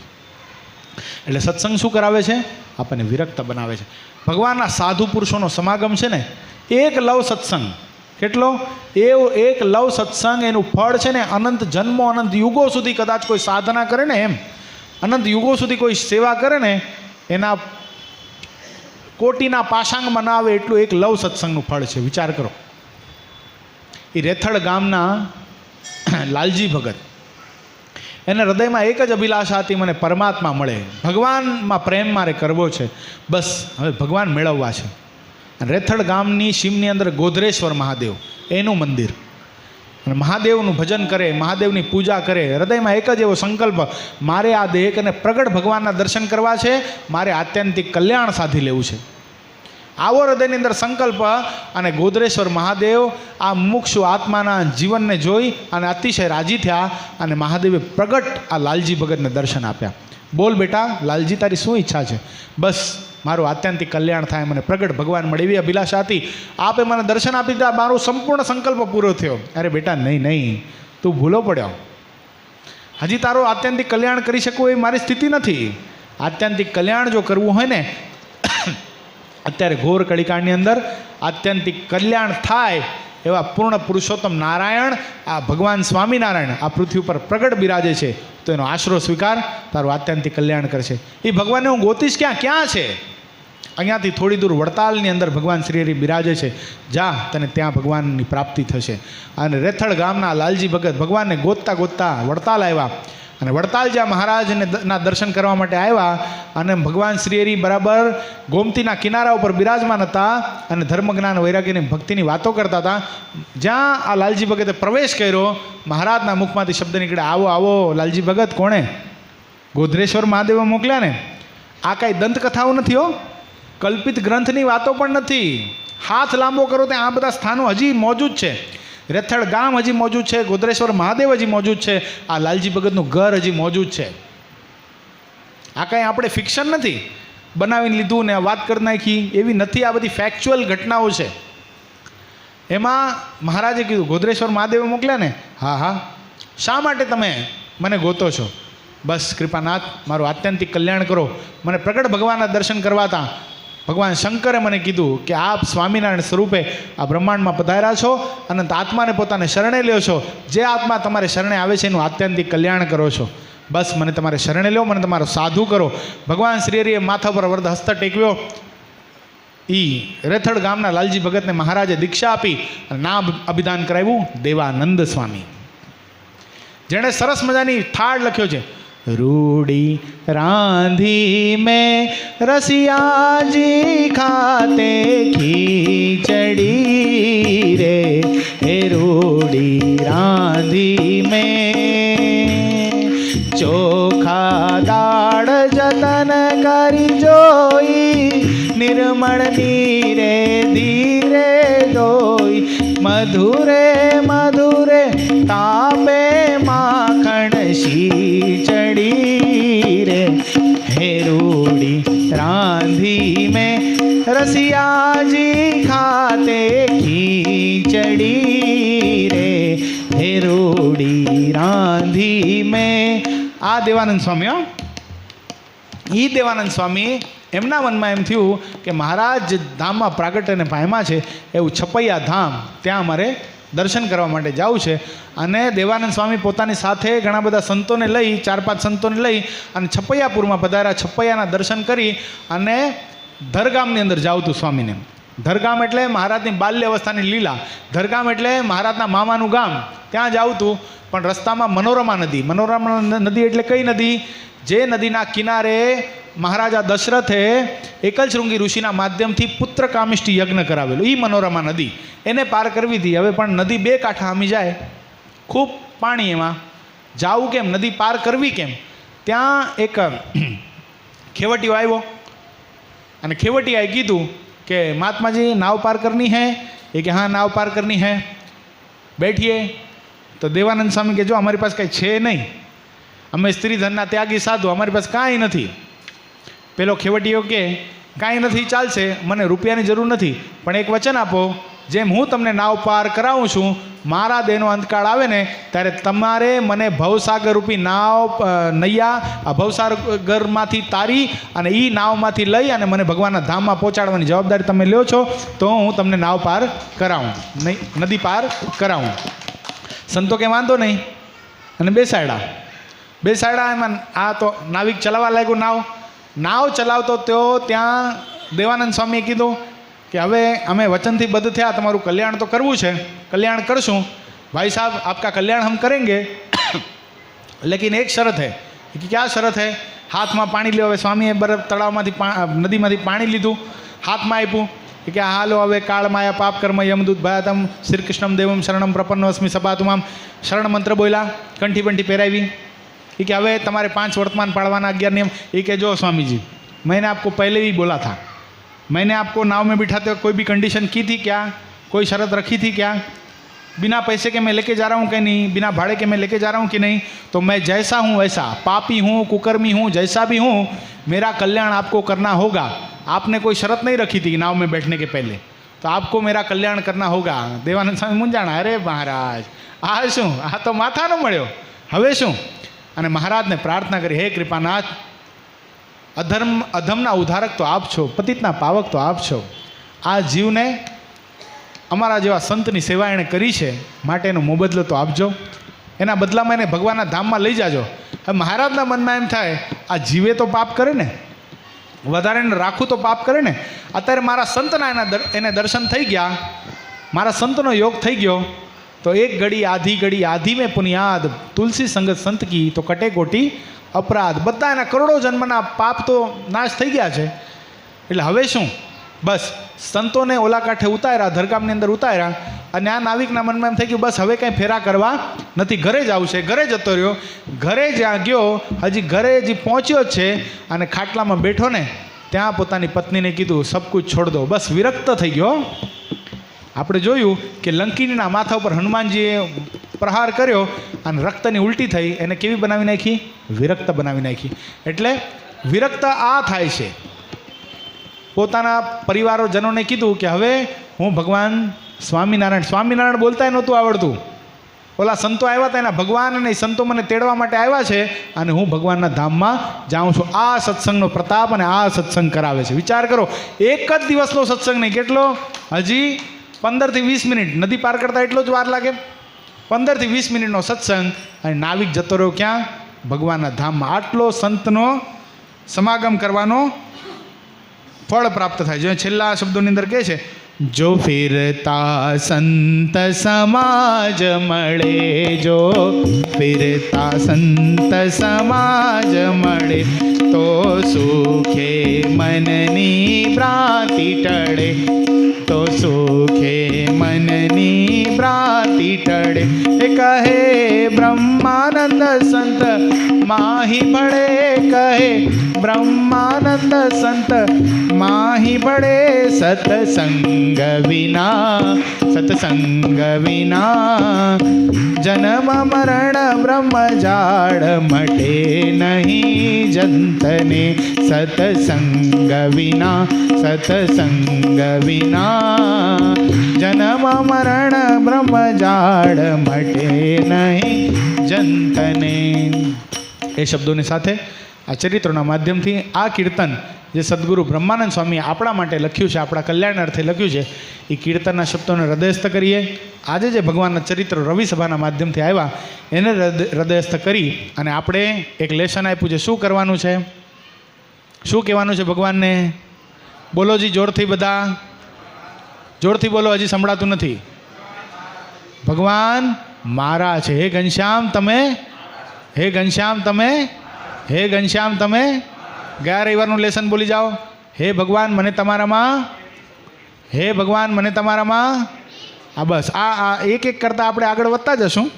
એટલે સત્સંગ શું કરાવે છે? આપણને વિરક્ત બનાવે છે. ભગવાનના સાધુ પુરુષોનો સમાગમ છે ને, એક લવ સત્સંગ. કેટલો? એક લવ સત્સંગ, એનું ફળ છે ને અનંત જન્મો, અનંત યુગો સુધી કદાચ કોઈ સાધના કરે ને, એમ અનંત યુગો સુધી કોઈ સેવા કરે ને, એના કોટીના પાશાંગમાં ના આવે એટલું એક લવ સત્સંગનું ફળ છે. વિચાર કરો. એ રેથડ ગામના લાલજી ભગત, એને હૃદયમાં એક જ અભિલાષા હતી, મને પરમાત્મા મળે, ભગવાનમાં પ્રેમ મારે કરવો છે, બસ હવે ભગવાન મેળવવા છે. રેથડ ગામની સીમની અંદર ગોધરેશ્વર મહાદેવ, એનું મંદિર, અને મહાદેવનું ભજન કરે, મહાદેવની પૂજા કરે. હૃદયમાં એક જ એવો સંકલ્પ, મારે આ દેહને પ્રગટ ભગવાનના દર્શન કરવા છે, મારે આત્યંતિક કલ્યાણ સાધી લેવું છે. આવો હૃદયની અંદર સંકલ્પ, અને ગોધરેશ્વર મહાદેવ આ મુક્ષુ આત્માના જીવનને જોઈ અને અતિશય રાજી થયા, અને મહાદેવે પ્રગટ આ લાલજી ભગતને દર્શન આપ્યા. બોલ બેટા લાલજી, તારી શું ઈચ્છા છે? બસ મારું આત્યંતિક કલ્યાણ થાય, મને પ્રગટ ભગવાન મળે એવી અભિલાષા હતી. આપે મને દર્શન આપી દીધા, મારો સંપૂર્ણ સંકલ્પ પૂરો થયો. અરે બેટા નહીં, તું ભૂલો પડ્યો. હજી તારો આત્યંતિક કલ્યાણ કરી શકું એ મારી સ્થિતિ નથી. આત્યંતિક કલ્યાણ જો કરવું હોય ને, અત્યારે ઘોર કળીકાળની અંદર આત્યંતિક કલ્યાણ થાય એવા પૂર્ણ પુરુષોત્તમ નારાયણ, આ ભગવાન સ્વામિનારાયણ આ પૃથ્વી ઉપર પ્રગટ બિરાજે છે, તો એનો આશરો સ્વીકાર, તારું આત્યંતિક કલ્યાણ કરશે. એ ભગવાનને હું ગોતીશ ક્યાં છે? અહીંયાથી થોડી દૂર વડતાલની અંદર ભગવાન શ્રી હરિ બિરાજે છે. જા, તને ત્યાં ભગવાનની પ્રાપ્તિ થશે. અને રેથડ ગામના લાલજી ભગત ભગવાનને ગોતતા ગોતતા વડતાલ આવ્યા, અને વડતાલ જ્યાં મહારાજના દર્શન કરવા માટે આવ્યા, અને ભગવાન શ્રી હરિ બરાબર ગોમતીના કિનારા ઉપર બિરાજમાન હતા, અને ધર્મજ્ઞાન વૈરાગ્યની ભક્તિની વાતો કરતા હતા. જ્યાં આ લાલજી ભગતે પ્રવેશ કર્યો, મહારાજના મુખમાંથી શબ્દ નીકળ્યા, આવો આવો લાલજી ભગત. કોણે? ગોધરેશ્વર મહાદેવે મોકલ્યા ને. આ કાંઈ દંતકથાઓ નથી હો, કલ્પિત ગ્રંથની વાતો પણ નથી. હાથ લાંબો કરો ત્યાં આ બધા સ્થાનો હજી મોજૂદ છે. રેથડ ગામ હજી મોજૂદ છે, ગોધરેશ્વર મહાદેવ હજી મોજૂદ છે, આ લાલજી ભગતનું ઘર હજી મોજૂદ છે. આ કાંઈ આપણે ફિક્શન નથી બનાવીને લીધું ને વાત કરી નાખી, એવી નથી. આ બધી ફેક્ચ્યુઅલ ઘટનાઓ છે. એમાં મહારાજે કીધું, ગોધરેશ્વર મહાદેવે મોકલ્યા ને? હા. શા માટે તમે મને ગોતો છો? બસ કૃપાનાથ મારું આત્યંતિક કલ્યાણ કરો. મને પ્રગટ ભગવાનના દર્શન કરવા હતા. ભગવાન શંકરે મને કીધું કે આપ સ્વામિનારાયણ સ્વરૂપે આ બ્રહ્માંડમાં પધાર્યા છો, અનંત આત્માને પોતાને શરણે લ્યો છો. જે આત્મા તમારે શરણે આવે છે એનું આત્યંતિક કલ્યાણ કરો છો. બસ મને તમારે શરણે લ્યો, મને તમારો સાધુ કરો. ભગવાન શ્રી હરિએ માથા પર વરદ હસ્ત ટેકવ્યો. રેથડ ગામના લાલજી ભગતને મહારાજે દીક્ષા આપી અને નામ અભિદાન કરાવ્યું દેવાનંદ સ્વામી, જેણે સરસ મજાની થાળ લખ્યો છે. रूड़ी रांधी में रसियाजी खाते खीचड़ी रे, हे रूड़ी रांधी में चोखा दाड़ जतन करी जोई, निर्मल नीरे धीरे दोई, मधुरे मधुरे तापे माखण शीचड़ी रे, हे रूड़ी रांधी में रसियाजी खाते खीचड़ी रे, हे रूड़ी रांधी में. આ દેવાનંદ સ્વામી, એ દેવાનંદ સ્વામી એમના મનમાં એમ થયું કે મહારાજ જે ધામમાં પ્રાગટ્ય અને પામ્યા છે એવું છપૈયા ધામ, ત્યાં અમારે દર્શન કરવા માટે જવું છે. અને દેવાનંદ સ્વામી પોતાની સાથે ઘણા બધા સંતોને લઈ, 4-5 સંતોને લઈ અને છપૈયાપુરમાં પધાર્યા. છપૈયાના દર્શન કરી અને ધરગામની અંદર જાવું હતું સ્વામીને. ધરગામ એટલે મહારાજની બાલ્ય અવસ્થાની લીલા. ધરગામ એટલે મહારાજના મામાનું ગામ, ત્યાં જાવું હતું. પણ રસ્તામાં મનોરમા નદી, મનોરમા નદી એટલે કઈ નદી? જે નદીના કિનારે મહારાજા દશરથે એકલશૃંગી ઋષિના માધ્યમથી પુત્ર કામિષ્ટી યજ્ઞ કરાવેલો, એ મનોરમા નદી, એને પાર કરવી હતી. હવે પણ નદી બે કાંઠા આમી જાય, ખૂબ પાણી, એમાં જાવું કેમ, નદી પાર કરવી કેમ? ત્યાં એક ખેવટીઓ આવ્યો અને ખેવટીયાએ કીધું કે મહાત્માજી નાવ પાર કરની હૈ? એ કે હા નાવ પાર કરની હૈ, બેઠીએ. તો દેવાનંદ સ્વામી કે જો અમારી પાસે કંઈ છે નહીં, અમે સ્ત્રી ધનના ત્યાગી સાધુ, અમારી પાસે કાંઈ નથી. પેલો ખેવટીયો કે કાંઈ નથી, ચાલશે, મને રૂપિયાની જરૂર નથી, પણ એક વચન આપો, જેમ હું તમને નાવ પાર કરાવું છું, મારા દેહનો અંતકાળ આવે ને ત્યારે તમારે મને ભવસાગર રૂપી નાવ નૈયા આ ભવસાગરમાંથી તારી અને એ નાવમાંથી લઈ અને મને ભગવાનના ધામમાં પહોંચાડવાની જવાબદારી તમે લ્યો છો, તો હું તમને નાવ પાર કરાવું, નદી પાર કરાવું. સંતો કે વાંધો નહીં અને બેસાડ્યા. એમાં આ તો નાવિક ચલાવવા લાગ્યો નાવ ચલાવતો તેઓ ત્યાં દેવાનંદ સ્વામીએ કીધું કે હવે અમે વચનથી બદ્ધ થયા, તમારું કલ્યાણ તો કરવું છે, કલ્યાણ કરશું ભાઈ સાहब, આપકા કલ્યાણ હમ કરેંગે, લેકિન એક શરત હૈ. કે ક્યાં શરત હૈ? હાથમાં પાણી લ્યો. હવે સ્વામીએ બરફ તળાવમાંથી નદીમાંથી પાણી લીધું, હાથમાં આપ્યું કે હાલો હવે કાળ માયા પાપ કર્મ યમદૂત ભયાતમ શ્રી કૃષ્ણમ દેવમ શરણમ પ્રપન્નોસ્મિ સપાતુમામ, શરણ મંત્ર બોલ્યા, કંઠી બંઠી પહેરાવી. એ કે હવે તમારે 5 વર્તમાન पाड़वाना 11 नियम. ये कि जो स्वामी जी मैंने आपको पहले ही बोला था, मैंने आपको नाव में बिठाते वक्त कोई भी कंडीशन की थी क्या? कोई शर्त रखी थी क्या? बिना पैसे के मैं लेके जा रहा हूँ कि नहीं, बिना भाड़े के मैं लेके जा रहा हूँ कि नहीं? तो मैं जैसा हूँ वैसा, पापी हूँ कुकर्मी हूँ, जैसा भी हूँ, मेरा कल्याण आपको करना होगा. आपने कोई शर्त नहीं रखी थी नाव में बैठने के पहले, तो आपको मेरा कल्याण करना होगा. देवानंद स्वामी मुंजाणा, अरे महाराज आ शू, आ तो माथा न मळ्यो, हवे शू? અને મહારાજને પ્રાર્થના કરી, હે કૃપાનાથ, અધમના ઉદ્ધારક તો આપ છો, પતિતના પાવક તો આપ છો. આ જીવને અમારા જેવા સંતની સેવા એણે કરી છે, માટે એનો મોબદલો તો આપજો, એના બદલામાં એને ભગવાનના ધામમાં લઈ જાજો. હવે મહારાજના મનમાં એમ થાય, આ જીવે તો પાપ કરે ને, વધારે રાખું તો પાપ કરે ને. અત્યારે મારા સંતના એને દર્શન થઈ ગયા, મારા સંતનો યોગ થઈ ગયો, तो एक घड़ी आधी में पुनियाद, तुलसी संगत संत की तो कटे कोटी अपराध. बधा एना करोड़ों जन्मना पाप तो नाश थई गया है. એટલે હવે શું? બસ સંતોને ઓલા કાંઠે ઉતાર્યા, ધરગામની અંદર ઉતાર્યા, અને આ નાવિકના મનમાં એમ થઈ ગયું બસ હવે કંઈ ફેરા કરવા નથી, ઘરે જ આવશે. ઘરે જતો રહ્યો. ઘરે જ્યાં ગયો, હજી ઘરે પહોંચ્યો જ છે અને ખાટલામાં બેઠો ને ત્યાં પોતાની પત્નીને કીધું સબ કુછ છોડ દો. બસ વિરક્ત થઈ ગયો. આપણે જોયું કે લંકીનીના માથા ઉપર હનુમાનજીએ પ્રહાર કર્યો અને રક્તની ઉલટી થઈ, એને કેવી બનાવી નાખી? વિરક્ત બનાવી નાખી. એટલે વિરક્ત આ થાય છે. પોતાના પરિવારજનોને કીધું કે હવે હું ભગવાન સ્વામિનારાયણ બોલતાય નહોતું આવડતું, ઓલા સંતો આવ્યા હતા, એના ભગવાન અને એ સંતો મને તેડવા માટે આવ્યા છે અને હું ભગવાનના ધામમાં જાઉં છું. આ સત્સંગનો પ્રતાપ અને આ સત્સંગ કરાવે છે. વિચાર કરો, એક જ દિવસનો સત્સંગ નહીં, કેટલો? હજી 15 થી 20 મિનિટ, નદી પાર કરતા એટલો જ વાર લાગે. 15 થી 20 મિનિટનો સત્સંગ અને નાવિક જતો રહ્યો ક્યાં? ભગવાનના ધામમાં. આટલો સંતનો સમાગમ કરવાનો ફળ પ્રાપ્ત થાય. જો છેલ્લા શબ્દોની અંદર કહે છે, જો ફિરતા સંત સમાજ મળે, જો ફિરતા સંત સમાજ મળે, તો સુખે મનની ભ્રાંતિ ટળે, તો સુખે મનની ભ્રાંતિ ટળે. એ કહે બ્રહ્માનંદ સંત માહી ભળે, કહે બ્રહ્માનંદ સંત માહી ભળે. સત્સંગ વિના, સત્સંગ વિના જન્મ મરણ બ્રહ્મ જાળ મટે નહીં જંતને. સત્સંગ વિના, સત્સંગ વિના જન્મ મરણ બ્રહ્મ જાળ મટે નહીં જંતને. એ શબ્દોની સાથે આ ચરિત્રોના માધ્યમથી આ કીર્તન જે સદગુરુ બ્રહ્માનંદ સ્વામીએ આપણા માટે લખ્યું છે, આપણા કલ્યાણ અર્થે લખ્યું છે, એ કીર્તનના શબ્દોને હૃદયસ્થ કરીએ. આજે જે ભગવાનના ચરિત્રો રવિ સભાના માધ્યમથી આવ્યા એને હૃદયસ્થ કરી અને આપણે એક લેશન આપ્યું છે. શું કરવાનું છે? શું કહેવાનું છે ભગવાનને? બોલો જી જોરથી, બધા જોરથી બોલો, હજી સંભળાતું નથી. ભગવાન મારા છે. હે ઘનશ્યામ તમે, હે ઘનશ્યામ તમે, હે ઘનશ્યામ તમે. ગયા રવિવારનું લેસન બોલી જાઓ. હે ભગવાન મને તમારામાં, હે ભગવાન મને તમારામાં. આ બસ આ એક એક કરતાં આપણે આગળ વધતા જશું.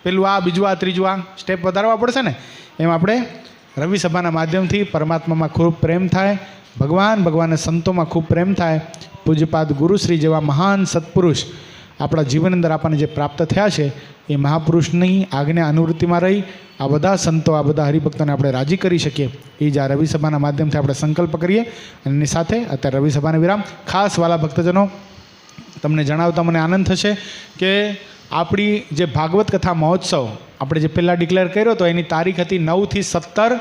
પેલું આ, બીજું આ, ત્રીજું આ સ્ટેપ વધારવા પડશે ને. એમ આપણે રવિ સભાના માધ્યમથી પરમાત્મામાં ખૂબ પ્રેમ થાય, ભગવાનના સંતોમાં ખૂબ પ્રેમ થાય. પૂજ્યપાદ ગુરુશ્રી જેવા મહાન સત્પુરુષ આપણા જીવન અંદર આપણને જે પ્રાપ્ત થયા છે એ મહાપુરુષની આજ્ઞા અનુવૃત્તિમાં રહી આ બધા સંતો, આ બધા હરિભક્તોને આપણે રાજી કરી શકીએ. એ જ આ રવિ સભાના માધ્યમથી આપણે સંકલ્પ કરીએ. અને એની સાથે અત્યારે રવિ સભાને વિરામ. ખાસ વાલા ભક્તજનો, તમને જણાવતા મને આનંદ થશે કે આપણી જે ભાગવત કથા મહોત્સવ આપણે જે પહેલાં ડિક્લેર કર્યો હતો એની તારીખ હતી 9 થી 17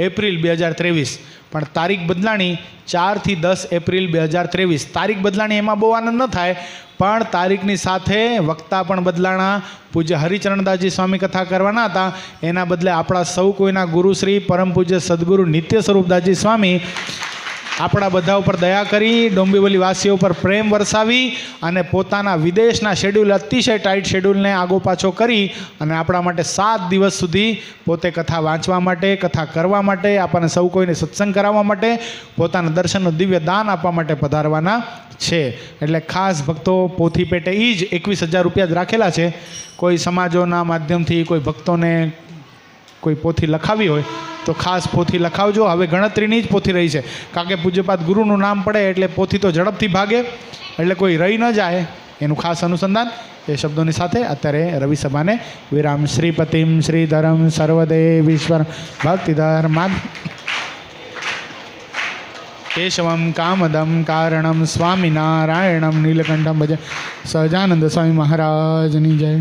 એપ્રિલ 2023, પણ તારીખ બદલાણી 4 થી 10 એપ્રિલ 2023. તારીખ બદલાણી એમાં બહુ આનંદ ન થાય, પણ તારીખની સાથે વક્તા પણ બદલાણા. પૂજ્ય હરિચરણદાસજી સ્વામી કથા કરવાના હતા, એના બદલે આપણા સૌ કોઈના ગુરુશ્રી પરમ પૂજ્ય સદગુરુ નિત્ય સ્વરૂપદાસજી સ્વામી આપણા બધા ઉપર દયા કરી, ડોંબીવલી વાસીઓ પર પ્રેમ વરસાવી અને પોતાના વિદેશના શેડ્યુલ, અતિશય ટાઈટ શેડ્યુલને આગો પાછો કરી અને આપણા માટે 7 દિવસ સુધી પોતે કથા વાંચવા માટે, કથા કરવા માટે, આપણને સૌ કોઈને સત્સંગ કરાવવા માટે, પોતાના દર્શનનું દિવ્ય દાન આપવા માટે પધારવાના છે. એટલે ખાસ ભક્તો પોથી પેટે એ જ 21,000 રૂપિયા જ રાખેલા છે. કોઈ સમાજોના માધ્યમથી કોઈ ભક્તોને કોઈ પોથી લખાવી હોય તો ખાસ પોથી લખાવજો. હવે ગણતરીની જ પોથી રહી છે, કારણ કે પૂજ્યપાદ ગુરુનું નામ પડે એટલે પોથી તો ઝડપથી ભાગે, એટલે કોઈ રહી ન જાય એનું ખાસ અનુસંધાન. એ શબ્દોની સાથે અત્યારે રવિ સભાને વિરામ. શ્રીપતિમ શ્રીધરમ સર્વદેવીશ્વર ભક્તિધર માન કેશવમ કામદમ કારણમ સ્વામિનારાયણમ નીલકંઠમ ભજે. સહજાનંદ સ્વામી મહારાજની જય.